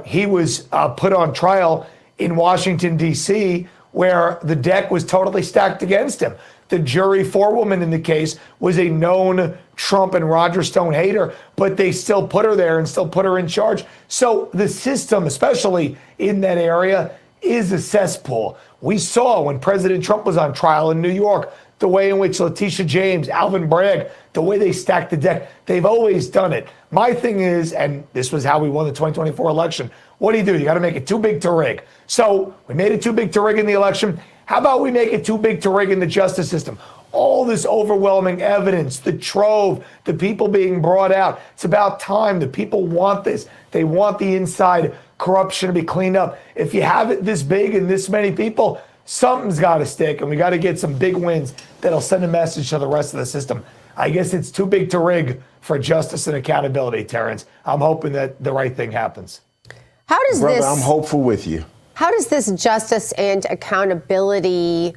he was put on trial in Washington, D.C., where the deck was totally stacked against him. The jury forewoman in the case was a known Trump and Roger Stone hater, but they still put her there and still put her in charge. So the system, especially in that area, is a cesspool. We saw when President Trump was on trial in New York, the way in which Letitia James, Alvin Bragg, the way they stacked the deck. They've always done it. My thing is, and this was how we won the 2024 election, what do? You got to make it too big to rig. So we made it too big to rig in the election. How about we make it too big to rig in the justice system? All this overwhelming evidence, the trove, the people being brought out. It's about time. The people want this. They want the inside corruption to be cleaned up. If you have it this big and this many people, something's got to stick, and we got to get some big wins that'll send a message to the rest of the system. I guess it's too big to rig for justice and accountability, Terrence. I'm hoping that the right thing happens. How does Brother, I'm hopeful with you. How does this justice and accountability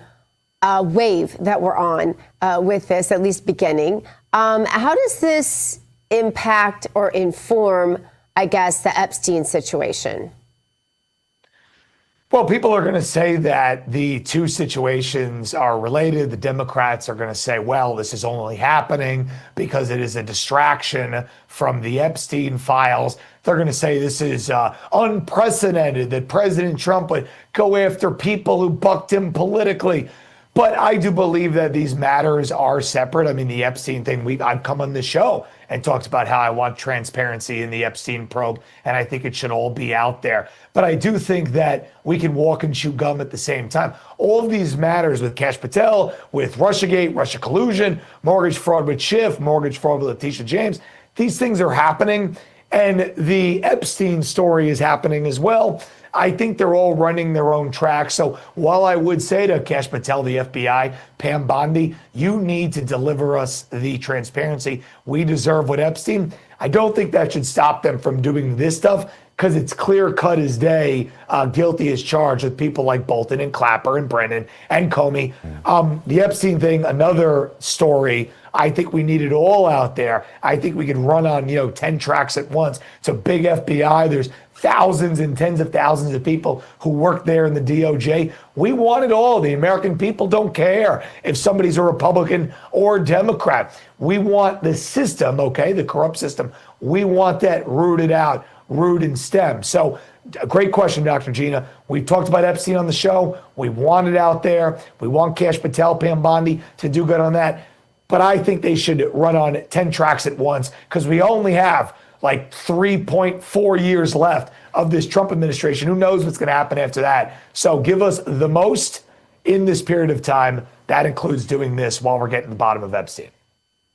wave that we're on with this, at least beginning, how does this impact or inform, I guess, the Epstein situation? Well, people are going to say that the two situations are related. The Democrats are going to say, well, this is only happening because it is a distraction from the Epstein files. They're going to say this is unprecedented that President Trump would go after people who bucked him politically. But I do believe that these matters are separate. I mean, the Epstein thing, I've come on the show and talked about how I want transparency in the Epstein probe, and I think it should all be out there. But I do think that we can walk and chew gum at the same time. All of these matters with Kash Patel, with Russiagate, Russia collusion, mortgage fraud with Schiff, mortgage fraud with Letitia James, these things are happening, and the Epstein story is happening as well. I think they're all running their own track. So while I would say to Kash Patel, the FBI, Pam Bondi, you need to deliver us the transparency we deserve with Epstein, I don't think that should stop them from doing this stuff, because it's clear cut as day, guilty as charged with people like Bolton and Clapper and Brennan and Comey. The Epstein thing, another story I think we need it all out there. I think we could run on, 10 tracks at once. It's a big FBI. There's thousands and tens of thousands of people who work there in the DOJ. We want it all. The American people don't care if somebody's a Republican or a Democrat. We want the system, okay, the corrupt system. We want that rooted out, root and stem. So, a great question, Dr. Gina. We've talked about Epstein on the show. We want it out there. We want Cash Patel, Pam Bondi to do good on that. But I think they should run on 10 tracks at once because we only have like 3.4 years left of this Trump administration. Who knows what's going to happen after that? So give us the most in this period of time. That includes doing this while we're getting to the bottom of Epstein.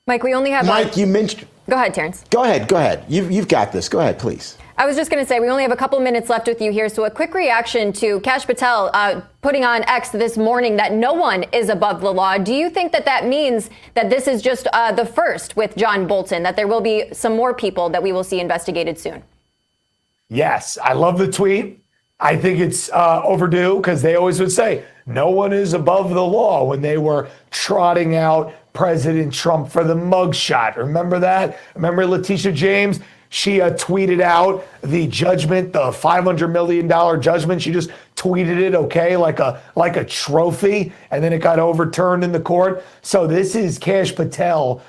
Mike, we only have... Mike, you mentioned... Go ahead, Terrence. Go ahead. You've got this. Go ahead, please. I was just going to say, we only have a couple minutes left with you here. So a quick reaction to Cash Patel putting on X this morning that no one is above the law. Do you think that means that this is just the first with John Bolton, that there will be some more people that we will see investigated soon? Yes, I love the tweet. I think it's overdue because they always would say no one is above the law when they were trotting out President Trump for the mugshot. Remember that? Remember Letitia James? She tweeted out the judgment, the $500 million judgment. She just tweeted it, okay, like a trophy, and then it got overturned in the court. So this is Cash Patel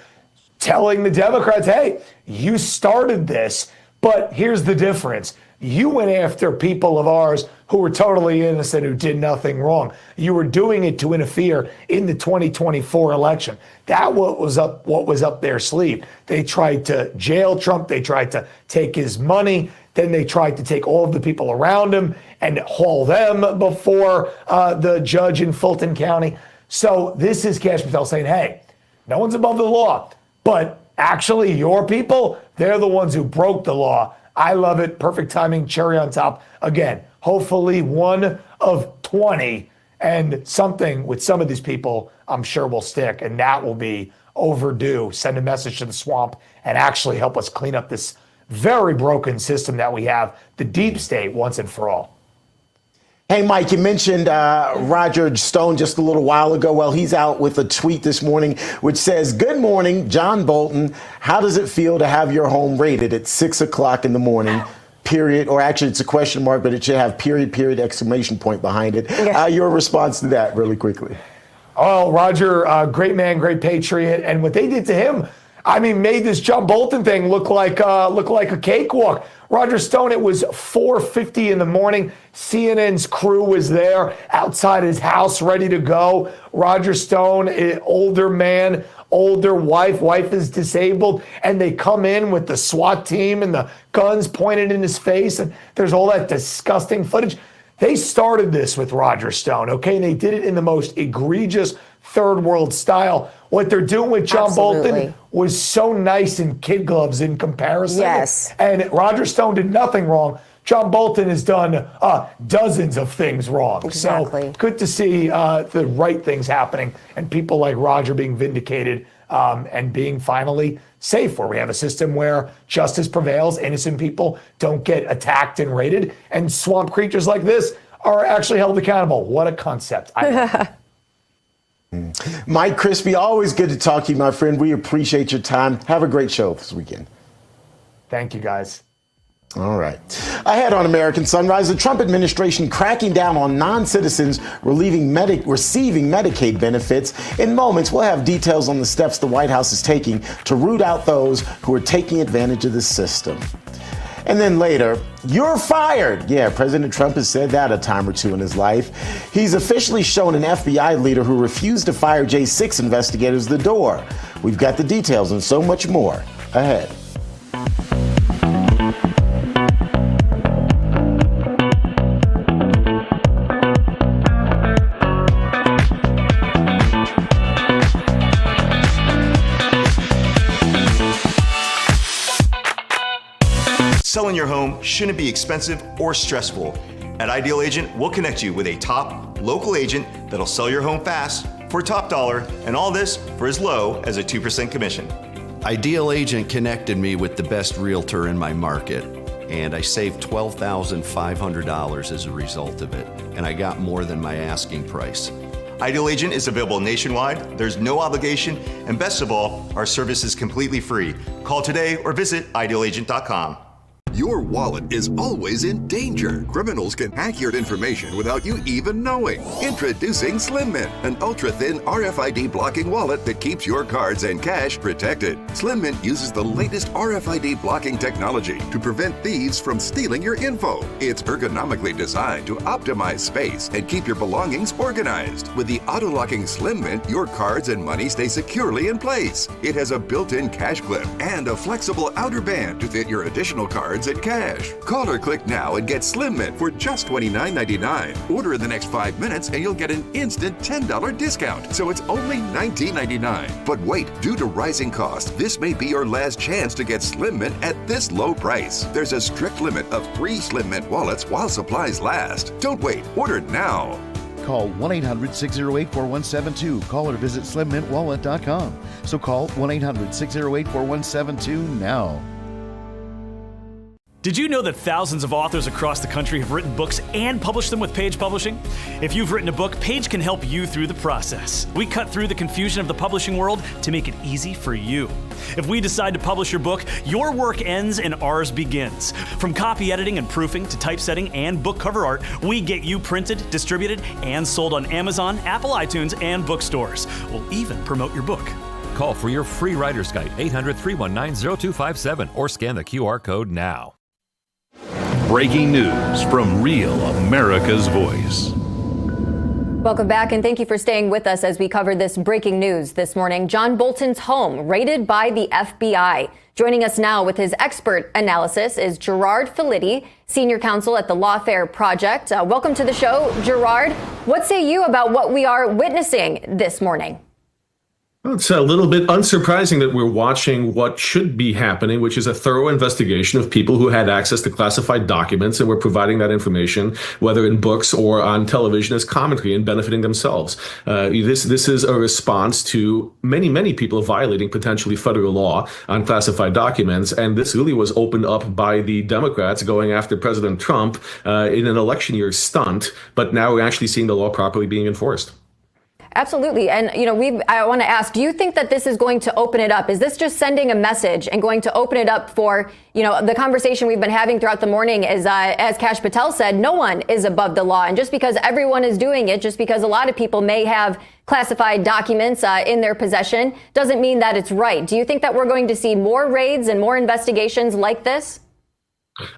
telling the Democrats, hey, you started this, but here's the difference. You went after people of ours who were totally innocent, who did nothing wrong. You were doing it to interfere in the 2024 election. That what was up their sleeve. They tried to jail Trump. They tried to take his money. Then they tried to take all of the people around him and haul them before the judge in Fulton County. So this is Cash Patel saying, hey, no one's above the law, but actually your people, they're the ones who broke the law. I love it. Perfect timing, cherry on top. Again, hopefully one of 20, and something with some of these people I'm sure will stick, and that will be overdue. Send a message to the swamp and actually help us clean up this very broken system that we have, the deep state, once and for all. Hey, Mike, you mentioned Roger Stone just a little while ago. Well, he's out with a tweet this morning which says, good morning, John Bolton. How does it feel to have your home raided at 6 o'clock in the morning? Period. Or actually, it's a question mark, but it should have period, exclamation point behind it. Your response to that really quickly. Oh, Roger, great man, great patriot. And what they did to him, I mean, made this John Bolton thing look like a cakewalk. Roger Stone, it was 4:50 in the morning. CNN's crew was there outside his house, ready to go. Roger Stone, older man, older wife is disabled, and they come in with the SWAT team and the guns pointed in his face, and there's all that disgusting footage. They started this with Roger Stone, okay? And they did it in the most egregious third world style. What they're doing with John Bolton was so nice in kid gloves in comparison. Yes. And Roger Stone did nothing wrong. John Bolton has done dozens of things wrong. Exactly. So good to see the right things happening and people like Roger being vindicated and being finally safe, where we have a system where justice prevails, innocent people don't get attacked and raided, and swamp creatures like this are actually held accountable. What a concept. I love it. Mike Crispy, always good to talk to you, my friend. We appreciate your time. Have a great show this weekend. Thank you, guys. All right. Ahead on American Sunrise, the Trump administration cracking down on non-citizens receiving Medicaid benefits. In moments, we'll have details on the steps the White House is taking to root out those who are taking advantage of the system. And then later, you're fired. Yeah, President Trump has said that a time or two in his life. He's officially shown an FBI leader who refused to fire J6 investigators the door. We've got the details and so much more ahead. Selling your home shouldn't be expensive or stressful. At Ideal Agent, we'll connect you with a top local agent that'll sell your home fast for top dollar, and all this for as low as a 2% commission. Ideal Agent connected me with the best realtor in my market, and I saved $12,500 as a result of it, and I got more than my asking price. Ideal Agent is available nationwide, there's no obligation, and best of all, our service is completely free. Call today or visit idealagent.com. Your wallet is always in danger. Criminals can hack your information without you even knowing. Introducing Slim Mint, an ultra-thin RFID blocking wallet that keeps your cards and cash protected. Slim Mint uses the latest RFID blocking technology to prevent thieves from stealing your info. It's ergonomically designed to optimize space and keep your belongings organized. With the auto-locking Slim Mint, your cards and money stay securely in place. It has a built-in cash clip and a flexible outer band to fit your additional cards and cash. Call or click now and get Slim Mint for just $29.99. Order in the next 5 minutes and you'll get an instant $10 discount. So it's only $19.99. But wait, due to rising costs, this may be your last chance to get Slim Mint at this low price. There's a strict limit of 3 Slim Mint wallets while supplies last. Don't wait, order now. Call 1-800-608-4172. Call or visit slimmintwallet.com. So call 1-800-608-4172 now. Did you know that thousands of authors across the country have written books and published them with Page Publishing? If you've written a book, Page can help you through the process. We cut through the confusion of the publishing world to make it easy for you. If we decide to publish your book, your work ends and ours begins. From copy editing and proofing to typesetting and book cover art, we get you printed, distributed, and sold on Amazon, Apple iTunes, and bookstores. We'll even promote your book. Call for your free writer's guide, 800-319-0257, or scan the QR code now. Breaking news from Real America's Voice. Welcome back, and thank you for staying with us as we cover this breaking news this morning. John Bolton's home raided by the FBI. Joining us now with his expert analysis is Gerard Filitti, senior counsel at the Lawfare Project. Welcome to the show, Gerard. What say you about what we are witnessing this morning? Well, it's a little bit unsurprising that we're watching what should be happening, which is a thorough investigation of people who had access to classified documents and were providing that information, whether in books or on television, as commentary and benefiting themselves. This is a response to many people violating potentially federal law on classified documents. And this really was opened up by the Democrats going after President Trump in an election year stunt. But now we're actually seeing the law properly being enforced. Absolutely. And, I want to ask, do you think that this is going to open it up? Is this just sending a message and going to open it up for, the conversation we've been having throughout the morning is, as Kash Patel said, no one is above the law. And just because everyone is doing it, just because a lot of people may have classified documents in their possession, doesn't mean that it's right. Do you think that we're going to see more raids and more investigations like this?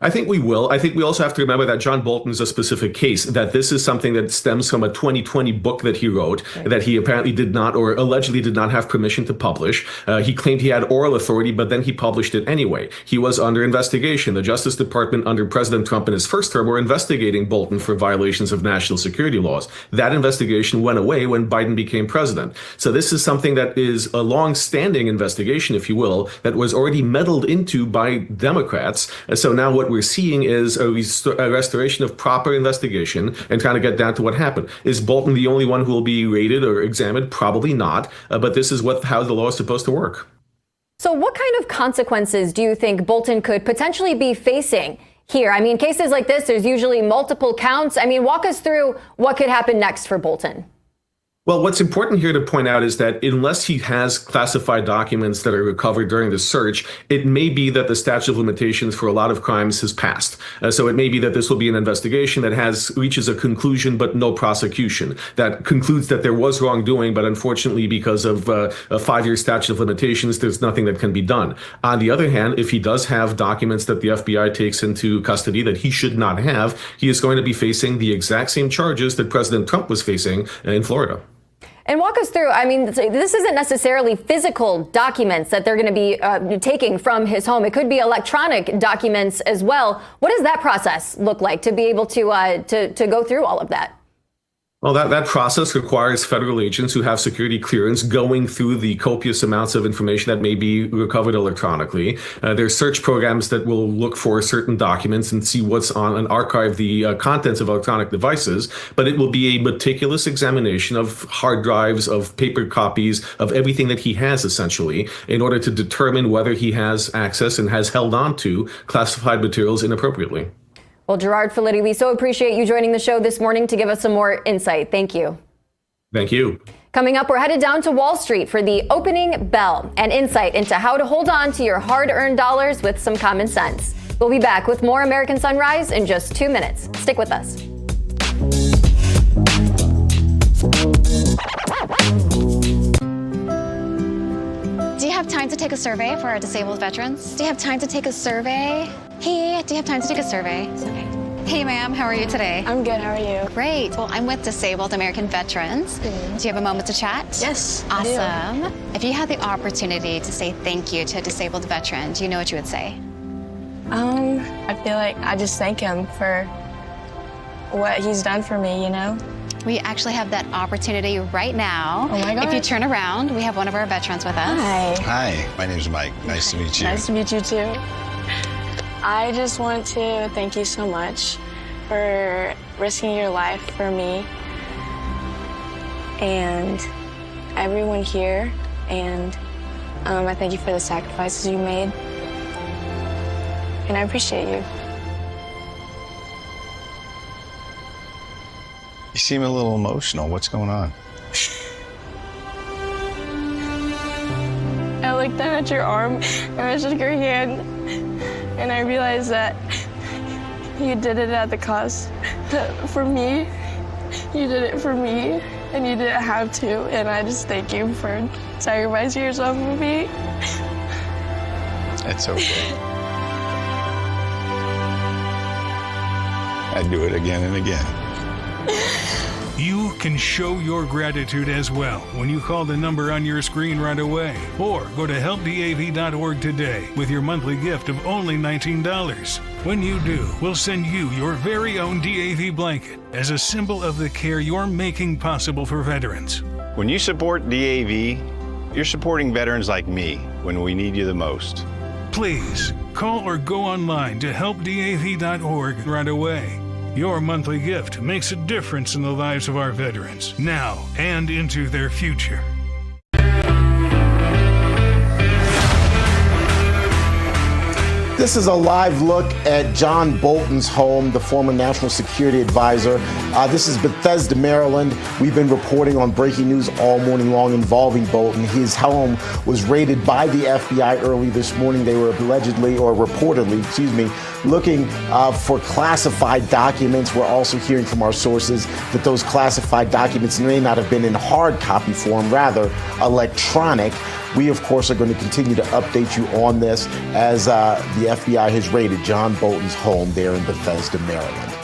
I think we will. I think we also have to remember that John Bolton is a specific case, that this is something that stems from a 2020 book that he wrote that he apparently did not, or allegedly did not have permission to publish. He claimed he had oral authority, but then he published it anyway. He was under investigation. The Justice Department under President Trump in his first term were investigating Bolton for violations of national security laws. That investigation went away when Biden became president. So this is something that is a long-standing investigation, if you will, that was already meddled into by Democrats. So now what we're seeing is a restoration of proper investigation and trying to get down to what happened. Is Bolton the only one who will be raided or examined? Probably not. But this is how the law is supposed to work. So what kind of consequences do you think Bolton could potentially be facing here? I mean, cases like this, there's usually multiple counts. I mean, walk us through what could happen next for Bolton. Well, what's important here to point out is that unless he has classified documents that are recovered during the search, it may be that the statute of limitations for a lot of crimes has passed. So it may be that this will be an investigation that reaches a conclusion, but no prosecution. That concludes that there was wrongdoing, but unfortunately, because of a 5-year statute of limitations, there's nothing that can be done. On the other hand, if he does have documents that the FBI takes into custody that he should not have, he is going to be facing the exact same charges that President Trump was facing in Florida. And walk us through, I mean, this isn't necessarily physical documents that they're going to be taking from his home. It could be electronic documents as well. What does that process look like to be able to go through all of that? Well, that process requires federal agents who have security clearance going through the copious amounts of information that may be recovered electronically. There's search programs that will look for certain documents and see what's on and archive the contents of electronic devices. But it will be a meticulous examination of hard drives, of paper copies, of everything that he has, essentially, in order to determine whether he has access and has held on to classified materials inappropriately. Well, Gerard Filitti, we so appreciate you joining the show this morning to give us some more insight. Thank you. Thank you. Coming up, we're headed down to Wall Street for the opening bell and insight into how to hold on to your hard-earned dollars with some common sense. We'll be back with more American Sunrise in just 2 minutes. Stick with us. Do you have time to take a survey for our disabled veterans? Do you have time to take a survey? Hey, do you have time to take a survey? It's okay. Hey, ma'am, how are you today? I'm good, how are you? Great. Well, I'm with Disabled American Veterans. Do you have a moment to chat? Yes, Awesome. I do. If you had the opportunity to say thank you to a disabled veteran, do you know what you would say? I feel like I just thank him for what he's done for me, you know? We actually have that opportunity right now. Oh my God. If you turn around, we have one of our veterans with us. Hi. Hi, my name's Mike. Nice to meet you. Nice to meet you too. I just want to thank you so much for risking your life for me and everyone here, and I thank you for the sacrifices you made, and I appreciate you. You seem a little emotional. What's going on? I looked down at your arm and I shook your hand, and I realized that you did it at the cost for me. You did it for me, and you didn't have to, and I just thank you for sacrificing yourself for me. It's okay. I'd do it again and again. You can show your gratitude as well when you call the number on your screen right away, or go to helpdav.org today with your monthly gift of only $19. When you do, we'll send you your very own DAV blanket as a symbol of the care you're making possible for veterans. When you support DAV, you're supporting veterans like me when we need you the most. Please call or go online to helpdav.org right away. Your monthly gift makes a difference in the lives of our veterans, now and into their future. This is a live look at John Bolton's home, the former National Security Advisor. This is Bethesda, Maryland. We've been reporting on breaking news all morning long involving Bolton. His home was raided by the FBI early this morning. They were allegedly, or reportedly, looking for classified documents. We're also hearing from our sources that those classified documents may not have been in hard copy form, rather electronic. We, of course, are going to continue to update you on this as the FBI has raided John Bolton's home there in Bethesda, Maryland.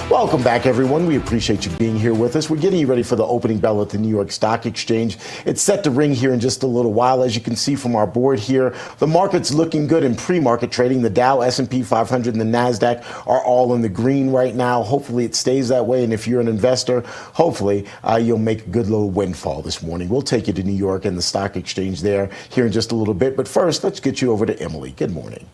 Welcome back, everyone. We appreciate you being here with us. We're getting you ready for the opening bell at the New York Stock Exchange. It's set to ring here in just a little while. As you can see from our board here, the market's looking good in pre-market trading. The Dow, S&P 500, and the NASDAQ are all in the green right now. Hopefully it stays that way. And if you're an investor, hopefully you'll make a good little windfall this morning. We'll take you to New York and the stock exchange there here in just a little bit. But first, let's get you over to Emily. Good morning.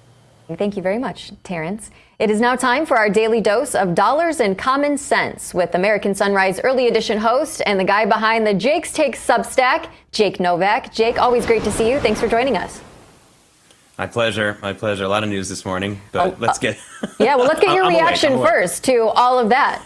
Thank you very much, Terrence. It is now time for our daily dose of dollars and common sense with American Sunrise Early Edition host and the guy behind the Jake's Take Substack, Jake Novak. Jake, always great to see you. Thanks for joining us. My pleasure. My pleasure. A lot of news this morning, but let's get... Yeah, well, let's get your reaction first to all of that.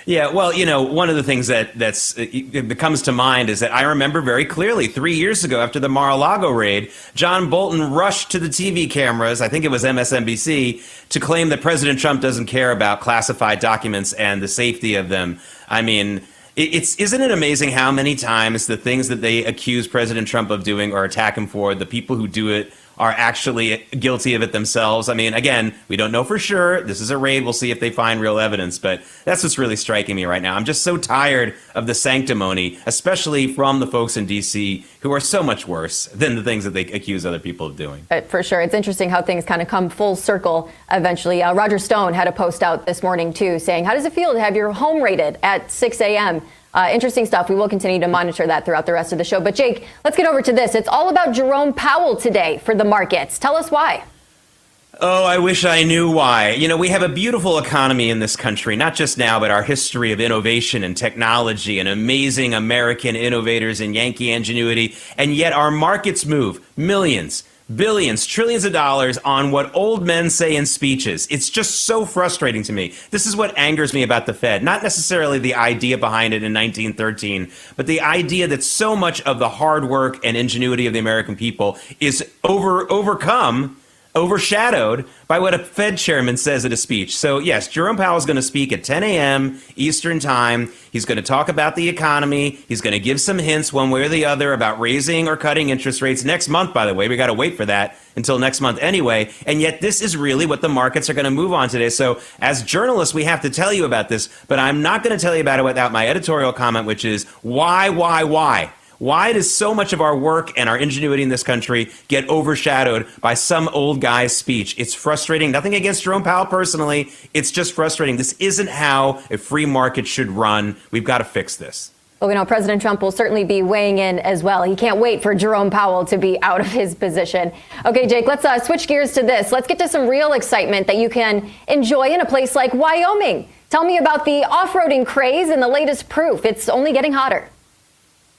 Yeah, well, you know, one of the things that comes to mind is that I remember very clearly 3 years ago after the Mar-a-Lago raid, John Bolton rushed to the TV cameras, I think it was MSNBC, to claim that President Trump doesn't care about classified documents and the safety of them. I mean, isn't it amazing how many times the things that they accuse President Trump of doing or attack him for, the people who do it are actually guilty of it themselves? I mean, again, we don't know for sure. This is a raid. We'll see if they find real evidence. But that's what's really striking me right now. I'm just so tired of the sanctimony, especially from the folks in D.C. who are so much worse than the things that they accuse other people of doing. For sure. It's interesting how things kind of come full circle eventually. Roger Stone had a post out this morning, too, saying, how does it feel to have your home raided at 6 a.m.? Interesting stuff. We will continue to monitor that throughout the rest of the show. But Jake, let's get over to this. It's all about Jerome Powell today for the markets. Tell us why. Oh, I wish I knew why. You know, we have a beautiful economy in this country, not just now, but our history of innovation and technology and amazing American innovators and Yankee ingenuity. And yet our markets move millions, billions, trillions of dollars on what old men say in speeches. It's just so frustrating to me. This is what angers me about the Fed. Not necessarily the idea behind it in 1913, but the idea that so much of the hard work and ingenuity of the American people is overshadowed by what a Fed chairman says at a speech. So yes, Jerome Powell is going to speak at 10 a.m. Eastern time. He's going to talk about the economy. He's going to give some hints one way or the other about raising or cutting interest rates next month, by the way. We got to wait for that until next month anyway. And yet this is really what the markets are going to move on today. So as journalists, we have to tell you about this, but I'm not going to tell you about it without my editorial comment, which is why? Why does so much of our work and our ingenuity in this country get overshadowed by some old guy's speech? It's frustrating. Nothing against Jerome Powell personally. It's just frustrating. This isn't how a free market should run. We've got to fix this. Well, we know President Trump will certainly be weighing in as well. He can't wait for Jerome Powell to be out of his position. Okay, Jake, let's switch gears to this. Let's get to some real excitement that you can enjoy in a place like Wyoming. Tell me about the off-roading craze and the latest proof. It's only getting hotter.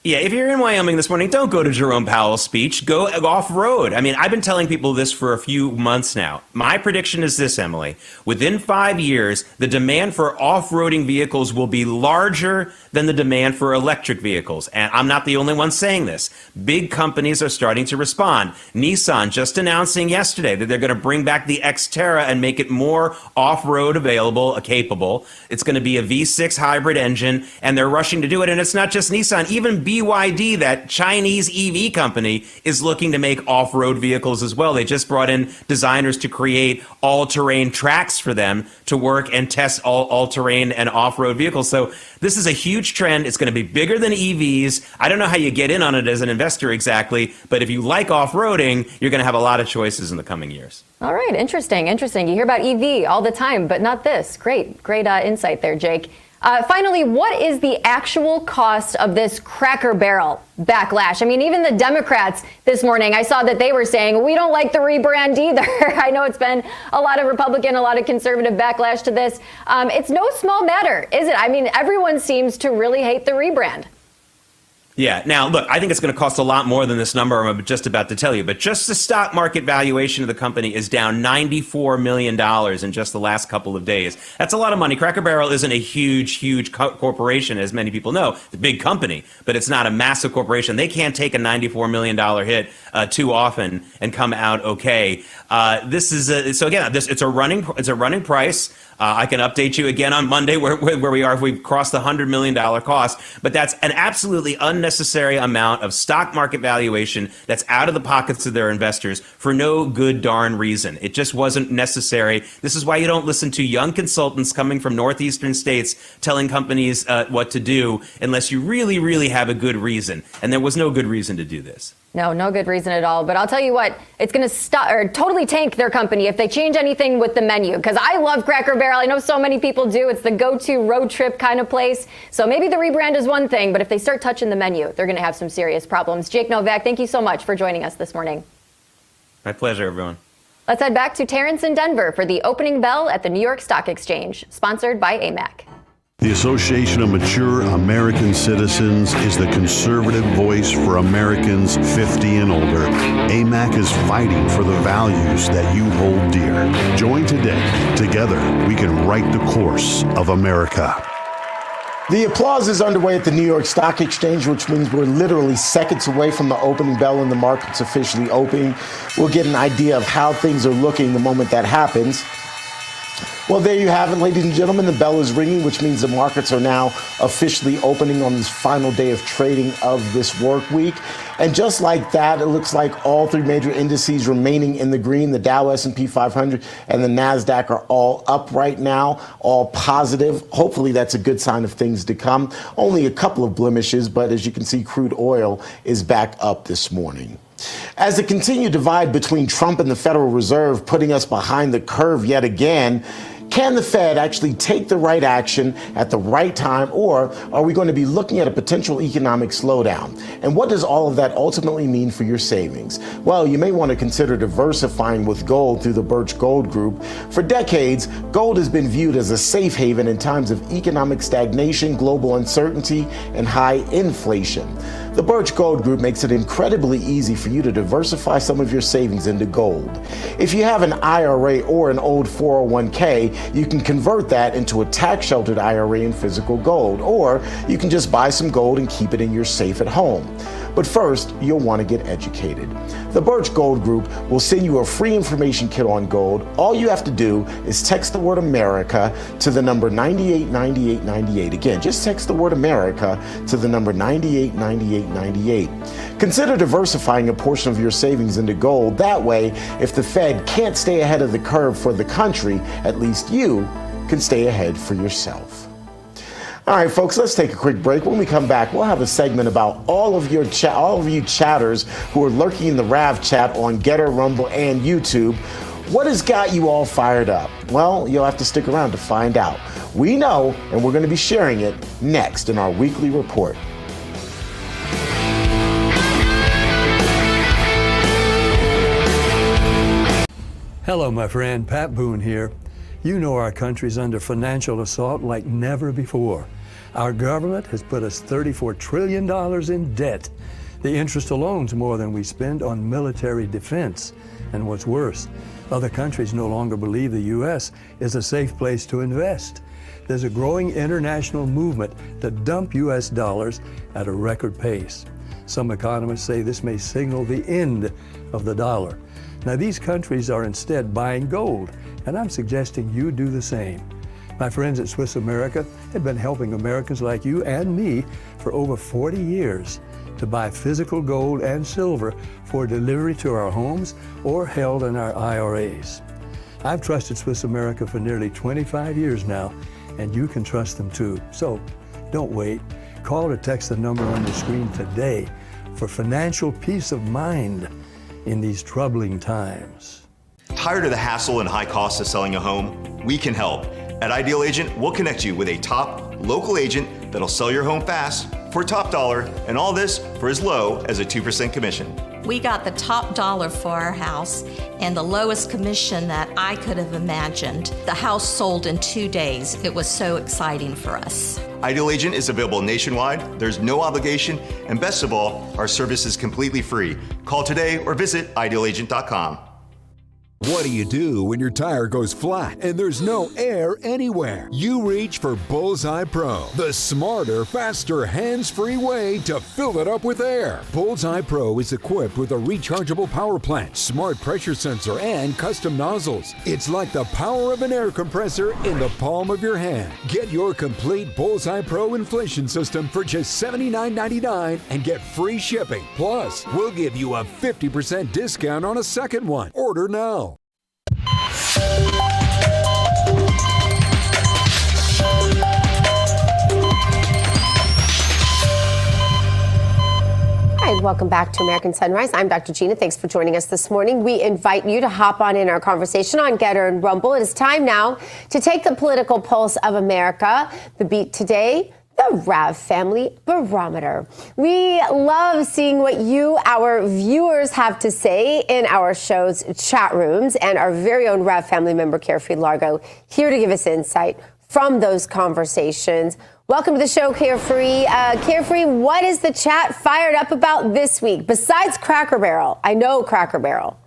Yeah, if you're in Wyoming this morning, don't go to Jerome Powell's speech. Go off-road. I mean, I've been telling people this for a few months now. My prediction is this, Emily. Within 5 years, the demand for off-roading vehicles will be larger than the demand for electric vehicles. And I'm not the only one saying this. Big companies are starting to respond. Nissan just announcing yesterday that they're going to bring back the Xterra and make it more off-road capable. It's going to be a V6 hybrid engine, and they're rushing to do it. And it's not just Nissan. Even BYD, that Chinese EV company, is looking to make off-road vehicles as well. They just brought in designers to create all-terrain tracks for them to work and test all-terrain and off-road vehicles. So this is a huge trend. It's going to be bigger than EVs. I don't know how you get in on it as an investor exactly, but if you like off-roading, you're going to have a lot of choices in the coming years. All right. Interesting. You hear about EV all the time, but not this. Great insight there, Jake. Finally, what is the actual cost of this Cracker Barrel backlash? I mean, even the Democrats this morning, I saw that they were saying, we don't like the rebrand either. I know it's been a lot of Republican, a lot of conservative backlash to this. It's no small matter, is it? I mean, everyone seems to really hate the rebrand. Yeah. Now, look, I think it's going to cost a lot more than this number I'm just about to tell you. But just the stock market valuation of the company is down $94 million in just the last couple of days. That's a lot of money. Cracker Barrel isn't a huge corporation, as many people know. It's a big company, but it's not a massive corporation. They can't take a $94 million hit too often and come out okay. It's a running price. I can update you again on Monday where we are if we've crossed the $100 million cost. But that's an absolutely unnecessary amount of stock market valuation that's out of the pockets of their investors for no good darn reason. It just wasn't necessary. This is why you don't listen to young consultants coming from northeastern states telling companies what to do unless you really, really have a good reason. And there was no good reason to do this. No good reason at all. But I'll tell you what, it's going to totally tank their company if they change anything with the menu. Because I love Cracker Barrel. I know so many people do. It's the go-to road trip kind of place. So maybe the rebrand is one thing, but if they start touching the menu, they're going to have some serious problems. Jake Novak, thank you so much for joining us this morning. My pleasure, everyone. Let's head back to Terrence in Denver for the opening bell at the New York Stock Exchange, sponsored by AMAC. The Association of Mature American Citizens is the conservative voice for Americans 50 and older. AMAC is fighting for the values that you hold dear. Join today. Together, we can write the course of America. The applause is underway at the New York Stock Exchange, which means we're literally seconds away from the opening bell and the markets officially opening. We'll get an idea of how things are looking the moment that happens. Well, there you have it, ladies and gentlemen. The bell is ringing, which means the markets are now officially opening on this final day of trading of this work week. And just like that, it looks like all three major indices remaining in the green. The Dow, S&P 500, and the NASDAQ are all up right now, all positive. Hopefully that's a good sign of things to come. Only a couple of blemishes, but as you can see, crude oil is back up this morning. As the continued divide between Trump and the Federal Reserve putting us behind the curve yet again, Can the Fed actually take the right action at the right time, or are we going to be looking at a potential economic slowdown? And what does all of that ultimately mean for your savings? Well, you may want to consider diversifying with gold through the Birch Gold Group. For decades, gold has been viewed as a safe haven in times of economic stagnation, global uncertainty, and high inflation. The Birch Gold Group makes it incredibly easy for you to diversify some of your savings into gold. If you have an IRA or an old 401k, you can convert that into a tax-sheltered IRA in physical gold, or you can just buy some gold and keep it in your safe at home. But first, you'll want to get educated. The Birch Gold Group will send you a free information kit on gold. All you have to do is text the word America to the number 989898. Again, just text the word America to the number 989898. Consider diversifying a portion of your savings into gold. That way, if the Fed can't stay ahead of the curve for the country, at least you can stay ahead for yourself. All right, folks, let's take a quick break. When we come back, we'll have a segment about all of you chatters who are lurking in the Rav chat on Getter, Rumble, and YouTube. What has got you all fired up? Well, you'll have to stick around to find out. We know, and we're going to be sharing it next in our weekly report. Hello, my friend. Pat Boone here. You know our country's under financial assault like never before. Our government has put us $34 trillion in debt. The interest alone's more than we spend on military defense. And what's worse, other countries no longer believe the U.S. is a safe place to invest. There's a growing international movement to dump U.S. dollars at a record pace. Some economists say this may signal the end of the dollar. Now, these countries are instead buying gold, and I'm suggesting you do the same. My friends at Swiss America have been helping Americans like you and me for over 40 years to buy physical gold and silver for delivery to our homes or held in our IRAs. I've trusted Swiss America for nearly 25 years now, and you can trust them too. So don't wait. Call or text the number on your screen today for financial peace of mind in these troubling times. Tired of the hassle and high costs of selling a home? We can help. At Ideal Agent, we'll connect you with a top local agent that'll sell your home fast for top dollar, and all this for as low as a 2% commission. We got the top dollar for our house and the lowest commission that I could have imagined. The house sold in 2 days. It was so exciting for us. Ideal Agent is available nationwide, there's no obligation, and best of all, our service is completely free. Call today or visit idealagent.com. What do you do when your tire goes flat and there's no air anywhere? You reach for Bullseye Pro, the smarter, faster, hands-free way to fill it up with air. Bullseye Pro is equipped with a rechargeable power plant, smart pressure sensor, and custom nozzles. It's like the power of an air compressor in the palm of your hand. Get your complete Bullseye Pro inflation system for just $79.99 and get free shipping. Plus, we'll give you a 50% discount on a second one. Order now. Hi, welcome back to American Sunrise. I'm Dr. Gina. Thanks for joining us this morning. We invite you to hop on in our conversation on Getter and Rumble. It is time now to take the political pulse of America. The beat today, the Rav Family Barometer. We love seeing what you, our viewers, have to say in our show's chat rooms, and our very own Rav Family member, Carefree Largo, here to give us insight from those conversations. Welcome to the show, Carefree. Carefree, what is the chat fired up about this week, besides Cracker Barrel? I know Cracker Barrel.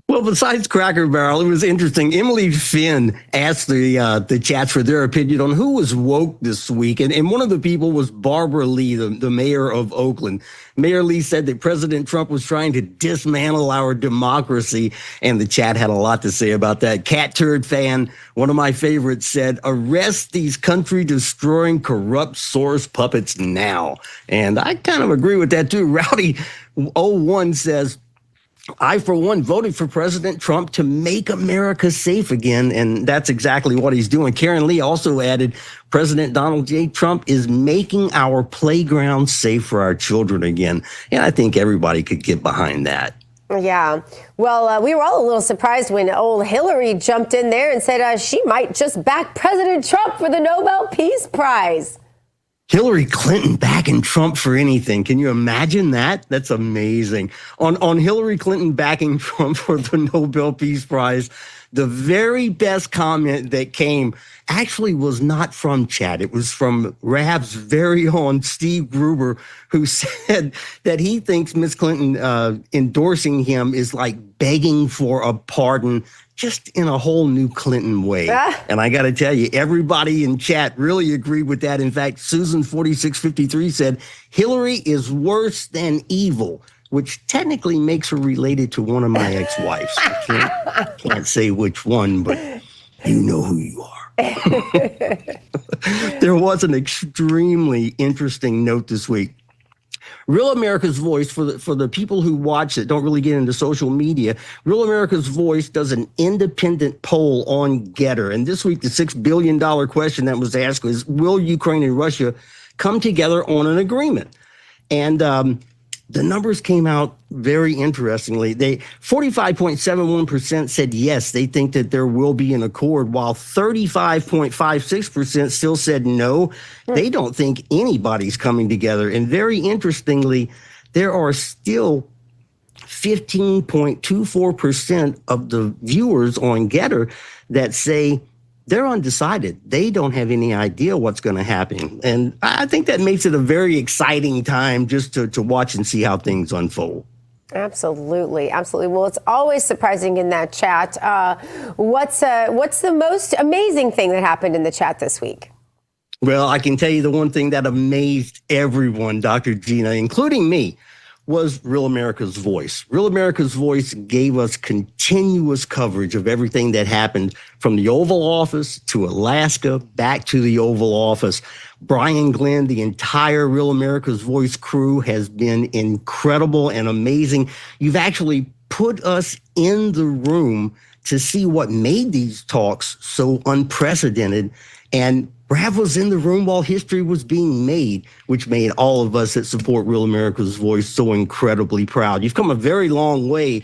Well, besides Cracker Barrel, it was interesting. Emily Finn asked the chats for their opinion on who was woke this week. And one of the people was Barbara Lee, the mayor of Oakland. Mayor Lee said that President Trump was trying to dismantle our democracy. And the chat had a lot to say about that. Cat Turd Fan, one of my favorites, said, arrest these country-destroying corrupt source puppets now. And I kind of agree with that, too. Rowdy01 says, I, for one, voted for President Trump to make America safe again, and that's exactly what he's doing. Karen Lee also added, President Donald J. Trump is making our playground safe for our children again, and I think everybody could get behind that. Yeah. Well, we were all a little surprised when old Hillary jumped in there and said she might just back President Trump for the Nobel Peace Prize. Hillary Clinton backing Trump for anything. Can you imagine that? That's amazing. On Hillary Clinton backing Trump for the Nobel Peace Prize, the very best comment that came actually was not from Chad. It was from Rab's very own Steve Gruber, who said that he thinks Miss Clinton endorsing him is like begging for a pardon, just in a whole new Clinton way. And I got to tell you, everybody in chat really agreed with that. In fact, Susan4653 said, Hillary is worse than evil, which technically makes her related to one of my ex-wives. I can't say which one, but you know who you are. There was an extremely interesting note this week. Real America's Voice, for the people who watch it, don't really get into social media, Real America's Voice does an independent poll on Getter. And this week, the $6 billion question that was asked was, will Ukraine and Russia come together on an agreement? And the numbers came out very interestingly. 45.71% said yes, they think that there will be an accord, while 35.56% still said no. They don't think anybody's coming together. And very interestingly, there are still 15.24% of the viewers on Getter that say they're undecided. They don't have any idea what's going to happen. And I think that makes it a very exciting time just to watch and see how things unfold. Absolutely. Absolutely. Well, it's always surprising in that chat. What's the most amazing thing that happened in the chat this week? Well, I can tell you the one thing that amazed everyone, Dr. Gina, including me, was Real America's Voice. Real America's Voice gave us continuous coverage of everything that happened from the Oval Office to Alaska, back to the Oval Office. Brian Glenn, the entire Real America's Voice crew has been incredible and amazing. You've actually put us in the room to see what made these talks so unprecedented. And Rav was in the room while history was being made, which made all of us that support Real America's Voice so incredibly proud. You've come a very long way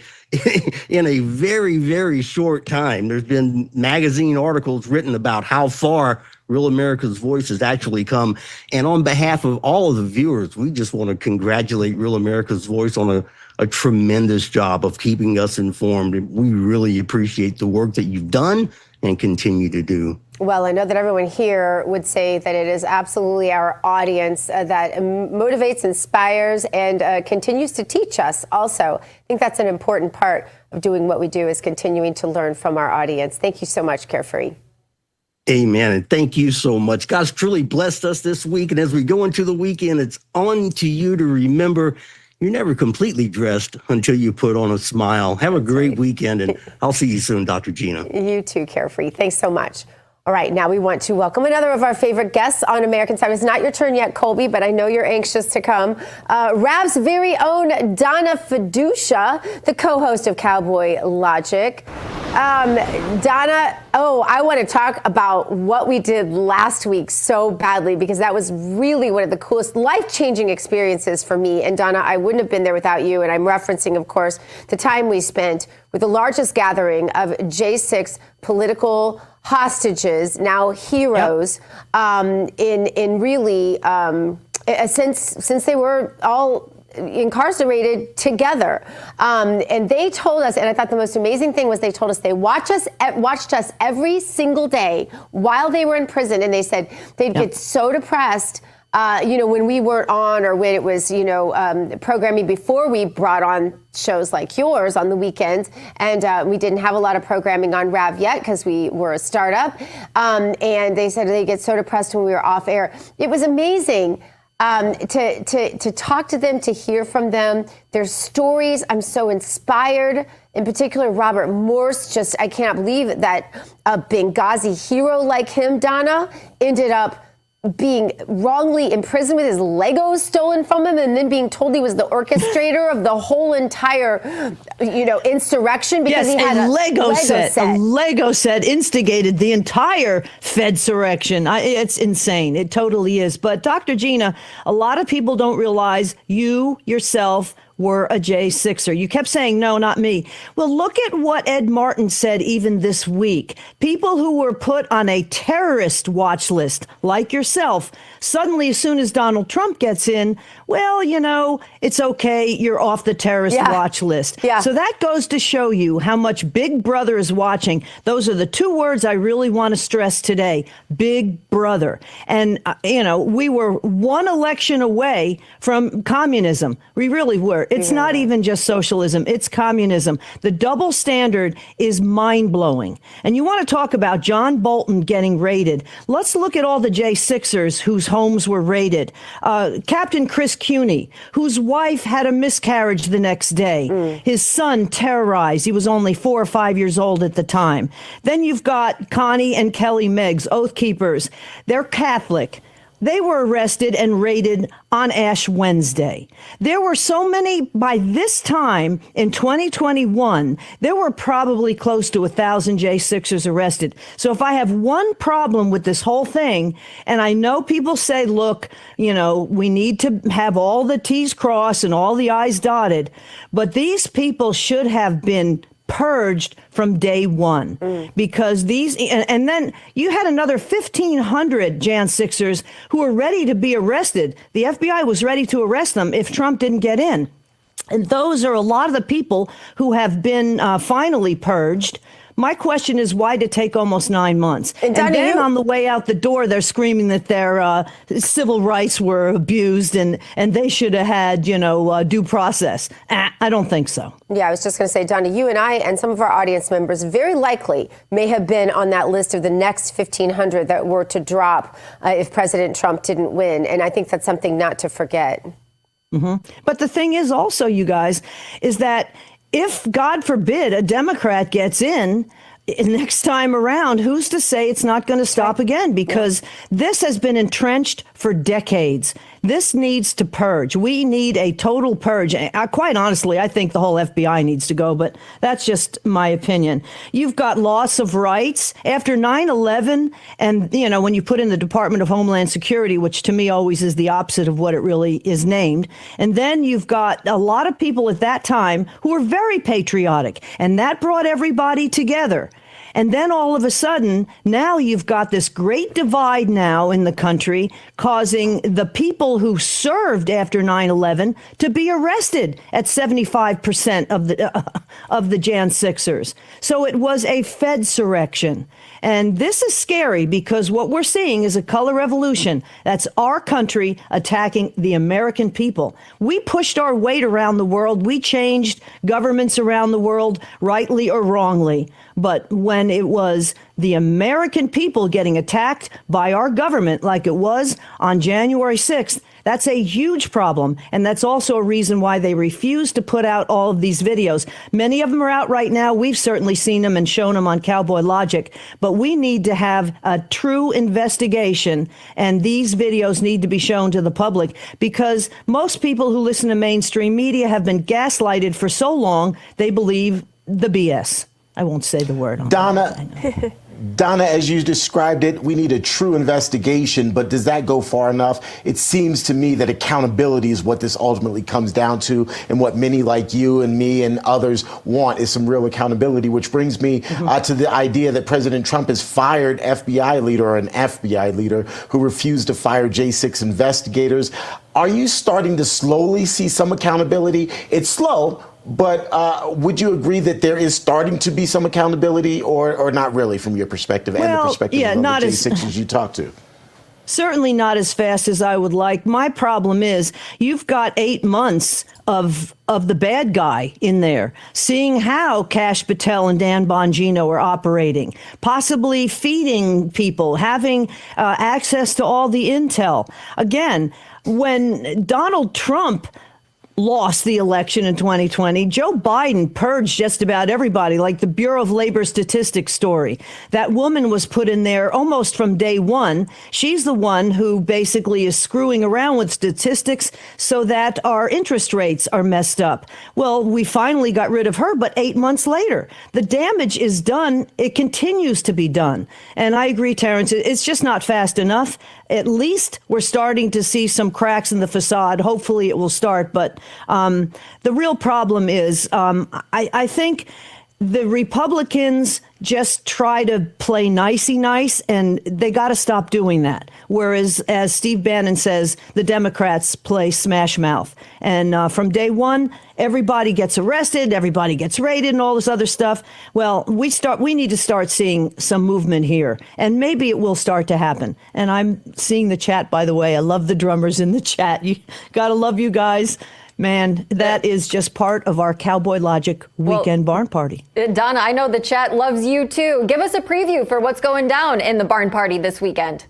in a very, very short time. There's been magazine articles written about how far Real America's Voice has actually come. And on behalf of all of the viewers, we just want to congratulate Real America's Voice on a tremendous job of keeping us informed. We really appreciate the work that you've done and continue to do. Well, I know that everyone here would say that it is absolutely our audience that motivates, inspires, and continues to teach us also. I think that's an important part of doing what we do, is continuing to learn from our audience. Thank you so much, Carefree. Amen. And thank you so much. God's truly blessed us this week. And as we go into the weekend, it's on to you to remember you're never completely dressed until you put on a smile. Have a great weekend, and I'll see you soon, Dr. Gina. You too, Carefree. Thanks so much. All right, now we want to welcome another of our favorite guests on American Time. It's not your turn yet, Colby, but I know you're anxious to come. Rav's very own Donna Fiducia, the co-host of Cowboy Logic. Donna, I want to talk about what we did last week so badly, because that was really one of the coolest, life-changing experiences for me. And Donna, I wouldn't have been there without you. And I'm referencing, of course, the time we spent with the largest gathering of J6 political hostages, now heroes, in really since they were all incarcerated together. And they told us, and I thought the most amazing thing was they told us they watched us every single day while they were in prison. And they said they'd get so depressed, when we weren't on, or when it was, programming before we brought on shows like yours on the weekends. And we didn't have a lot of programming on Rav yet because we were a startup. And they said they get so depressed when we were off air. It was amazing. To talk to them, to hear from them, their stories. I'm so inspired. In particular, Robert Morse, I can't believe that a Benghazi hero like him, Donna, ended up being wrongly imprisoned with his Legos stolen from him, and then being told he was the orchestrator of the whole entire, insurrection because he had a Lego set. A Lego set instigated the entire Fedsurrection. It's insane. It totally is. But Dr. Gina, a lot of people don't realize you yourself were a J6er. You kept saying, no, not me. Well, look at what Ed Martin said even this week. People who were put on a terrorist watch list, like yourself, suddenly, as soon as Donald Trump gets in, well, you know, it's okay. You're off the terrorist watch list. Yeah. So that goes to show you how much Big Brother is watching. Those are the two words I really want to stress today. Big Brother. And, you know, we were one election away from communism. We really were. It's not even just socialism. It's communism. The double standard is mind-blowing. And you want to talk about John Bolton getting raided. Let's look at all the J6ers whose homes were raided. Captain Chris Cuney, whose wife had a miscarriage the next day. His son terrorized. He was only 4 or 5 years old at the time. Then you've got Connie and Kelly Meggs, Oath Keepers. They're Catholic. They were arrested and raided on Ash Wednesday. There were so many, by this time in 2021, there were probably close to 1,000 J6ers arrested. So if I have one problem with this whole thing, and I know people say, look, you know, we need to have all the T's crossed and all the I's dotted, but these people should have been purged from day one because these, and then you had another 1,500 Jan Sixers who were ready to be arrested. The FBI was ready to arrest them if Trump didn't get in. And those are a lot of the people who have been finally purged. My question is, why did it take almost 9 months? And then on the way out the door, they're screaming that their civil rights were abused and they should have had, you know, due process. I don't think so. Yeah, I was just going to say, Donna, you and I and some of our audience members very likely may have been on that list of the next 1,500 that were to drop if President Trump didn't win. And I think that's something not to forget. But the thing is also, you guys, is that if, God forbid, a Democrat gets in next time around, who's to say it's not going to stop again? Because this has been entrenched for decades. This needs to purge. We need a total purge. Quite honestly, I think the whole FBI needs to go, but that's just my opinion. You've got loss of rights after 9/11. And, you know, when you put in the Department of Homeland Security, which to me always is the opposite of what it really is named. And then you've got a lot of people at that time who were very patriotic, and that brought everybody together. And then all of a sudden, now you've got this great divide now in the country, causing the people who served after 9/11 to be arrested at 75% of the Jan Sixers. So it was a Fedsurrection. And this is scary because what we're seeing is a color revolution. That's our country attacking the American people. We pushed our weight around the world. We changed governments around the world, rightly or wrongly. But when it was the American people getting attacked by our government like it was on January 6th, that's a huge problem. And that's also a reason why they refuse to put out all of these videos. Many of them are out right now. We've certainly seen them and shown them on Cowboy Logic. But we need to have a true investigation. And these videos need to be shown to the public because most people who listen to mainstream media have been gaslighted for so long, they believe the BS. I won't say the word. Donna, as you described it, we need a true investigation, but does that go far enough? It seems to me that accountability is what this ultimately comes down to, and what many like you and me and others want is some real accountability, which brings me to the idea that President Trump has fired FBI leader or an FBI leader who refused to fire J6 investigators. Are you starting to slowly see some accountability? It's slow, but would you agree that there is starting to be some accountability or not really from your perspective and the perspective of the J6s you talk to? Certainly not as fast as I would like. My problem is you've got 8 months of the bad guy in there, seeing how Kash Patel and Dan Bongino are operating, possibly feeding people, having access to all the intel. Again, when Donald Trump lost the election in 2020, Joe Biden purged just about everybody, like the Bureau of Labor Statistics story. That woman was put in there almost from day one. She's the one who basically is screwing around with statistics so that our interest rates are messed up. Well, we finally got rid of her, but 8 months later, the damage is done. It continues to be done. And I agree, Terrence, it's just not fast enough. At least we're starting to see some cracks in the facade. Hopefully it will start, but The real problem is, I think the Republicans just try to play nicey nice, and they got to stop doing that. Whereas, as Steve Bannon says, the Democrats play smash mouth. And from day one, everybody gets arrested, everybody gets raided, and all this other stuff. Well, we need to start seeing some movement here, and maybe it will start to happen. And I'm seeing the chat, by the way. I love the drummers in the chat. You gotta love you guys. Man, that is just part of our Cowboy Logic weekend barn party. Donna, I know the chat loves you too. Give us a preview for what's going down in the barn party this weekend.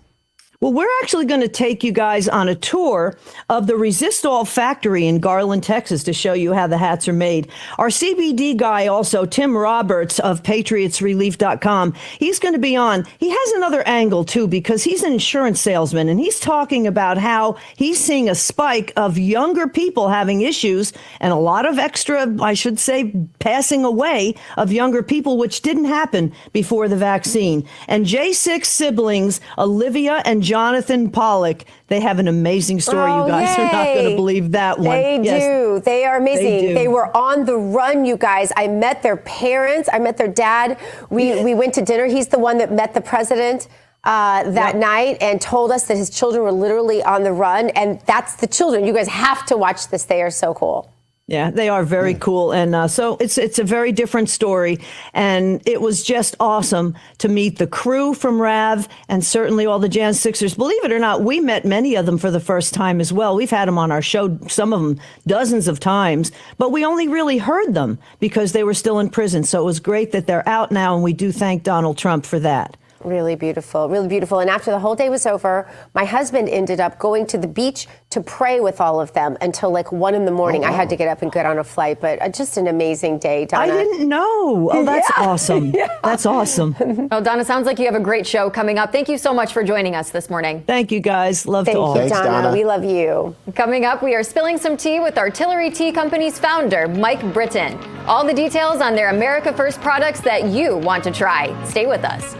Well, we're actually going to take you guys on a tour of the Resistol factory in Garland, Texas, to show you how the hats are made. Our CBD guy also, Tim Roberts of PatriotsRelief.com, he's going to be on. He has another angle, too, because he's an insurance salesman, and he's talking about how he's seeing a spike of younger people having issues and a lot of extra, I should say, passing away of younger people, which didn't happen before the vaccine. And J6 siblings, Olivia and Jonathan Pollock, they have an amazing story. You guys are not going to believe that one. They do. They are amazing. They were on the run, you guys. I met their parents. I met their dad. We went to dinner. He's the one that met the president that night and told us that his children were literally on the run. And that's the children. You guys have to watch this. They are so cool. Yeah, they are very cool. And so it's a very different story. And it was just awesome to meet the crew from RAV and certainly all the Jan Sixers. Believe it or not, we met many of them for the first time as well. We've had them on our show, some of them dozens of times, but we only really heard them because they were still in prison. So it was great that they're out now, and we do thank Donald Trump for that. Really beautiful, really beautiful. And after the whole day was over, my husband ended up going to the beach to pray with all of them until like 1 a.m. I had to get up and get on a flight, but just an amazing day, Donna. I didn't know. Oh, that's awesome. That's awesome. Oh, Donna, sounds like you have a great show coming up. Thank you so much for joining us this morning. Thank you, guys. Love to all. Thank you, Donna. We love you. Coming up, we are spilling some tea with Artillery Tea Company's founder, Mike Britton. All the details on their America First products that you want to try. Stay with us.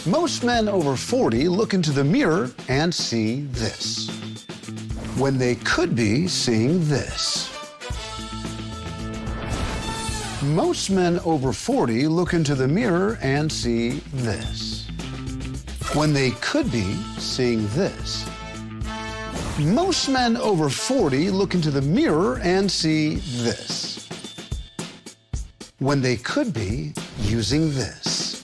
Most men over 40 look into the mirror and see this, when they could be seeing this. Most men over 40 look into the mirror and see this, when they could be seeing this. Most men over 40 look into the mirror and see this, when they could be using this.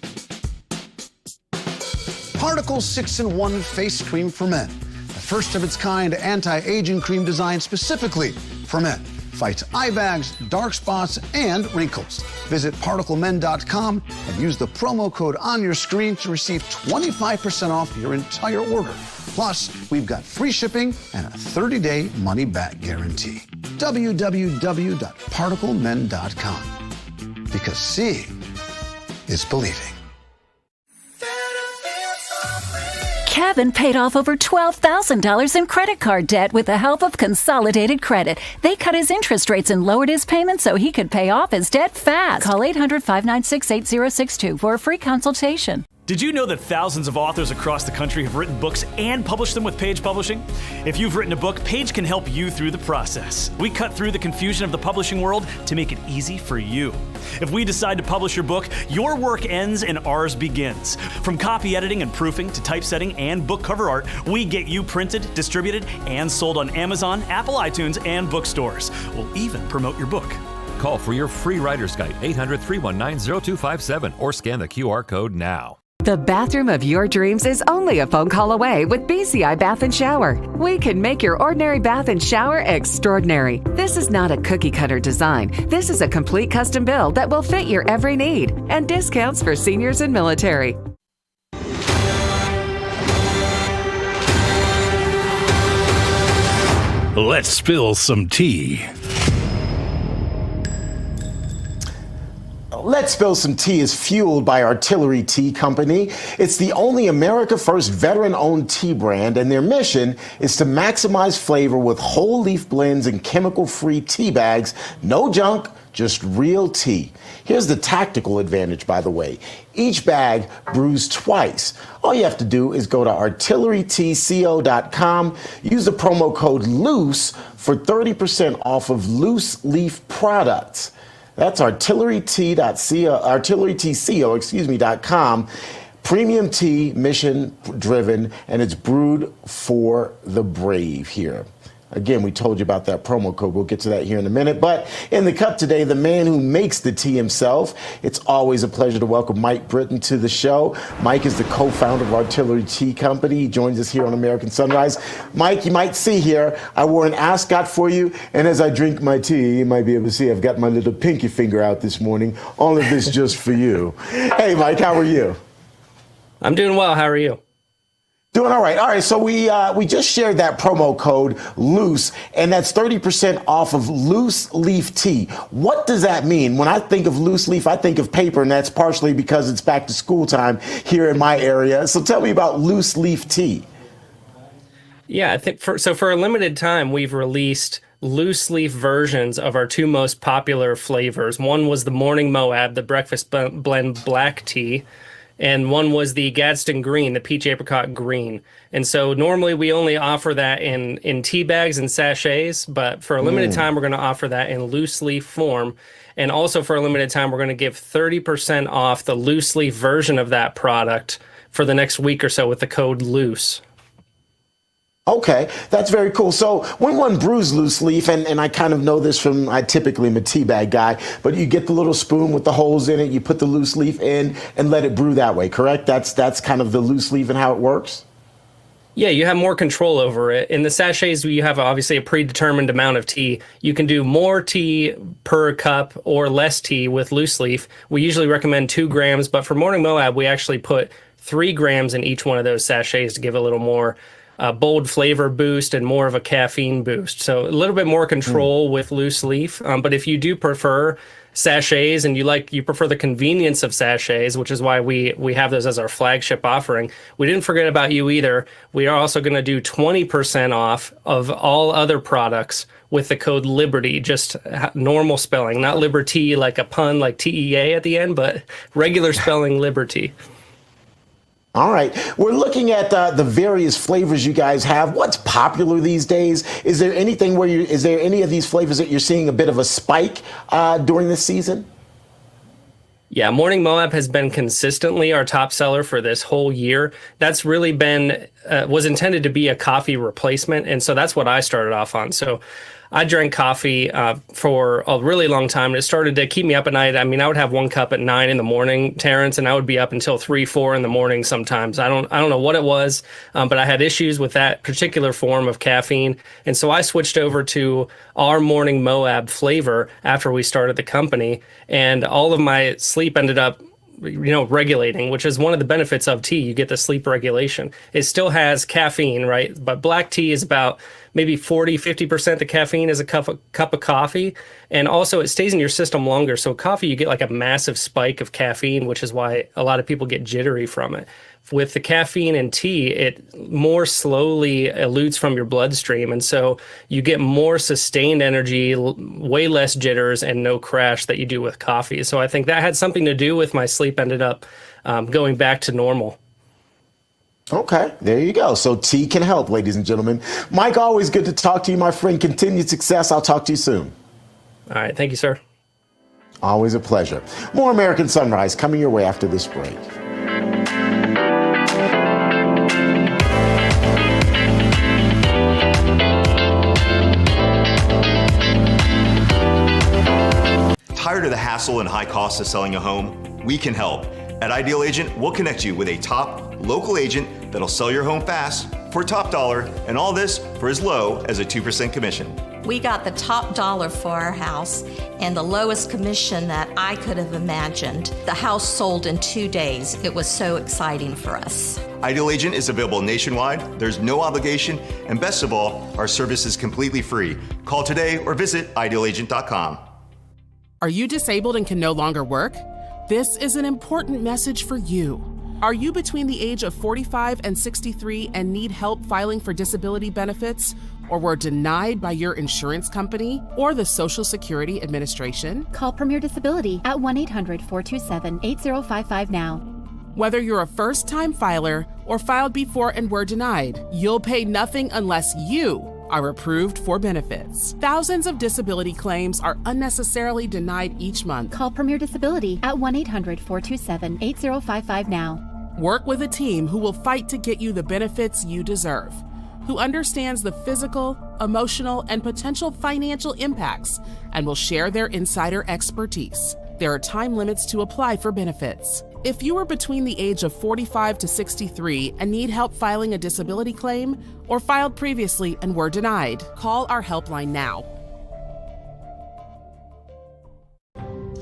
Particle 6-in-1 Face Cream for Men, the first of its kind anti-aging cream designed specifically for men. Fights eye bags, dark spots, and wrinkles. Visit ParticleMen.com and use the promo code on your screen to receive 25% off your entire order. Plus, we've got free shipping and a 30-day money-back guarantee. www.ParticleMen.com. Because seeing is believing. Kevin paid off over $12,000 in credit card debt with the help of Consolidated Credit. They cut his interest rates and lowered his payments so he could pay off his debt fast. Call 800-596-8062 for a free consultation. Did you know that thousands of authors across the country have written books and published them with Page Publishing? If you've written a book, Page can help you through the process. We cut through the confusion of the publishing world to make it easy for you. If we decide to publish your book, your work ends and ours begins. From copy editing and proofing to typesetting and book cover art, we get you printed, distributed, and sold on Amazon, Apple iTunes, and bookstores. We'll even promote your book. Call for your free writer's guide, 800-319-0257, or scan the QR code now. The bathroom of your dreams is only a phone call away with BCI Bath and Shower. We can make your ordinary bath and shower extraordinary. This is not a cookie cutter design. This is a complete custom build that will fit your every need, and discounts for seniors and military. Let's spill some tea. Let's Spill Some Tea is fueled by Artillery Tea Company. It's the only America First veteran-owned tea brand, and their mission is to maximize flavor with whole leaf blends and chemical-free tea bags. No junk, just real tea. Here's the tactical advantage, by the way. Each bag brews twice. All you have to do is go to artillerytco.com, use the promo code LOOSE for 30% off of loose leaf products. That's artillerytco.com. Premium tea, mission driven, and it's brewed for the brave here. Again, we told you about that promo code. We'll get to that here in a minute. But in the cup today, the man who makes the tea himself. It's always a pleasure to welcome Mike Britton to the show. Mike is the co-founder of Artillery Tea Company. He joins us here on American Sunrise. Mike, you might see here, I wore an ascot for you. And as I drink my tea, you might be able to see I've got my little pinky finger out this morning. All of this just for you. Hey, Mike, how are you? I'm doing well. How are you? Doing all right. All right. So we just shared that promo code LOOSE, and that's 30% off of loose leaf tea. What does that mean? When I think of loose leaf, I think of paper, and that's partially because it's back to school time here in my area. So tell me about loose leaf tea. Yeah, I think for a limited time, we've released loose leaf versions of our two most popular flavors. One was the Morning Moab, the breakfast blend black tea. And one was the Gadsden Green, the peach apricot green. And so normally we only offer that in tea bags and sachets, but for a limited time, we're going to offer that in loose leaf form. And also for a limited time, we're going to give 30% off the loose leaf version of that product for the next week or so with the code LOOSE. Okay, that's very cool. So when one brews loose leaf, and I kind of know this from, I typically am a tea bag guy, but you get the little spoon with the holes in it, you put the loose leaf in and let it brew that way, correct? That's kind of the loose leaf and how it works? Yeah, you have more control over it. In the sachets, you have obviously a predetermined amount of tea. You can do more tea per cup or less tea with loose leaf. We usually recommend 2 grams, but for Morning Moab, we actually put 3 grams in each one of those sachets to give a little more bold flavor boost and more of a caffeine boost. So a little bit more control with loose leaf. But if you do prefer sachets and you prefer the convenience of sachets, which is why we have those as our flagship offering, we didn't forget about you either. We are also going to do 20% off of all other products with the code LIBERTY, just normal spelling, not Liberty like a pun like TEA at the end, but regular spelling Liberty. All right. We're looking at the various flavors you guys have. What's popular these days? Is there anything is there any of these flavors that you're seeing a bit of a spike during this season? Yeah, Morning Moab has been consistently our top seller for this whole year. That's really was intended to be a coffee replacement. And so that's what I started off on. So I drank coffee for a really long time, and it started to keep me up at night. I mean, I would have 1 cup at 9 in the morning, Terrence, and I would be up until 3, 4 in the morning sometimes. I don't know what it was, but I had issues with that particular form of caffeine, and so I switched over to our Morning Moab flavor after we started the company, and all of my sleep ended up regulating, which is one of the benefits of tea. You get the sleep regulation. It still has caffeine, right? But black tea is about maybe 40-50% the caffeine is a cup of coffee. And also it stays in your system longer. So coffee, you get like a massive spike of caffeine, which is why a lot of people get jittery from it. With the caffeine in tea, it more slowly elutes from your bloodstream. And so you get more sustained energy, way less jitters, and no crash that you do with coffee. So I think that had something to do with my sleep ended up going back to normal. Okay, there you go. So tea can help, ladies and gentlemen. Mike, always good to talk to you, my friend. Continued success. I'll talk to you soon. All right. Thank you, sir. Always a pleasure. More American Sunrise coming your way after this break. Tired of the hassle and high costs of selling a home? We can help. At Ideal Agent, we'll connect you with a top local agent that'll sell your home fast for top dollar, and all this for as low as a 2% commission. We got the top dollar for our house and the lowest commission that I could have imagined. The house sold in 2 days. It was so exciting for us. Ideal Agent is available nationwide. There's no obligation, and best of all, our service is completely free. Call today or visit idealagent.com. Are you disabled and can no longer work? This is an important message for you. Are you between the age of 45 and 63 and need help filing for disability benefits, or were denied by your insurance company or the Social Security Administration? Call Premier Disability at 1-800-427-8055 now. Whether you're a first-time filer or filed before and were denied, you'll pay nothing unless you are approved for benefits. Thousands of disability claims are unnecessarily denied each month. Call Premier Disability at 1-800-427-8055 now. Work with a team who will fight to get you the benefits you deserve, who understands the physical, emotional, and potential financial impacts, and will share their insider expertise. There are time limits to apply for benefits. If you are between the age of 45 to 63 and need help filing a disability claim, or filed previously and were denied, call our helpline now.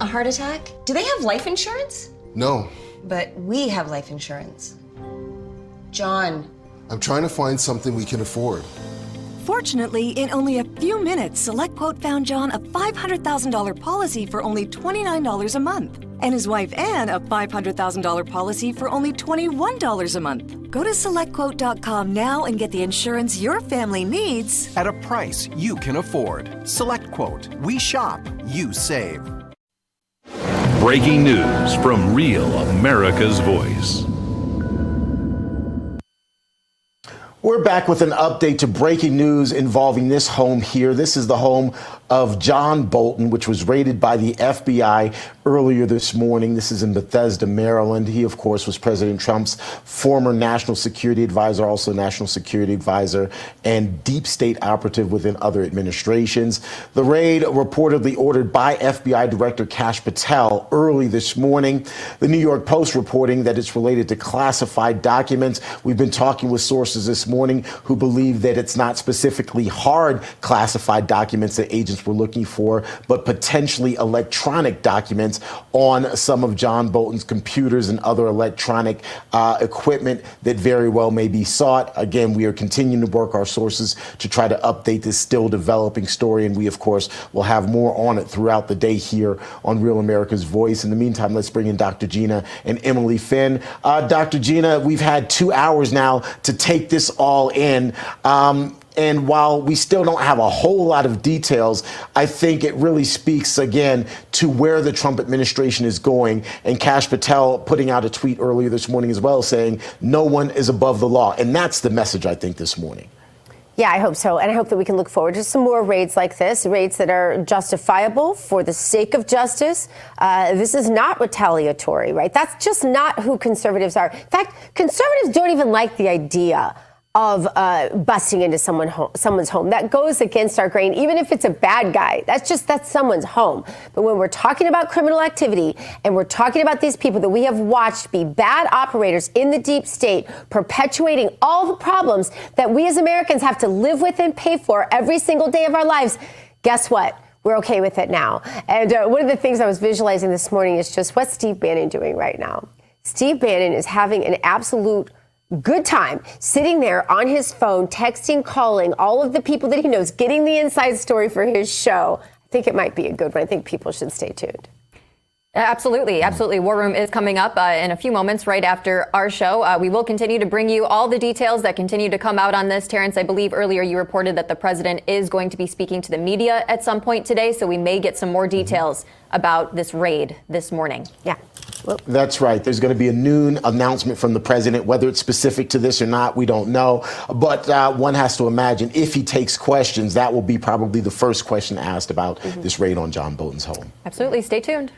A heart attack? Do they have life insurance? No. But we have life insurance. John. I'm trying to find something we can afford. Fortunately, in only a few minutes, SelectQuote found John a $500,000 policy for only $29 a month. And his wife Anne a $500,000 policy for only $21 a month. Go to SelectQuote.com now and get the insurance your family needs at a price you can afford. SelectQuote. We shop, you save. Breaking news from Real America's Voice. We're back with an update to breaking news involving this home here. This is the home of John Bolton, which was raided by the FBI earlier this morning. This is in Bethesda, Maryland. He, of course, was President Trump's former national security advisor, also national security advisor, and deep state operative within other administrations. The raid reportedly ordered by FBI Director Kash Patel early this morning. The New York Post reporting that it's related to classified documents. We've been talking with sources this morning who believe that it's not specifically hard classified documents that agents were looking for, but potentially electronic documents on some of John Bolton's computers and other electronic equipment that very well may be sought. Again, we are continuing to work our sources to try to update this still developing story, and we, of course, will have more on it throughout the day here on Real America's Voice. In the meantime, let's bring in Dr. Gina and Emily Finn. Dr. Gina, we've had 2 hours now to take this all in. And while we still don't have a whole lot of details, I think it really speaks again to where the Trump administration is going. And Kash Patel putting out a tweet earlier this morning as well saying no one is above the law. And that's the message, I think, this morning. Yeah, I hope so. And I hope that we can look forward to some more raids like this, raids that are justifiable for the sake of justice. This is not retaliatory, right? That's just not who conservatives are. In fact, conservatives don't even like the idea of busting into someone's home. That goes against our grain, even if it's a bad guy. That's someone's home. But when we're talking about criminal activity and we're talking about these people that we have watched be bad operators in the deep state, perpetuating all the problems that we as Americans have to live with and pay for every single day of our lives, guess what? We're okay with it now. And one of the things I was visualizing this morning is just what's Steve Bannon doing right now? Steve Bannon is having an absolute good time sitting there on his phone, texting, calling all of the people that he knows, getting the inside story for his show. I think it might be a good one. I think people should stay tuned. Absolutely. Absolutely. War Room is coming up in a few moments right after our show. We will continue to bring you all the details that continue to come out on this. Terrence, I believe earlier you reported that the president is going to be speaking to the media at some point today, so we may get some more details about this raid this morning. Yeah. That's right. There's going to be a noon announcement from the president. Whether it's specific to this or not, we don't know. But one has to imagine if he takes questions, that will be probably the first question asked about this raid on John Bolton's home. Absolutely. Stay tuned.